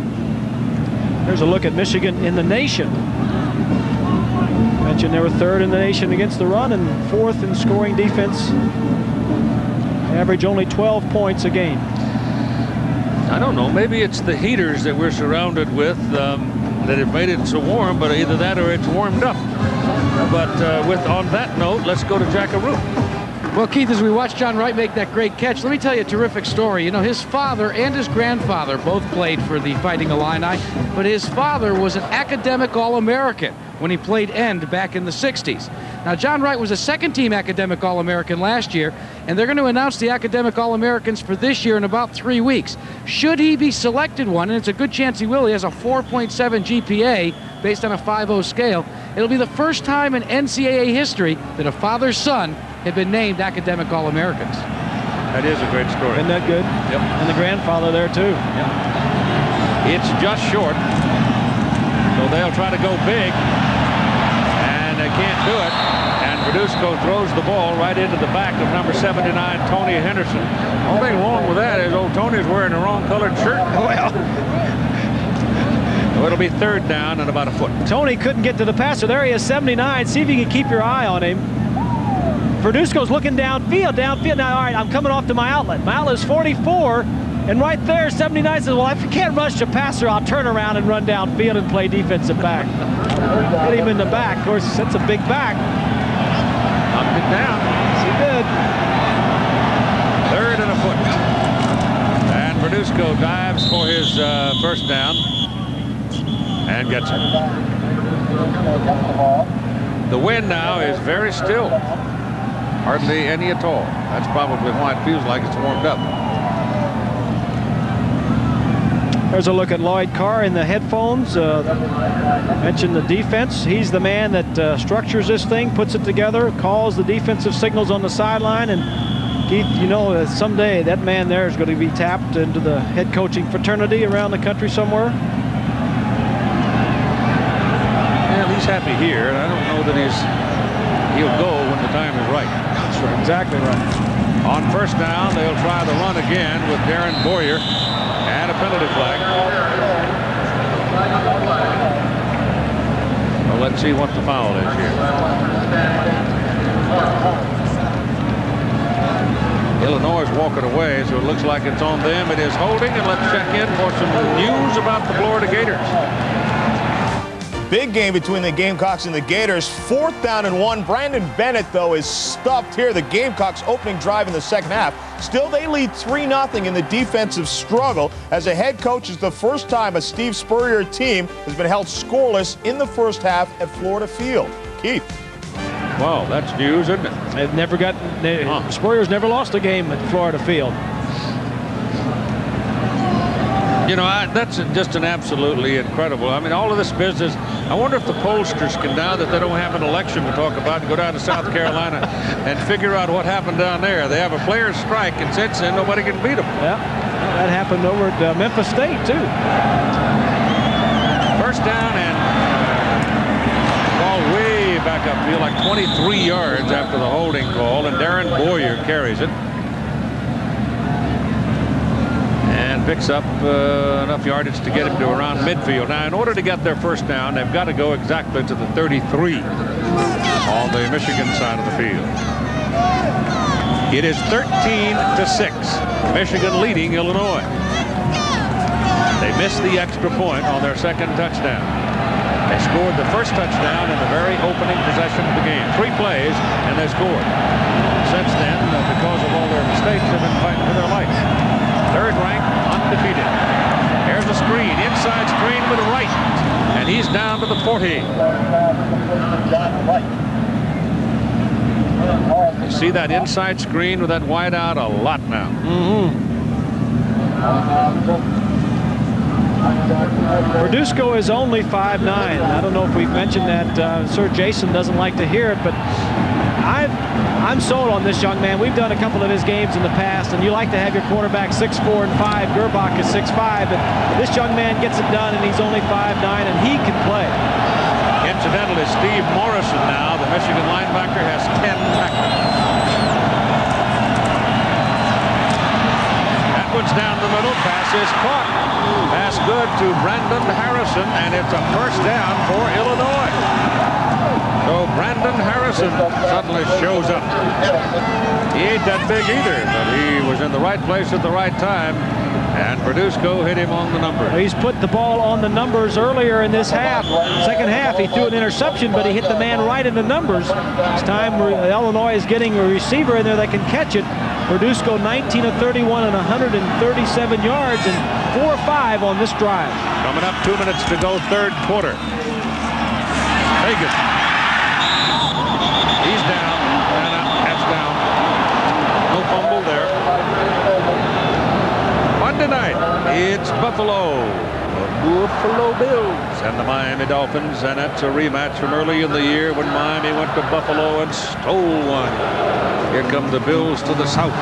[SPEAKER 4] There's a look at Michigan in the nation. Mentioned they were 3rd in the nation against the run and 4th in scoring defense. Average only 12 points a game.
[SPEAKER 1] I don't know. Maybe it's the heaters that we're surrounded with that have made it so warm, but either that or it's warmed up. But on that note, let's go to Jack Arute.
[SPEAKER 6] Well, Keith, as we watch John Wright make that great catch, let me tell you a terrific story. You know, his father and his grandfather both played for the Fighting Illini, but his father was an academic All-American when he played end back in the 60s. Now, John Wright was a 2nd-team academic All-American last year, and they're going to announce the academic All-Americans for this year in about 3 weeks. Should he be selected one, and it's a good chance he will, he has a 4.7 GPA based on a 5.0 scale, it'll be the first time in NCAA history that a father's son had been named academic All-Americans.
[SPEAKER 1] That is a great story.
[SPEAKER 4] Isn't that good?
[SPEAKER 1] Yep.
[SPEAKER 4] And the grandfather there, too.
[SPEAKER 1] Yep. It's just short. So they'll try to go big. And they can't do it. And Verduzco throws the ball right into the back of number 79, Tony Henderson. The only thing wrong with that is old Tony's wearing the wrong colored shirt.
[SPEAKER 4] Well.
[SPEAKER 1] So it'll be 3rd down and about a foot.
[SPEAKER 4] Tony couldn't get to the passer. There he is, 79. See if you can keep your eye on him. Verduzco's looking downfield. Now, all right, I'm coming off to my outlet. My outlet is 44, and right there, 79 says, well, if you can't rush the passer, I'll turn around and run downfield and play defensive back. Hit him in the back. Of course, that's a big back.
[SPEAKER 1] Knocked it down.
[SPEAKER 4] Yes, he did.
[SPEAKER 1] 3rd and a foot. And Verduzco dives for his 1st down and gets it. The wind now is very still. Hardly any at all. That's probably why it feels like it's warmed up.
[SPEAKER 4] There's a look at Lloyd Carr in the headphones. Mentioned the defense. He's the man that structures this thing, puts it together, calls the defensive signals on the sideline. And Keith, you know, someday that man there is going to be tapped into the head coaching fraternity around the country somewhere.
[SPEAKER 1] Well, he's happy here, and I don't know that he'll go when the time is right.
[SPEAKER 4] That's right, exactly right.
[SPEAKER 1] On 1st down, they'll try the run again with Darren Boyer and a penalty flag. Well, let's see what the foul is here. Illinois is walking away, so it looks like it's on them. It is holding, and let's check in for some news about the Florida Gators.
[SPEAKER 9] Big game between the Gamecocks and the Gators. 4th down and 1. Brandon Bennett, though, is stuffed here. The Gamecocks opening drive in the 2nd half. Still, they lead 3-0 in the defensive struggle. As a head coach, it's the first time a Steve Spurrier team has been held scoreless in the 1st half at Florida Field. Keith.
[SPEAKER 1] Wow, that's news, isn't it?
[SPEAKER 4] They've never got, Spurrier's never lost a game at Florida Field.
[SPEAKER 1] You know, that's just an absolutely incredible. I mean, all of this business. I wonder if the pollsters can, now that they don't have an election to talk about, go down to South Carolina and figure out what happened down there. They have a players' strike, and since then, nobody can beat them.
[SPEAKER 4] Yeah, that happened over at Memphis State, too.
[SPEAKER 1] 1st down and ball way back upfield, like 23 yards after the holding call, and Darren Boyer carries it. Picks up enough yardage to get him to around midfield. Now, in order to get their 1st down, they've got to go exactly to the 33 on the Michigan side of the field. It is 13-6. Michigan leading Illinois. They missed the extra point on their 2nd touchdown. They scored the 1st touchdown in the very opening possession of the game. 3 plays, and they scored. Since then, because of all their mistakes, they've been fighting for their life. 3rd ranked, undefeated. There's a screen, inside screen with Wright, and he's down to the 40. You see that inside screen with that wide out a lot now.
[SPEAKER 4] Verduzco is only 5'9". I don't know if we've mentioned that. Sir Jason doesn't like to hear it, but I'm sold on this young man. We've done a couple of his games in the past, and you like to have your quarterback 6'4" and 5. Gerbach is 6'5", but this young man gets it done, and he's only 5'9", and he can play.
[SPEAKER 2] Incidentally, Steve Morrison now, the Michigan linebacker, has 10 tackles. One's down the middle. Pass is caught. Pass good to Brandon Harrison, and it's a first down for Illinois. So Brandon Harrison suddenly shows up. He ain't that big either, but he was in the right place at the right time, and Verduzco hit him on the number.
[SPEAKER 4] He's put the ball on the numbers earlier in this half. Second half, he threw an interception, but he hit the man right in the numbers. This time, Illinois is getting a receiver in there that can catch it. Verduzco 19 of 31 and 137 yards and 4 of 5 on this drive.
[SPEAKER 2] Coming up, 2 minutes to go, third quarter. Hagan. He's down. That's down. No fumble there. Monday night, it's Buffalo. The Buffalo Bills and the Miami Dolphins, and that's a rematch from early in the year when Miami went to Buffalo and stole one. Here come the Bills to the south.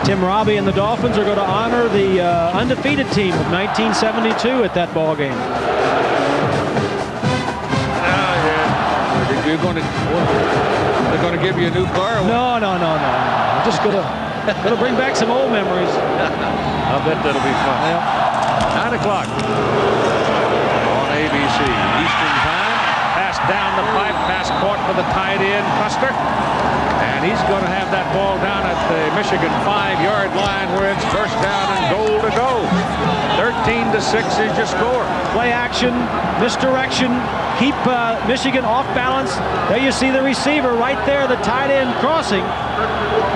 [SPEAKER 4] Tim Robbie and the Dolphins are going to honor the undefeated team of 1972 at that ball game.
[SPEAKER 2] They're going to give you a new car?
[SPEAKER 4] No. I'm just going to bring back some old memories.
[SPEAKER 2] I bet that'll be fun.
[SPEAKER 4] Yep.
[SPEAKER 2] 9 o'clock on ABC Eastern Time. Pass down the pipe. Pass caught for the tight end, Custer. And he's going to have that ball down at the Michigan 5-yard line where it's first down and goal to go. 13-6 is your score.
[SPEAKER 4] Play action, misdirection, keep Michigan off balance. There you see the receiver right there, the tight end crossing.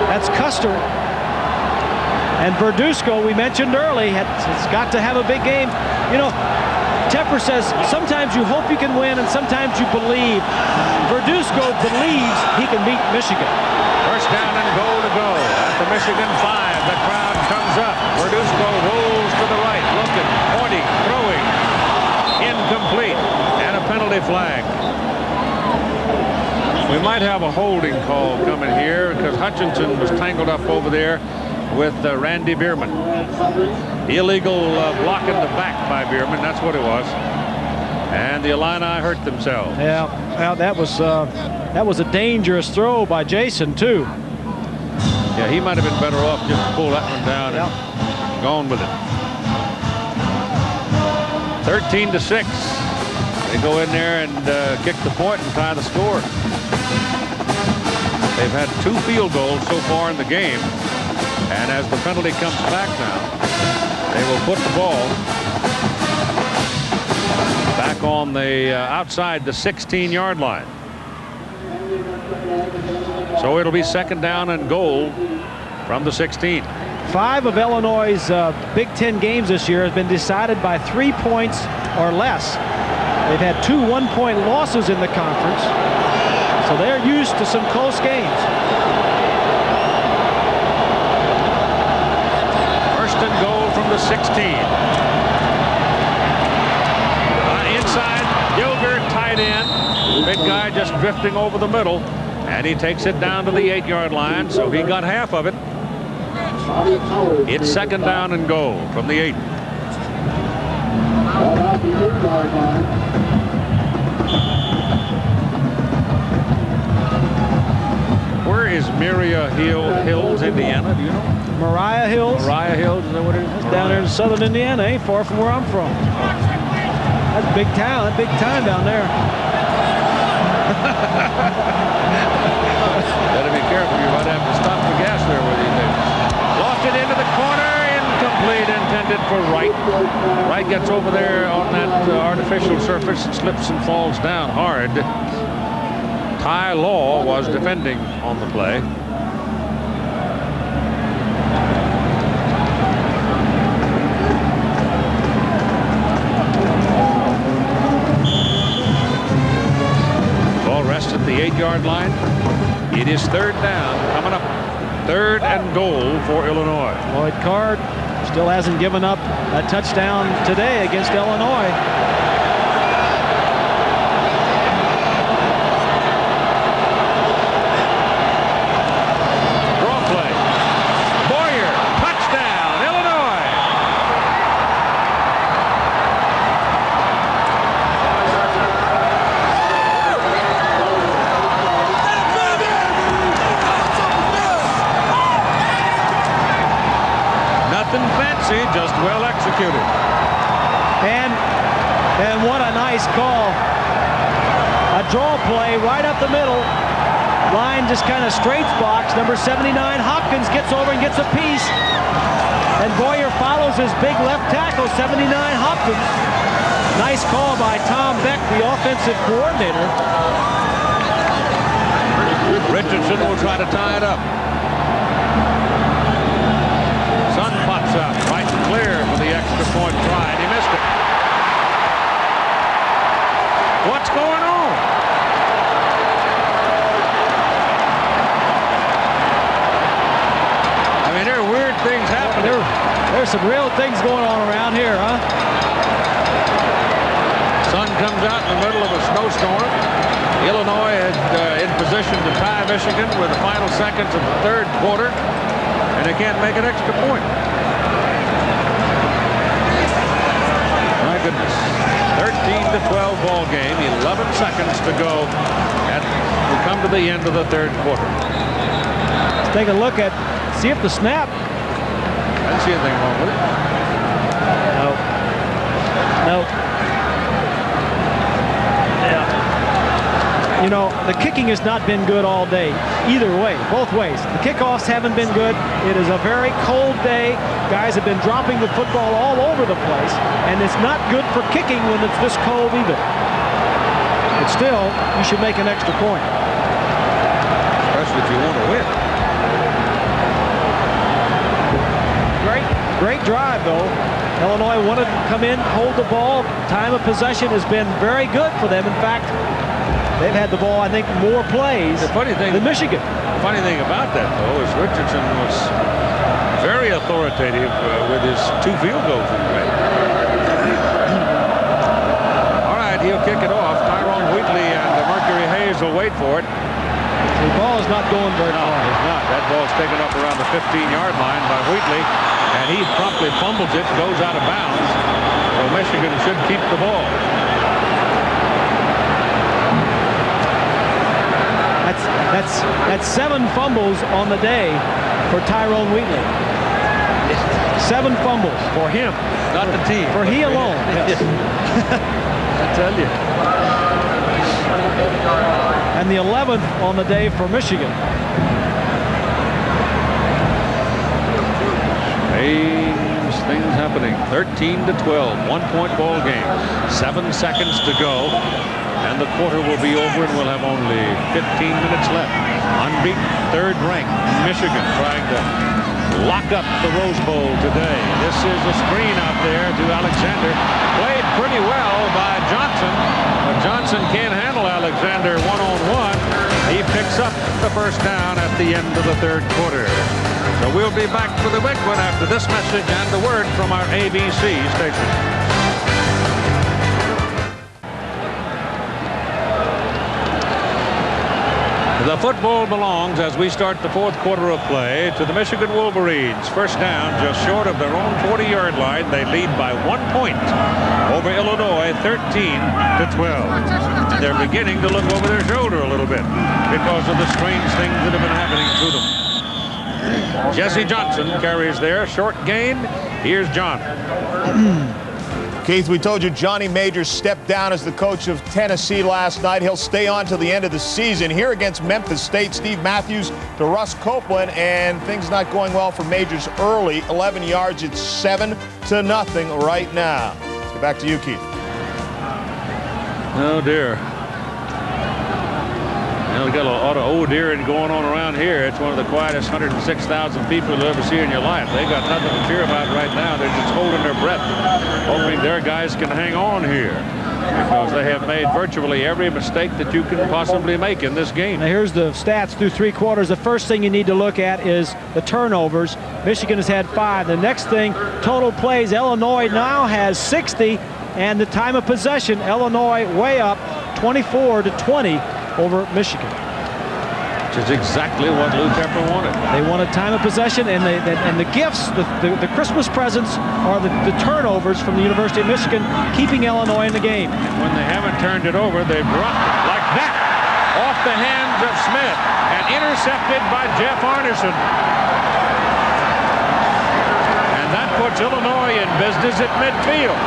[SPEAKER 4] That's Custer. And Verduzco, we mentioned early, has got to have a big game. You know, Tepper says sometimes you hope you can win and sometimes you believe. Verduzco believes he can beat Michigan.
[SPEAKER 2] First down and goal to go at the Michigan 5. The crowd comes up. Verduzco rolls to the right, looking, pointing, throwing. Incomplete, and a penalty flag. We might have a holding call coming here because Hutchinson was tangled up over there with Randy Bierman. Illegal block in the back by Bierman. That's what it was. And the Illini hurt themselves.
[SPEAKER 4] Yeah, well, that was a dangerous throw by Jason too.
[SPEAKER 2] Yeah, he might have been better off just to pull that one down and gone with it. 13-6. They go in there and kick the point and tie the score. They've had 2 field goals so far in the game. And as the penalty comes back now, they will put the ball back on the outside the 16-yard line. So it'll be second down and goal from the 16.
[SPEAKER 4] 5 of Illinois' Big Ten games this year have been decided by 3 points or less. They've had 2 one-point losses in the conference, so they're used to some close games.
[SPEAKER 2] First and goal from the 16. Inside, Gilger, tight end. Big guy just drifting over the middle, and he takes it down to the 8-yard line, so he got half of it. It's second down and goal from the 8. Where is Moriah Hills, Indiana? Do you know?
[SPEAKER 4] Moriah Hills?
[SPEAKER 2] Moriah Hills, is that what it is?
[SPEAKER 4] Down there in southern Indiana, ain't far from where I'm from. That's a big town, that's big time down there.
[SPEAKER 2] Better be careful, you might have to stop the gas there with you. Lofted into the corner, incomplete, intended for Wright. Wright gets over there on that artificial surface, slips and falls down hard. Ty Law was defending on the play. Ball rests at the 8-yard line. It is third down coming up. Third and goal for Illinois.
[SPEAKER 4] Lloyd Card Still hasn't given up a touchdown today against Illinois.
[SPEAKER 2] Draw play. Boyer, touchdown, Illinois. Nothing fancy, just well executed.
[SPEAKER 4] And what a nice call. A draw play right up the middle. Line just kind of straights box. Number 79, Hopkins, gets over and gets a piece. And Boyer follows his big left tackle, 79 Hopkins. Nice call by Tom Beck, the offensive coordinator.
[SPEAKER 2] Richardson will try to tie it up. Sun pops up right and clear for the extra point try, and he missed it. What's going on? I mean, there are weird things happening.
[SPEAKER 4] There's some real things going on around here, huh?
[SPEAKER 2] Sun comes out in the middle of a snowstorm. Illinois is in position to tie Michigan with the final seconds of the third quarter, and they can't make an extra point. My goodness. 13-12 ball game, 11 seconds to go. We come to the end of the third quarter.
[SPEAKER 4] Let's take a look at, see if the snap.
[SPEAKER 2] I don't see anything wrong with it.
[SPEAKER 4] No. Yeah. You know, the kicking has not been good all day. Either way, both ways. The kickoffs haven't been good. It is a very cold day. Guys have been dropping the football all over the place, and it's not good for kicking when it's this cold either. But still, you should make an extra point.
[SPEAKER 2] Especially if you want to win.
[SPEAKER 4] Great drive, though. Illinois wanted to come in, hold the ball. Time of possession has been very good for them. In fact, they've had the ball, I think, more plays than Michigan.
[SPEAKER 2] The funny thing about that, though, is Richardson was very authoritative with his 2 field goals in the game. All right, he'll kick it off. Tyrone Wheatley and Mercury Hayes will wait for it.
[SPEAKER 4] The ball is not going very far.
[SPEAKER 2] No, it's not. That ball's taken up around the 15-yard line by Wheatley, and he promptly fumbles it, goes out of bounds. So Michigan should keep the ball.
[SPEAKER 4] That's 7 fumbles on the day for Tyrone Wheatley. 7 fumbles.
[SPEAKER 2] For him, not the team.
[SPEAKER 4] For he alone. Yes.
[SPEAKER 2] I tell you.
[SPEAKER 4] And the 11th on the day for Michigan.
[SPEAKER 2] Strange things happening. 13-12, 1-point ball game. 7 seconds to go. And the quarter will be over, and we'll have only 15 minutes left. Unbeaten, third-ranked Michigan trying to lock up the Rose Bowl today. This is a screen out there to Alexander. Played pretty well by Johnson, but Johnson can't handle Alexander one-on-one. He picks up the first down at the end of the third quarter. So we'll be back for the big one after this message and the word from our ABC station. The football belongs, as we start the fourth quarter of play, to the Michigan Wolverines. First down, just short of their own 40-yard line. They lead by 1 point over Illinois, 13-12. And they're beginning to look over their shoulder a little bit because of the strange things that have been happening to them. Jesse Johnson carries their short gain. Here's John.
[SPEAKER 9] Keith, we told you Johnny Majors stepped down as the coach of Tennessee last night. He'll stay on till the end of the season. Here against Memphis State, Steve Matthews to Russ Copeland, and things not going well for Majors early. 11 yards, it's 7-0 right now. Let's go back to you, Keith.
[SPEAKER 2] Oh, dear. Now, we've got a lot of oh-dearing going on around here. It's one of the quietest 106,000 people you'll ever see in your life. They got nothing to cheer about right now. They're just holding their breath, hoping their guys can hang on here.
[SPEAKER 1] because they have made virtually every mistake that you can possibly make in this game.
[SPEAKER 4] Now here's the stats through 3 quarters. The first thing you need to look at is the turnovers. Michigan has had 5. The next thing, total plays. Illinois now has 60, and the time of possession, Illinois way up 24-20 over Michigan.
[SPEAKER 1] Which is exactly what Lou Tepper wanted.
[SPEAKER 4] They wanted time of possession, and the gifts, the Christmas presents are the turnovers from the University of Michigan, keeping Illinois in the game.
[SPEAKER 1] And when they haven't turned it over, they've dropped it like that off the hands of Smith and intercepted by Jeff Arneson. And that puts Illinois in business at midfield.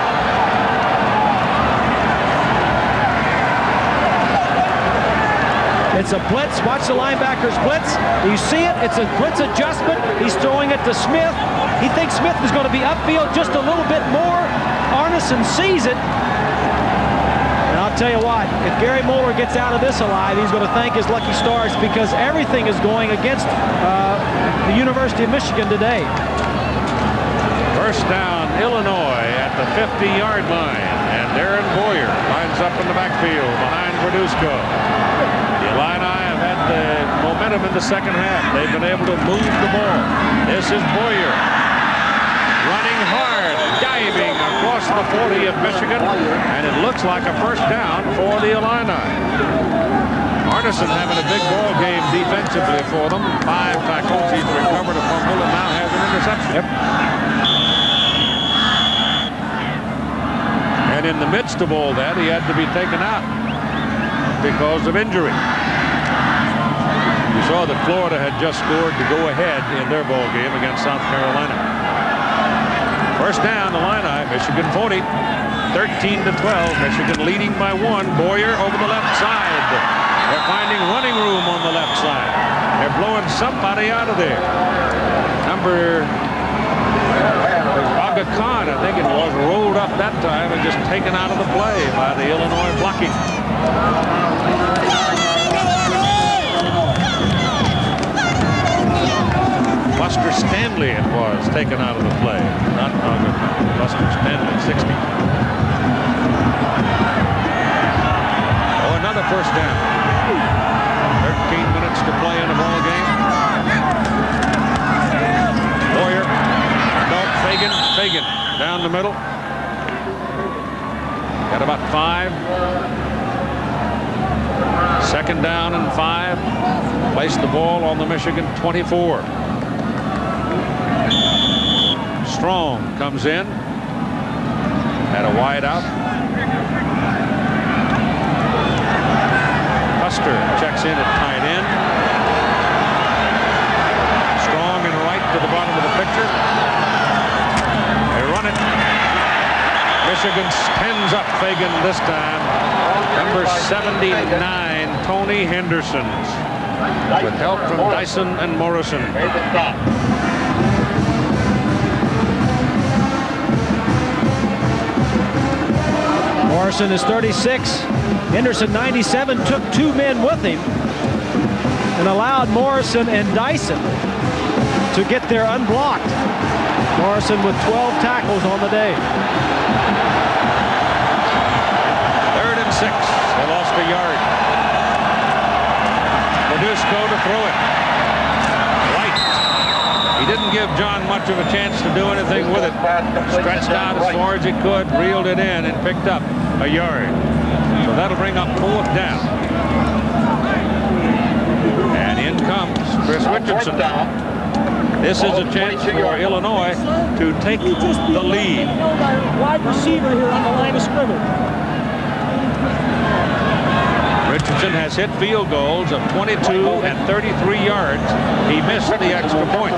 [SPEAKER 4] It's a blitz. Watch the linebackers blitz. Do you see it? It's a blitz adjustment. He's throwing it to Smith. He thinks Smith is going to be upfield just a little bit more. Arneson sees it. And I'll tell you what, if Gary Moeller gets out of this alive, he's going to thank his lucky stars, because everything is going against the University of Michigan today.
[SPEAKER 1] First down, Illinois at the 50-yard line. And Darren Boyer lines up in the backfield behind Verduzco. The Illini have had the momentum in the second half. They've been able to move the ball. This is Boyer running hard, diving across the 40 of Michigan, and it looks like a first down for the Illini. Arneson having a big ball game defensively for them. 5 tackles. He's recovered a fumble and now has an interception.
[SPEAKER 4] Yep.
[SPEAKER 1] And in the midst of all that, he had to be taken out because of injury. You saw that Florida had just scored to go ahead in their ball game against South Carolina. First down, Illini, Michigan 40, 13-12. Michigan leading by 1. Boyer over the left side. They're finding running room on the left side. They're blowing somebody out of there. Number Aga Khan, I think it was, rolled up that time and just taken out of the play by the Illinois blocking. Buster Stanley it was taken out of the play. Not Aga Khan. Buster Stanley, 60. Oh, another first down. 13 minutes to play in the ball game. Boyer. Fagan down the middle. Got about 5. Second down and 5. Placed the ball on the Michigan 24. Strong comes in. Had a wide out. Custer checks in at tight end. Strong and right to the bottom of the picture. Run it. Michigan stands up Fagan this time. Number 79, Tony Henderson, with help from Dyson and Morrison.
[SPEAKER 4] Morrison is 36. Henderson, 97, took 2 men with him and allowed Morrison and Dyson to get there unblocked. Morrison with 12 tackles on the day.
[SPEAKER 1] 3rd and 6. They lost a yard. Verduzco to throw it. White. He didn't give John much of a chance to do anything with it. Stretched out as far as he could, reeled it in, and picked up a yard. So that'll bring up 4th down. And in comes Chris Richardson. This is a chance for Illinois to take the lead.
[SPEAKER 4] Wide receiver here on the line of scrimmage.
[SPEAKER 1] Richardson has hit field goals of 22 and 33 yards. He missed the extra point.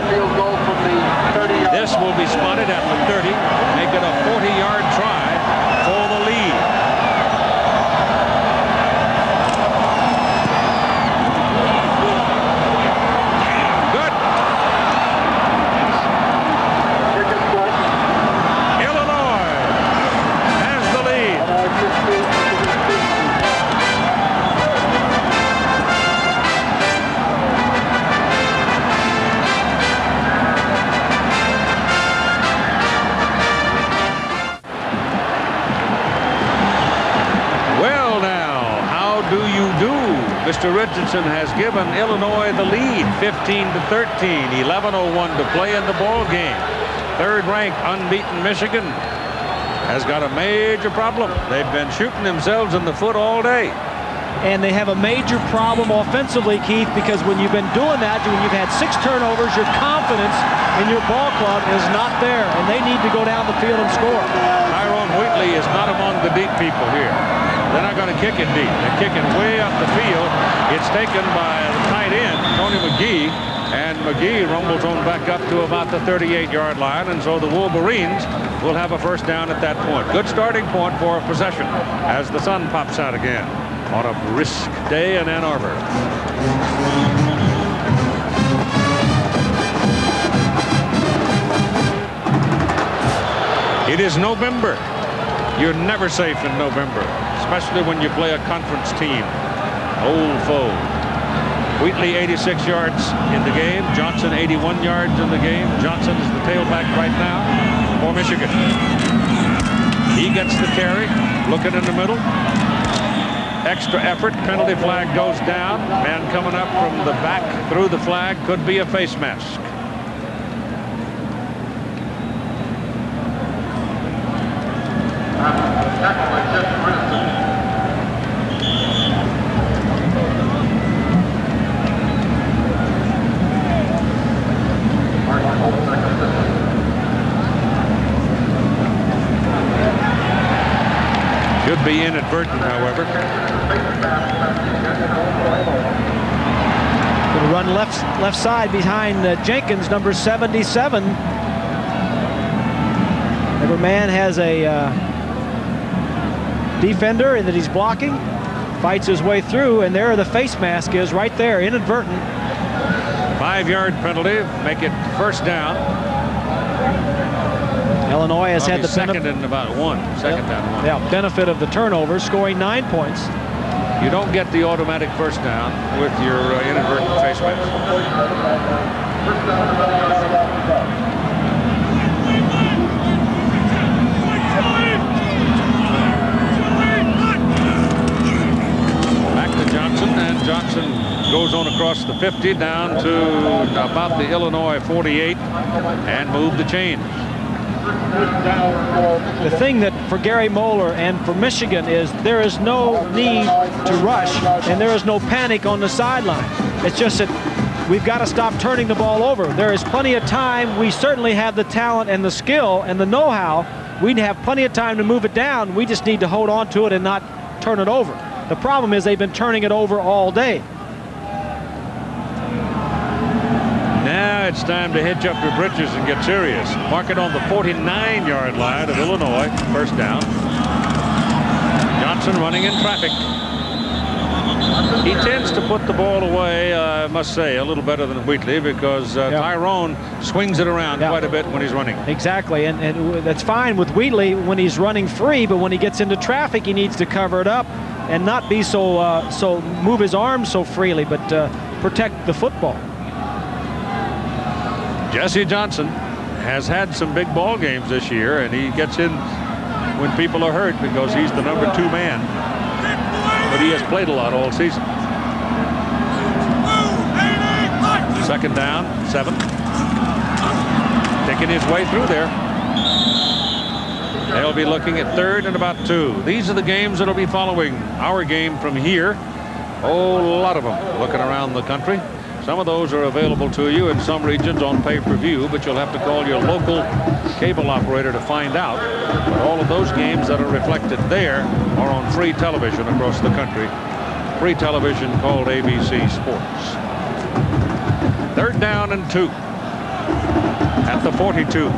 [SPEAKER 1] This will be spotted at the 30, make it a 40-yard try for the lead. Mr. Richardson has given Illinois the lead, 15-13, 11:01 to play in the ball game. Third-ranked unbeaten Michigan has got a major problem. They've been shooting themselves in the foot all day.
[SPEAKER 4] And they have a major problem offensively, Keith, because when you've been doing that, when you've had 6 turnovers, your confidence in your ball club is not there, and they need to go down the field and score.
[SPEAKER 1] Tyrone Wheatley is not among the deep people here. They're not going to kick it deep. They're kicking way up the field. It's taken by the tight end, Tony McGee, and McGee rumbles on back up to about the 38-yard line, and so the Wolverines will have a first down at that point. Good starting point for a possession as the sun pops out again on a brisk day in Ann Arbor. It is November. You're never safe in November, especially when you play a conference team. Old foe. Wheatley 86 yards in the game. Johnson 81 yards in the game. Johnson is the tailback right now for Michigan. He gets the carry, looking in the middle. Extra effort, penalty flag goes down. Man coming up from the back through the flag, could be a face mask. Should be inadvertent, however.
[SPEAKER 4] Going to run left side behind Jenkins, number 77. Every man has a defender that he's blocking, fights his way through, and there the face mask is right there, inadvertent.
[SPEAKER 1] 5-yard penalty, make it first down.
[SPEAKER 4] Illinois has had the
[SPEAKER 1] second and about one. Second down one.
[SPEAKER 4] Yeah, benefit of the turnover, scoring 9 points.
[SPEAKER 1] You don't get the automatic first down with your inadvertent face mask. Back to Johnson, and Johnson goes on across the 50 down to about the Illinois 48 and move the chains.
[SPEAKER 4] The thing that for Gary Moeller and for Michigan is there is no need to rush and there is no panic on the sideline. It's just that we've got to stop turning the ball over. There is plenty of time. We certainly have the talent and the skill and the know-how. We'd have plenty of time to move it down. We just need to hold on to it and not turn it over. The problem is they've been turning it over all day.
[SPEAKER 1] Now it's time to hitch up your britches and get serious. Mark it on the 49-yard line of Illinois. First down. Johnson running in traffic. He tends to put the ball away, I must say, a little better than Wheatley because Tyrone swings it around quite a bit when he's running.
[SPEAKER 4] Exactly, and that's fine with Wheatley when he's running free, but when he gets into traffic, he needs to cover it up and not be so move his arms so freely, but protect the football.
[SPEAKER 1] Jesse Johnson has had some big ball games this year, and he gets in when people are hurt because he's the number 2 man. But he has played a lot all season. Second down, 7. Taking his way through there. They'll be looking at third and about 2. These are the games that'll be following our game from here. A lot of them looking around the country. Some of those are available to you in some regions on pay-per-view, but you'll have to call your local cable operator to find out. But all of those games that are reflected there are on free television across the country. Free television called ABC Sports. Third down and 2 at the 42.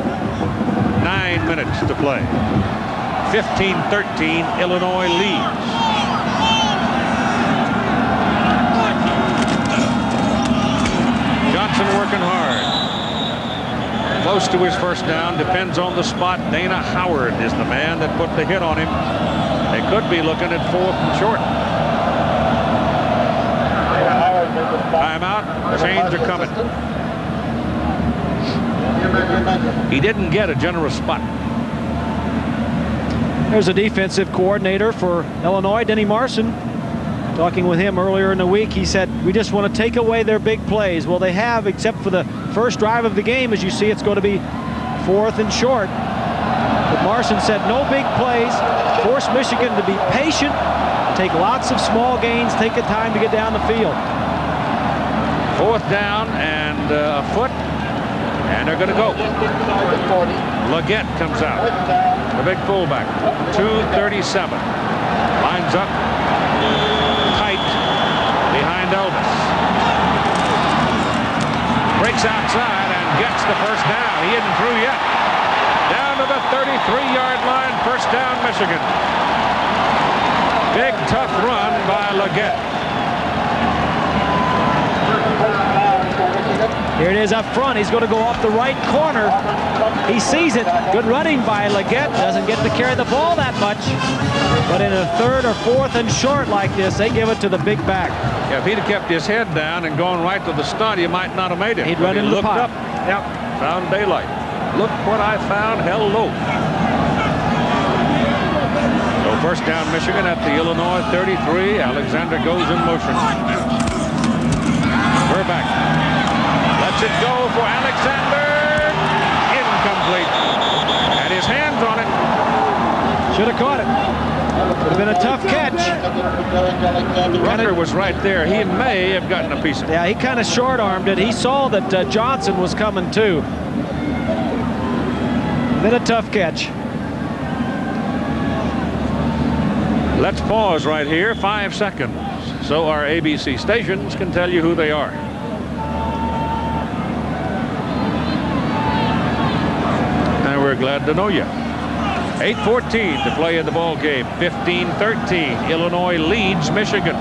[SPEAKER 1] 9 minutes to play. 15-13, Illinois leads. Johnson working hard. Close to his first down, depends on the spot. Dana Howard is the man that put the hit on him. They could be looking at 4th and short. Timeout, chains are coming. He didn't get a generous spot.
[SPEAKER 4] There's a defensive coordinator for Illinois, Denny Marson. Talking with him earlier in the week, he said, we just want to take away their big plays. Well, they have, except for the first drive of the game. As you see, it's going to be 4th and short. But Marson said no big plays, force Michigan to be patient, take lots of small gains, take the time to get down the field.
[SPEAKER 1] 4th down and a foot, and they're going to go. Leggett comes out, the big fullback, 237. Lines up tight behind Elvis. Breaks outside and gets the first down. He isn't through yet. Down to the 33-yard line, first down, Michigan. Big, tough run by Leggett.
[SPEAKER 4] Here it is up front. He's going to go off the right corner. He sees it. Good running by Leggett. Doesn't get to carry the ball that much. But in a 3rd or 4th and short like this, they give it to the big back.
[SPEAKER 1] Yeah, if he'd have kept his head down and gone right to the stunt, he might not have made it.
[SPEAKER 4] He'd run into the pile.
[SPEAKER 1] Up, yep, found daylight. Look what I found. Hello. So first down, Michigan at the Illinois 33. Alexander goes in motion. Verback lets it go for Alexander. Incomplete. And his hands on it.
[SPEAKER 4] Should have caught it. Would have been a tough catch.
[SPEAKER 1] Rucker was right there. He may have gotten a piece of it.
[SPEAKER 4] Yeah, he kind of short-armed it. He saw that Johnson was coming too. Been a tough catch.
[SPEAKER 1] Let's pause right here, 5 seconds, so our ABC stations can tell you who they are. And we're glad to know you. 8:14 to play in the ball game. 15-13. Illinois leads Michigan.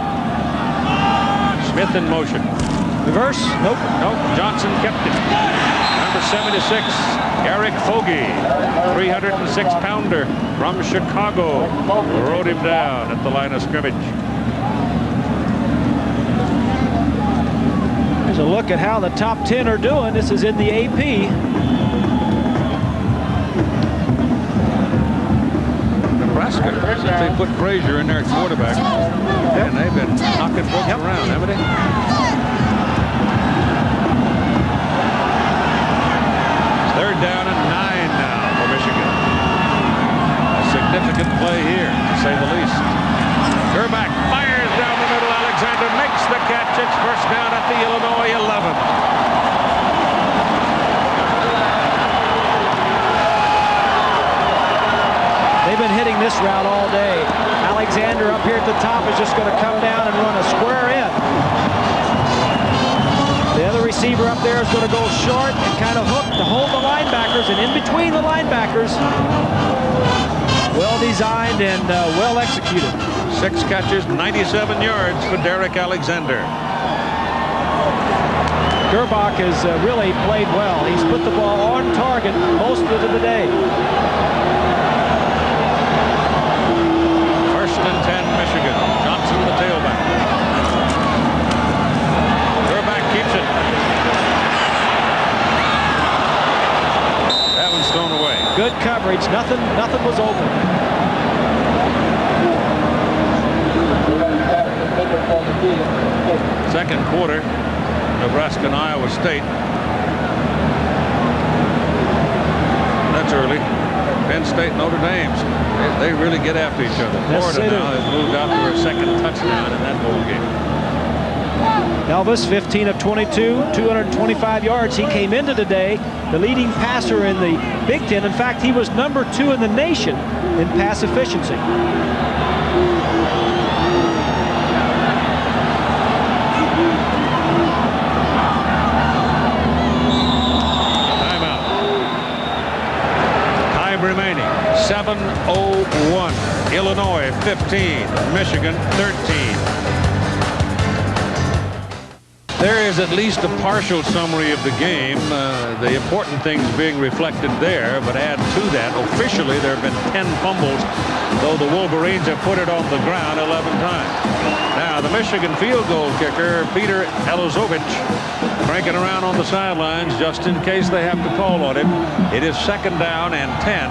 [SPEAKER 1] Smith in motion.
[SPEAKER 4] Reverse? Nope.
[SPEAKER 1] Nope. Johnson kept it. Number 76, Eric Fogey, 306-pounder from Chicago, rode him down at the line of scrimmage.
[SPEAKER 4] Here's a look at how the top 10 are doing. This is in the AP.
[SPEAKER 1] Nebraska, they put Frazier in there at quarterback, and they've been knocking folks around, haven't they? Third down and 9 now for Michigan. A significant play here, to say the least. Gerback fires down the middle. Alexander makes the catch. It's first down at the Illinois 11.
[SPEAKER 4] They've been hitting this route all day. Alexander up here at the top is just going to come down and run a square in. The other receiver up there is going to go short and kind of hook to hold the linebackers, and in between the linebackers, well designed and well executed.
[SPEAKER 1] 6 catches, 97 yards for Derek Alexander.
[SPEAKER 4] Gerbach has really played well. He's put the ball on target most of the day.
[SPEAKER 1] First and 10, Michigan. Johnson, the tailback. Gerbach keeps it. That one's thrown away.
[SPEAKER 4] Good coverage. Nothing was open.
[SPEAKER 1] Second quarter, Nebraska and Iowa State. That's early. Penn State, Notre Dame. They really get after each other. Florida now has moved out for a second touchdown in that ball game.
[SPEAKER 4] Elvis, 15 of 22, 225 yards. He came into today the leading passer in the Big Ten. In fact, he was number 2 in the nation in pass efficiency.
[SPEAKER 1] Remaining 7:01. Illinois 15, Michigan 13. There is at least a partial summary of the game. The important things being reflected there, but add to that, officially there have been 10 fumbles
[SPEAKER 2] though the Wolverines have put it on the ground 11 times. Now, the Michigan field goal kicker, Peter Elizovich, cranking around on the sidelines just in case they have to call on him. It is 2nd down and 10.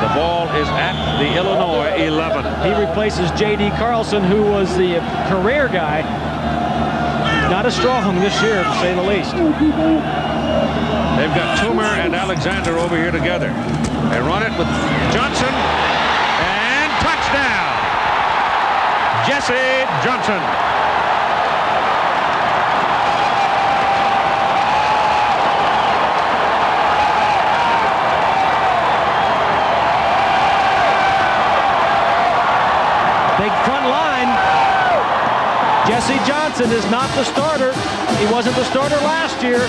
[SPEAKER 2] The ball is at the Illinois 11.
[SPEAKER 4] He replaces J.D. Carlson, who was the career guy. Not as strong this year, to say the least.
[SPEAKER 2] They've got Toomer and Alexander over here together. They run it with Johnson, and touchdown! Jesse Johnson.
[SPEAKER 4] Big front line. Jesse Johnson is not the starter. He wasn't the starter last year,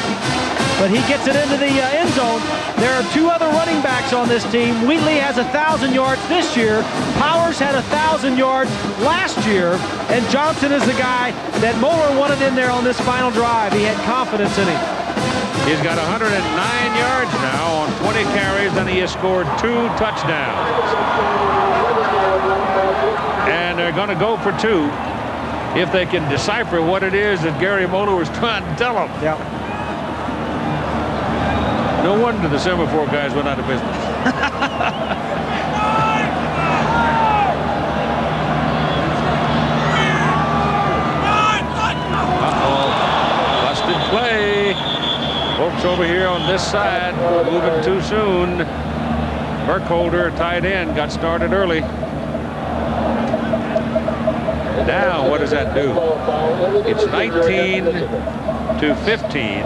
[SPEAKER 4] but he gets it into the end zone. There are 2 other running backs on this team. Wheatley has 1,000 yards this year. Powers had 1,000 yards last year, and Johnson is the guy that Moeller wanted in there on this final drive. He had confidence in him.
[SPEAKER 2] He's got 109 yards now on 20 carries, and he has scored 2 touchdowns. And they're going to go for 2 if they can decipher what it is that Gary Moeller was trying to tell them.
[SPEAKER 4] Yeah.
[SPEAKER 2] No wonder the semaphore guys went out of business. Uh-oh. Busted play. Folks over here on this side moving too soon. Burkholder, tight end, got started early. Now, what does that do? It's 19 to 15.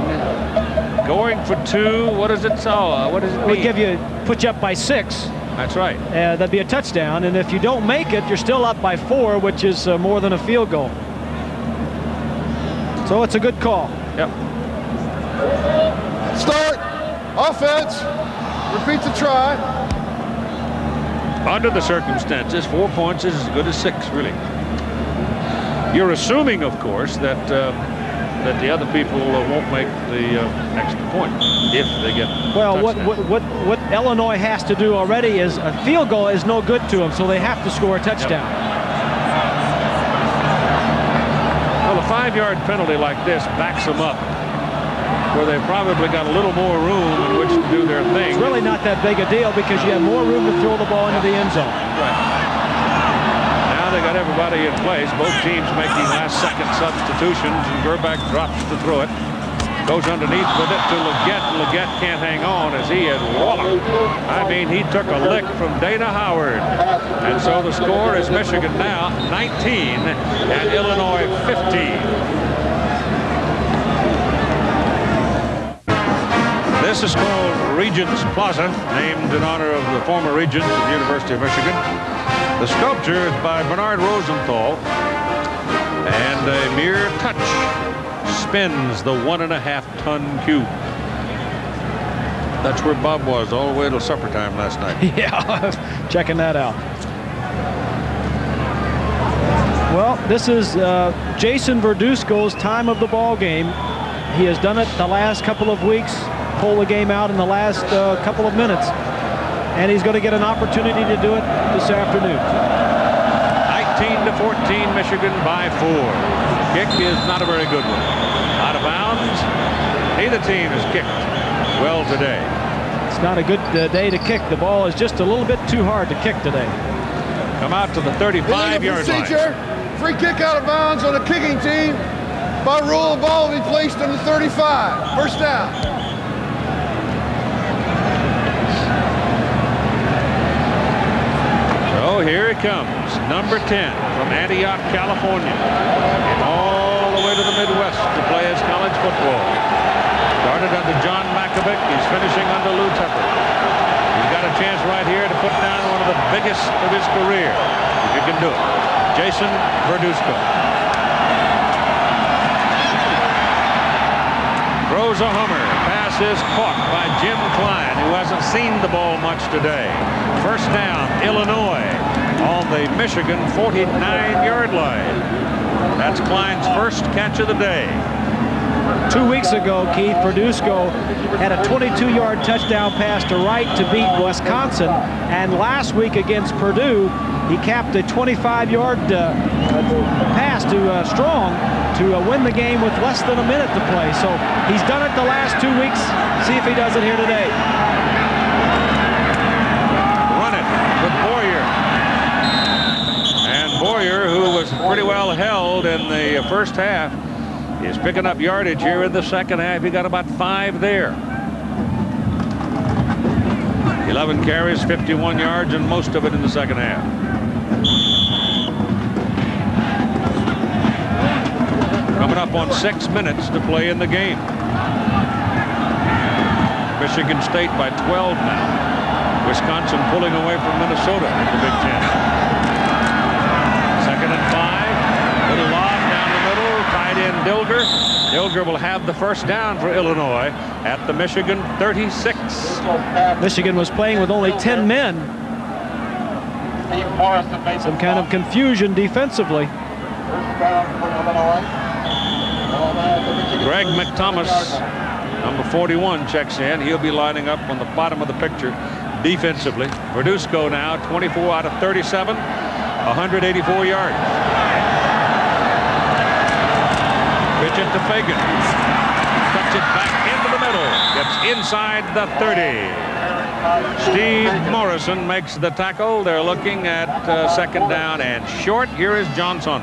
[SPEAKER 2] Going for 2. What does it mean?
[SPEAKER 4] Would put you up by 6.
[SPEAKER 2] That's right.
[SPEAKER 4] That'd be a touchdown. And if you don't make it, you're still up by 4, which is more than a field goal. So it's a good call.
[SPEAKER 2] Yep.
[SPEAKER 7] Start. Offense. Repeat the try.
[SPEAKER 2] Under the circumstances, 4 points is as good as 6, really. You're assuming, of course, that that the other people won't make the extra point if they get.
[SPEAKER 4] Well, what Illinois has to do already is a field goal is no good to them, so they have to score a touchdown.
[SPEAKER 2] Yep. Well, a 5-yard penalty like this backs them up, where they've probably got a little more room in which to do their thing.
[SPEAKER 4] It's really not that big a deal because you have more room to throw the ball into the end zone.
[SPEAKER 2] Right. Now they got everybody in place. Both teams making last-second substitutions, and Gerback drops to throw it. Goes underneath with it to Legette. Legette can't hang on as he had walloped. I mean, he took a lick from Dana Howard. And so the score is Michigan now 19 and Illinois 15. This is called Regents Plaza, named in honor of the former regents of the University of Michigan. The sculpture is by Bernard Rosenthal, and a mere touch spins the 1.5-ton cube. That's where Bob was all the way till supper time last night.
[SPEAKER 4] Yeah, checking that out. Well, this is Jason Verduzco's time of the ball game. He has done it the last couple of weeks, pull the game out in the last couple of minutes. And he's going to get an opportunity to do it this afternoon.
[SPEAKER 2] 19 to 14, Michigan by 4. Kick is not a very good one. Out of bounds. Neither team has kicked well today.
[SPEAKER 4] It's not a good day to kick. The ball is just a little bit too hard to kick today.
[SPEAKER 2] Come out to the 35-yard line.
[SPEAKER 7] Free kick out of bounds on a kicking team. By rule, the ball will be placed on the 35. First down.
[SPEAKER 2] So here it comes. Number 10 from Antioch, California. And all the way to the Midwest to play his college football. Started under John Makovic. He's finishing under Lou Tepper. He's got a chance right here to put down one of the biggest of his career, if you can do it. Jason Verduzco. Throws a hummer. Pass is caught by Jim Klein, who hasn't seen the ball much today. First down, Illinois on the Michigan 49-yard line. That's Klein's first catch of the day.
[SPEAKER 4] 2 weeks ago, Keith, Verduzco had a 22-yard touchdown pass to right to beat Wisconsin. And last week against Purdue, he capped a 25-yard pass to Strong to win the game with less than a minute to play. So he's done it the last 2 weeks. See if he does it here today.
[SPEAKER 2] Run it with Boyer. And Boyer, who was pretty well held in the first half, is picking up yardage here in the second half. He got about 5 there. 11 carries, 51 yards, and most of it in the second half. Coming up on 6 minutes to play in the game. Michigan State by 12 now. Wisconsin pulling away from Minnesota in the Big Ten. 2nd and 5. Little lob down the middle. Tight end Dilger. Dilger will have the first down for Illinois at the Michigan 36.
[SPEAKER 4] Michigan was playing with only 10 men. Some kind of confusion defensively.
[SPEAKER 2] Greg McThomas, number 41, checks in. He'll be lining up on the bottom of the picture defensively. Verduzco now 24 out of 37, 184 yards. Pitch it to Fagan. Cuts it back into the middle. Gets inside the 30. Steve Morrison makes the tackle. They're looking at 2nd down and short. Here is Johnson.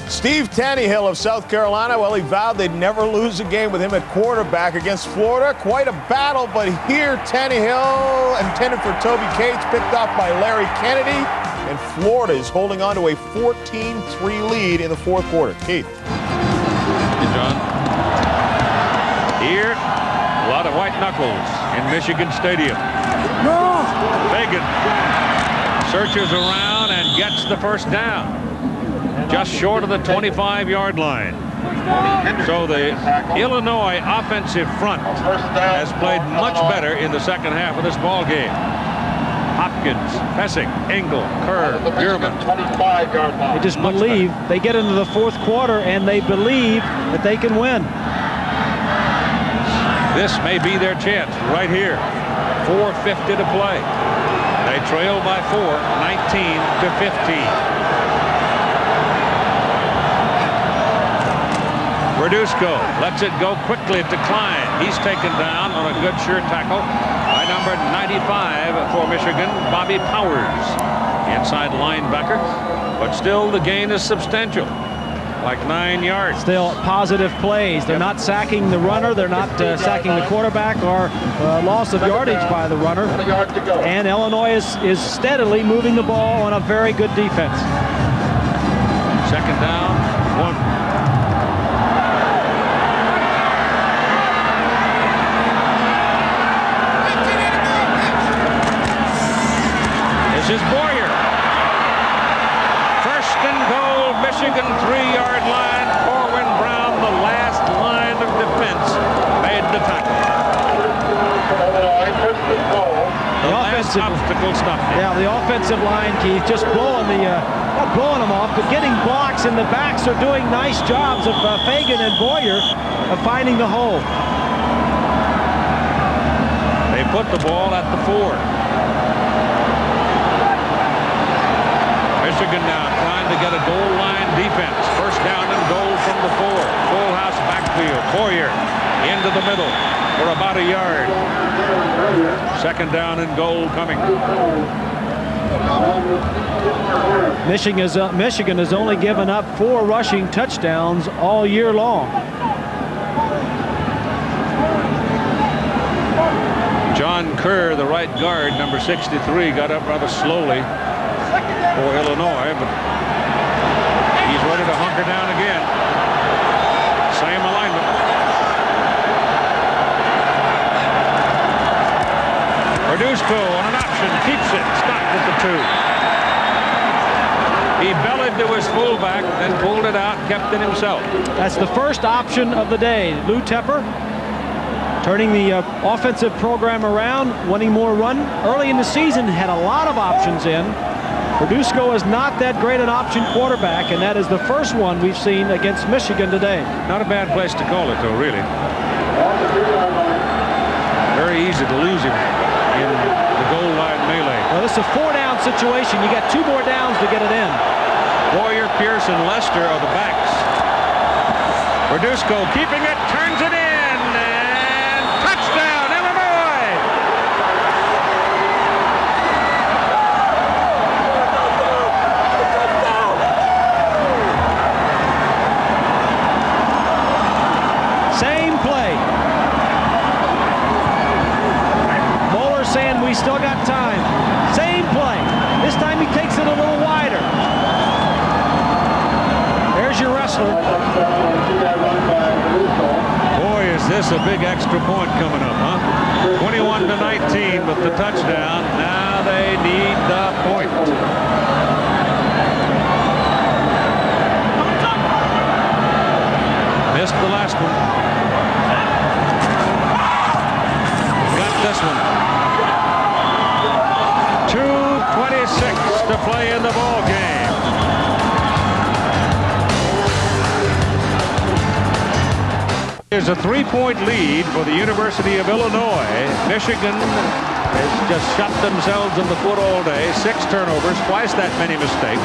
[SPEAKER 9] Steve Tannehill of South Carolina, well, he vowed they'd never lose a game with him at quarterback against Florida. Quite a battle, but here Tannehill, intended for Toby Cates, picked off by Larry Kennedy, and Florida is holding on to a 14-3 lead in the 4th quarter. Keith.
[SPEAKER 2] Hey, John. Here, a lot of white knuckles in Michigan Stadium. Fagan searches around and gets the first down. Just short of the 25-yard line. So the Illinois offensive front has played much better in the second half of this ball game. Hopkins, Pessing, Engel, Kerr, Bierman.
[SPEAKER 4] They just believe. They get into the 4th quarter and they believe that they can win.
[SPEAKER 2] This may be their chance right here. 4:50 to play. They trail by 4, 19-15. Verduzco lets it go quickly to Klein. He's taken down on a good sure tackle by number 95 for Michigan, Bobby Powers, inside linebacker. But still the gain is substantial, like 9 yards.
[SPEAKER 4] Still positive plays. They're not sacking the runner. They're not sacking the quarterback or loss of yardage by the runner. And Illinois is steadily moving the ball on a very good defense.
[SPEAKER 2] 2nd down, 1. This is Boyer. 1st and goal, Michigan 3-yard line. Corwin Brown, the last line of defense, made the tackle. The last obstacle stopped him.
[SPEAKER 4] Yeah, the offensive line, Keith, just blowing not blowing them off, but getting blocks in the backs are doing nice jobs of Fagan and Boyer of finding the hole.
[SPEAKER 2] They put the ball at the 4. Michigan now trying to get a goal line defense. 1st down and goal from the 4. Full house backfield. Boyer into the middle for about a yard. 2nd down and goal coming.
[SPEAKER 4] Michigan has only given up 4 rushing touchdowns all year long.
[SPEAKER 2] John Kerr, the right guard, number 63, got up rather slowly for Illinois, but he's ready to hunker down again. Same alignment. Verduzco on an option, keeps it, stopped at the 2. He bellied to his fullback, then pulled it out, kept it himself.
[SPEAKER 4] That's the first option of the day. Lou Tepper turning the offensive program around, wanting more run. Early in the season, had a lot of options in. Verduzco is not that great an option quarterback, and that is the first one we've seen against Michigan today.
[SPEAKER 2] Not a bad place to call it, though, really. Very easy to lose him in the goal line melee.
[SPEAKER 4] Well, this is a 4-down situation. You got 2 more downs to get it in.
[SPEAKER 2] Warrior, Pierce, and Lester are the backs. Verduzco keeping it, turns it in, and touchdown, Illinois!
[SPEAKER 4] Same play. Moeller saying we still got time. Same play. This time he takes it a little wider. There's your wrestler.
[SPEAKER 2] Boy, is this a big extra point coming up, huh? 21-19 with the touchdown. Now they need the point. Missed the last one. Got this one. 2:26 to play in the ball game. There's a 3-point lead for the University of Illinois. Michigan has just shot themselves in the foot all day. 6 turnovers, twice that many mistakes.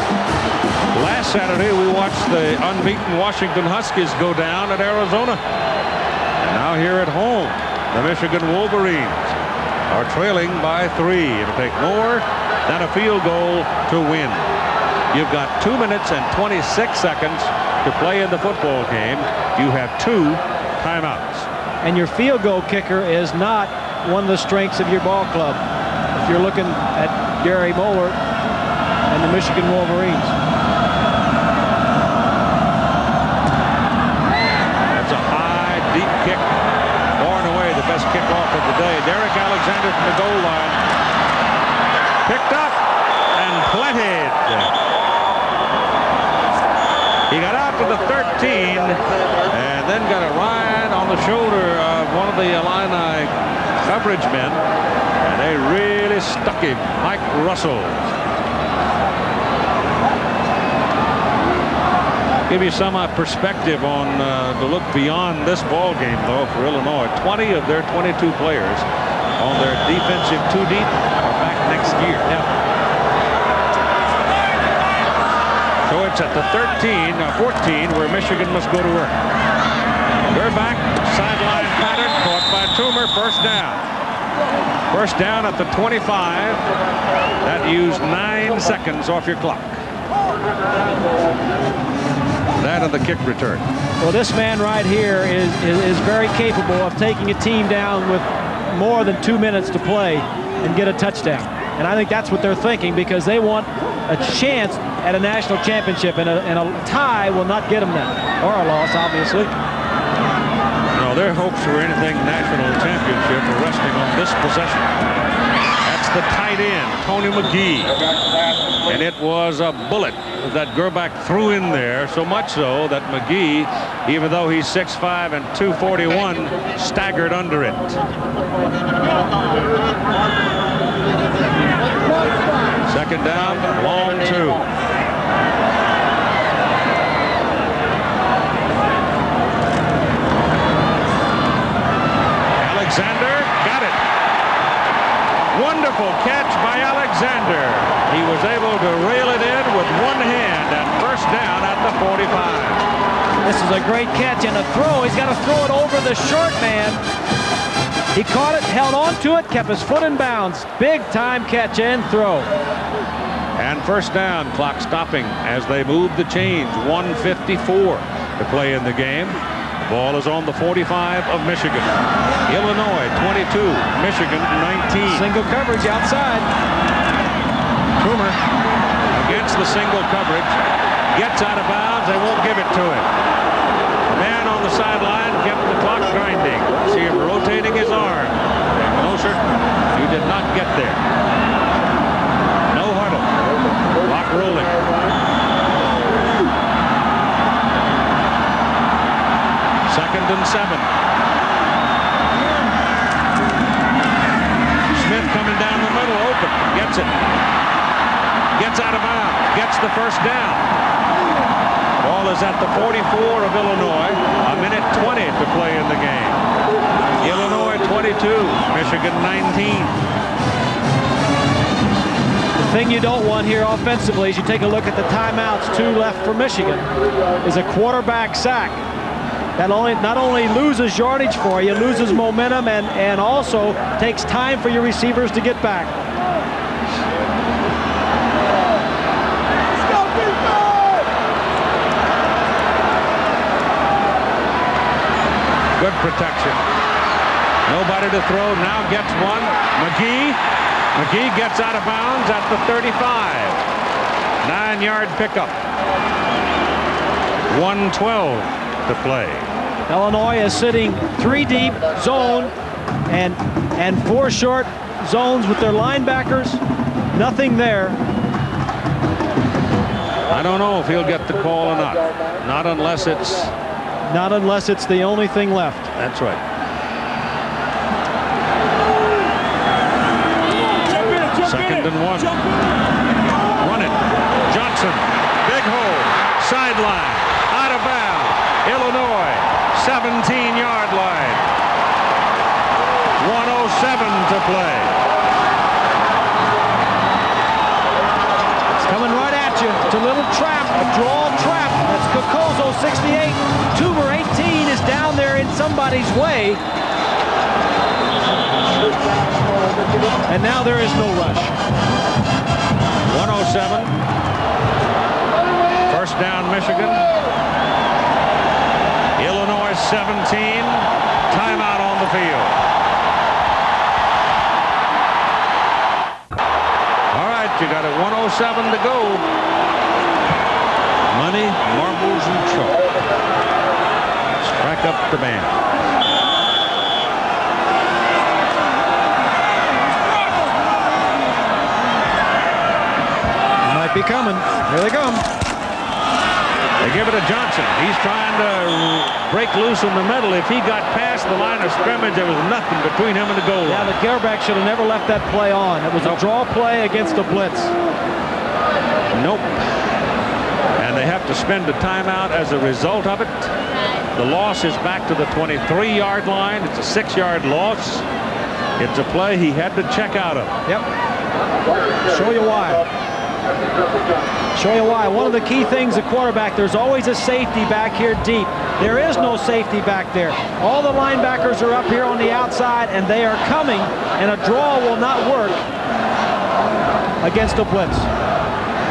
[SPEAKER 2] Last Saturday, we watched the unbeaten Washington Huskies go down at Arizona. And now here at home, the Michigan Wolverines are trailing by 3. It'll take more than a field goal to win. You've got 2 minutes and 26 seconds to play in the football game. You have 2 timeouts.
[SPEAKER 4] And your field goal kicker is not one of the strengths of your ball club. If you're looking at Gary Moeller and the Michigan Wolverines.
[SPEAKER 2] That's a high, deep kick. Far and away the best kickoff of the day. Derek Alexander from the goal line. Picked up and planted. He got out to the 13 and then got a right on the shoulder of one of the Illini coverage men, and they really stuck him. Mike Russell. Give you some perspective on to look beyond this ball game, though, for Illinois. 20 of their 22 players on their defensive 2 deep are back next year. So it's at the 14 where Michigan must go to work. They're back, sideline pattern, caught by Toomer, first down. First down at the 25. That used 9 seconds off your clock. That of the kick return.
[SPEAKER 4] Well, this man right here is very capable of taking a team down with more than 2 minutes to play and get a touchdown. And I think that's what they're thinking, because they want a chance at a national championship, and a tie will not get them that, or a loss, obviously.
[SPEAKER 2] No, their hopes for anything national championship are resting on this possession. That's the tight end, Tony McGee. And it was a bullet that Gerbach threw in there, so much so that McGee, even though he's 6'5" and 241, staggered under it. Second down, long 2. Alexander got it. Wonderful catch by Alexander. He was able to reel it in with one hand, and first down at the 45.
[SPEAKER 4] This is a great catch and a throw. He's got to throw it over the short man. He caught it, held on to it, kept his foot in bounds. Big time catch and throw.
[SPEAKER 2] And first down, clock stopping as they move the chains. 1:54 to play in the game. The ball is on the 45 of Michigan. Illinois 22, Michigan 19.
[SPEAKER 4] Single coverage outside.
[SPEAKER 2] Toomer against the single coverage. Gets out of bounds. They won't give it to him. The man on the sideline kept the clock grinding. See him rotating his arm. No, sir, you did not get there. No huddle. Clock rolling. Second and 7. Smith coming down the middle, open. Gets it. Gets out of bounds. the first down. Ball is at the 44 of Illinois. A minute 20 to play in the game. Illinois 22, Michigan 19.
[SPEAKER 4] The thing you don't want here offensively, as you take a look at the timeouts, 2 left for Michigan, is a quarterback sack. That not only loses yardage for you, loses momentum, and also takes time for your receivers to get back.
[SPEAKER 2] Good protection. Nobody to throw. Now gets one. McGee. McGee gets out of bounds at the 35. 9-yard pickup. 1:12 to play.
[SPEAKER 4] Illinois is sitting 3 deep zone and 4 short zones with their linebackers. Nothing there.
[SPEAKER 2] I don't know if he'll get the call or not. Not unless it's
[SPEAKER 4] the only thing left.
[SPEAKER 2] That's right. Second and 1. Run it. Johnson. Big hole. Sideline. Out of bounds. Illinois. 17-yard line. 1:07 to play.
[SPEAKER 4] It's coming right at you. It's a little trap, a draw trap. That's Cocozo, 68. Toomer, 18, is down there in somebody's way. And now there is no rush.
[SPEAKER 2] 1:07. First down, Michigan. Illinois 17. Timeout on the field. All right, you got it. 1:07 to go. Money, marbles, and chalk. Strike up the band.
[SPEAKER 4] Might be coming. Here they come.
[SPEAKER 2] They give it to Johnson. He's trying to break loose in the middle. If he got past the line of scrimmage, there was nothing between him and the goal line.
[SPEAKER 4] Yeah, the quarterback should have never left that play on. It was a draw play against a blitz.
[SPEAKER 2] Nope. And they have to spend a timeout as a result of it. The loss is back to the 23-yard line. It's a 6-yard loss. It's a play he had to check out of.
[SPEAKER 4] Yep. Show you why. Show you why. One of the key things, the quarterback, there's always a safety back here deep. There is no safety back there. All the linebackers are up here on the outside, and they are coming, and a draw will not work against a blitz.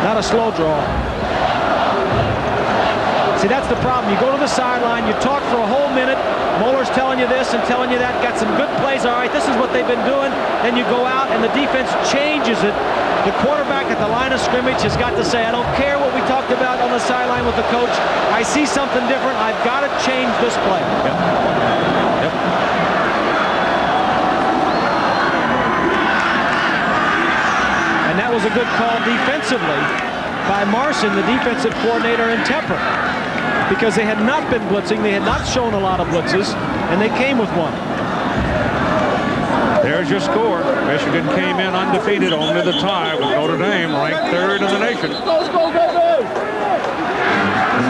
[SPEAKER 4] Not a slow draw. See, that's the problem. You go to the sideline, you talk for a whole minute. Moeller's telling you this and telling you that. Got some good plays. All right, this is what they've been doing. Then you go out, and the defense changes it. The quarterback at the line of scrimmage has got to say, I don't care what we talked about on the sideline with the coach. I see something different. I've got to change this play.
[SPEAKER 2] Yep. Yep.
[SPEAKER 4] And that was a good call defensively by Marson, the defensive coordinator in Temper, because they had not been blitzing. They had not shown a lot of blitzes, and they came with one.
[SPEAKER 2] There's your score. Michigan came in undefeated, only the tie with Notre Dame, ranked 3rd in the nation.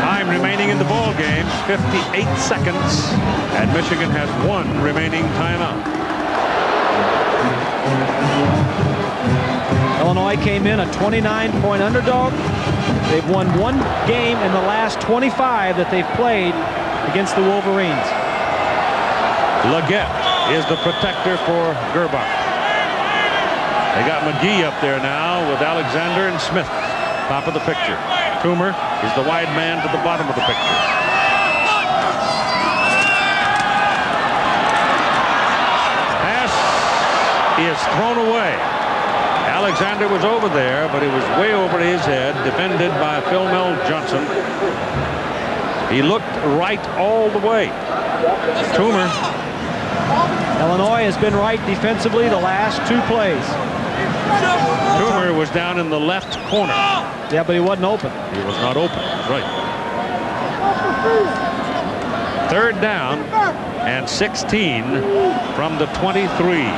[SPEAKER 2] Time remaining in the ball game, 58 seconds, and Michigan has 1 remaining timeout.
[SPEAKER 4] Illinois came in a 29-point underdog. They've won 1 game in the last 25 that they've played against the Wolverines.
[SPEAKER 2] Leggett is the protector for Gerbach. They got McGee up there now with Alexander and Smith. Top of the picture. Toomer is the wide man to the bottom of the picture. Pass is thrown away. Alexander was over there, but it was way over his head, defended by Philmel Johnson. He looked right all the way. Toomer.
[SPEAKER 4] Illinois has been right defensively the last 2 plays.
[SPEAKER 2] Toomer was down in the left corner.
[SPEAKER 4] Yeah, but he wasn't open.
[SPEAKER 2] He was not open. That's right. 3rd down and 16 from the 23.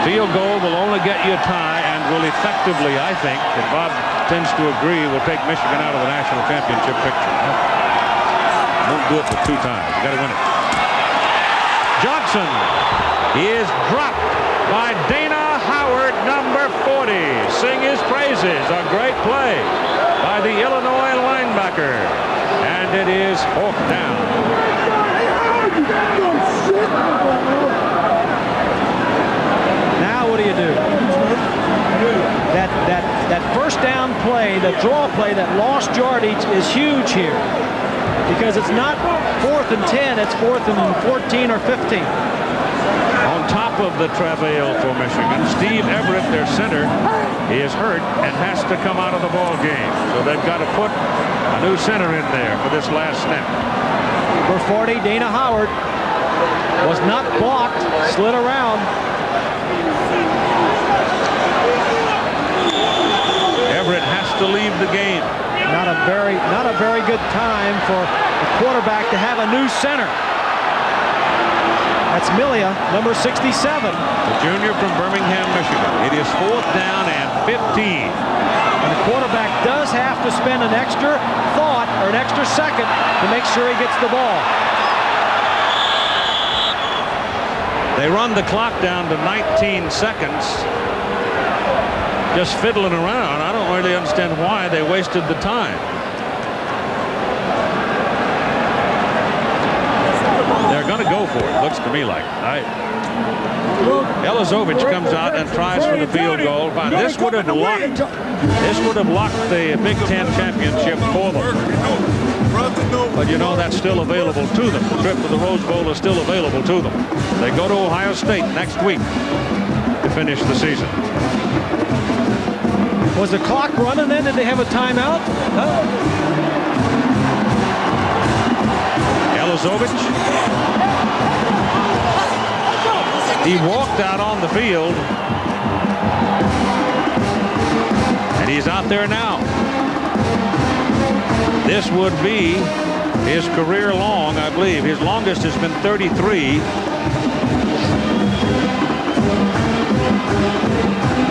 [SPEAKER 2] Field goal will only get you a tie, and will effectively, I think, and Bob tends to agree, will take Michigan out of the national championship picture. Won't do it for 2 times. You got to win it. Johnson is dropped by Dana Howard, number 40. Sing his praises. A great play by the Illinois linebacker. And it is 4th down.
[SPEAKER 4] Now what do you do? That first down play, the draw play that lost yardage is huge here. Because it's not 4th and 10, it's 4th and 14 or 15.
[SPEAKER 2] On top of the travail for Michigan, Steve Everett, their center, is hurt and has to come out of the ball game. So they've got to put a new center in there for this last snap.
[SPEAKER 4] Number 40, Dana Howard, was not blocked, slid around.
[SPEAKER 2] Everett has to leave the game.
[SPEAKER 4] Not a very good time for the quarterback to have a new center. That's Milia, number 67.
[SPEAKER 2] The junior from Birmingham, Michigan. It is 4th down and 15.
[SPEAKER 4] And the quarterback does have to spend an extra thought or an extra second to make sure he gets the ball.
[SPEAKER 2] They run the clock down to 19 seconds. Just fiddling around. I don't really understand why they wasted the time. They're going to go for it, looks to me like. Elizovich comes out and tries for the field goal. This would have locked the Big Ten championship for them. But you know, that's still available to them. The trip to the Rose Bowl is still available to them. They go to Ohio State next week to finish the season.
[SPEAKER 4] Was the clock running then? Did they have a timeout?
[SPEAKER 2] Elizovich. He walked out on the field. And he's out there now. This would be his career long, I believe. His longest has been 33.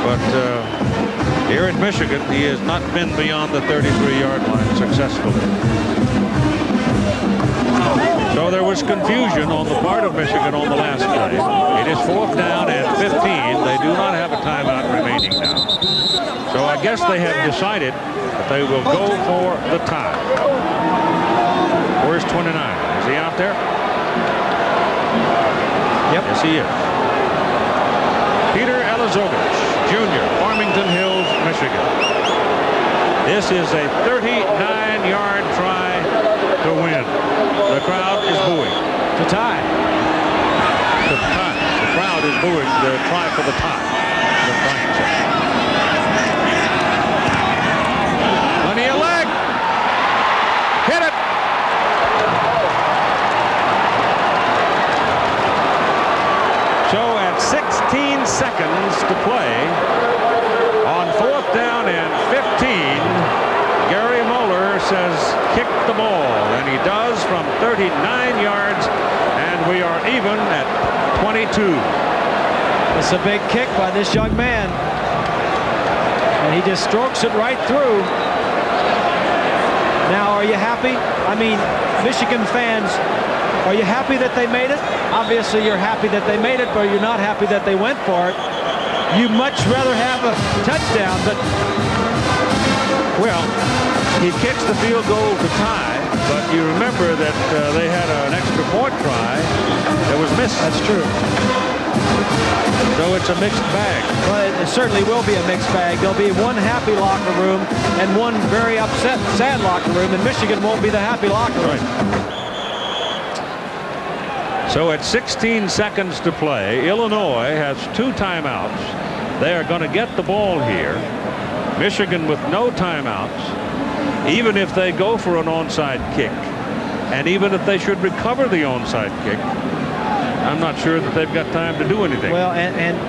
[SPEAKER 2] But here at Michigan, he has not been beyond the 33-yard line successfully. So there was confusion on the part of Michigan on the last play. It is 4th down and 15. They do not have a timeout remaining now. So I guess they have decided that they will go for the tie. Where's 29? Is he out there?
[SPEAKER 4] Yep.
[SPEAKER 2] Yes, he is. Peter Elizovich, Jr., Farmington Hills, Michigan. This is a 39-yard try to win. The crowd is booing.
[SPEAKER 4] To tie.
[SPEAKER 2] The crowd is booing the try for the tie. Plenty of leg. Hit it. So at 16 seconds to play on 4th down and 15, Gary Moeller says kick the ball, and he does from 39 yards, and we are even at 22.
[SPEAKER 4] It's a big kick by this young man, and he just strokes it right through. Now, are you happy? I mean, Michigan fans, are you happy that they made it? Obviously, you're happy that they made it, but you're not happy that they went for it. You'd much rather have a touchdown, but...
[SPEAKER 2] Well, he kicks the field goal to tie, but you remember that they had an extra point try that was missed.
[SPEAKER 4] That's true.
[SPEAKER 2] So it's a mixed bag.
[SPEAKER 4] Well, it certainly will be a mixed bag. There'll be one happy locker room and one very upset, sad locker room, and Michigan won't be the happy locker room.
[SPEAKER 2] Right. So at 16 seconds to play, Illinois has 2 timeouts. They are going to get the ball here. Michigan with no timeouts, even if they go for an onside kick, and even if they should recover the onside kick, I'm not sure that they've got time to do anything.
[SPEAKER 4] Well,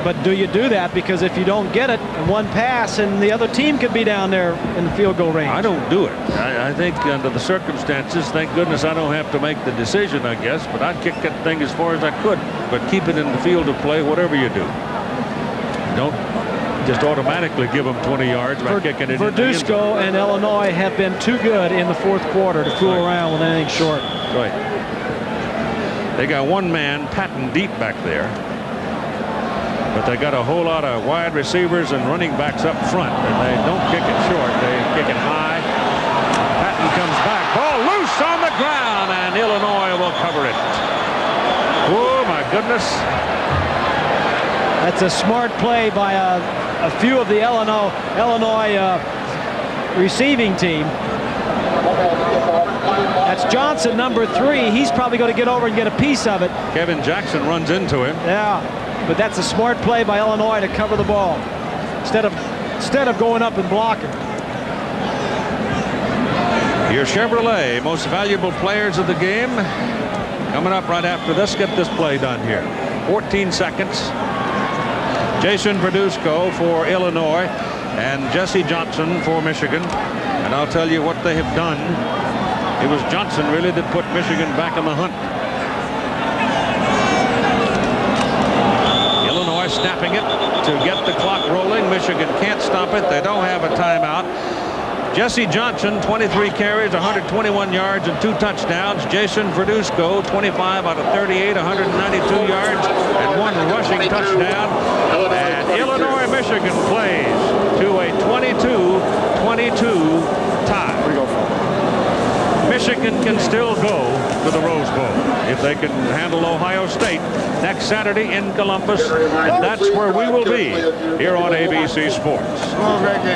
[SPEAKER 4] but do you do that? Because if you don't get it in one pass, and the other team could be down there in the field goal range.
[SPEAKER 2] I don't do it. I think under the circumstances, thank goodness I don't have to make the decision, I guess, but I'd kick that thing as far as I could, but keep it in the field of play, whatever you do.
[SPEAKER 1] just automatically give them 20 yards by kicking it in.
[SPEAKER 4] Verduzco and Illinois have been too good in the fourth quarter to fool around with anything short.
[SPEAKER 1] Right. They got one man, Patton, deep back there. But they got a whole lot of wide receivers and running backs up front, and they don't kick it short. They kick it high. Patton comes back. Ball loose on the ground, and Illinois will cover it. Oh, my goodness.
[SPEAKER 4] That's a smart play by a few of the Illinois receiving team. That's Johnson, number 3. He's probably going to get over and get a piece of it.
[SPEAKER 1] Kevin Jackson runs into him.
[SPEAKER 4] Yeah, but that's a smart play by Illinois to cover the ball instead of going up and blocking.
[SPEAKER 1] Your Chevrolet most valuable players of the game coming up right after this. Get this play done here. 14 seconds. Jason Verduzco for Illinois and Jesse Johnson for Michigan. And I'll tell you what they have done. It was Johnson really that put Michigan back in the hunt. Illinois snapping it to get the clock rolling. Michigan can't stop it. They don't have a timeout. Jesse Johnson, 23 carries, 121 yards, and 2 touchdowns. Jason Verduzco, 25 out of 38, 192 yards, and 1 rushing touchdown. And Illinois-Michigan plays to a 22-22 tie. Michigan can still go to the Rose Bowl if they can handle Ohio State next Saturday in Columbus, and that's where we will be here on ABC Sports.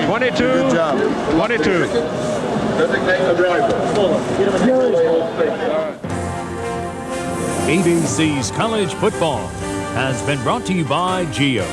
[SPEAKER 1] 22-22.
[SPEAKER 5] ABC's College Football has been brought to you by Geo.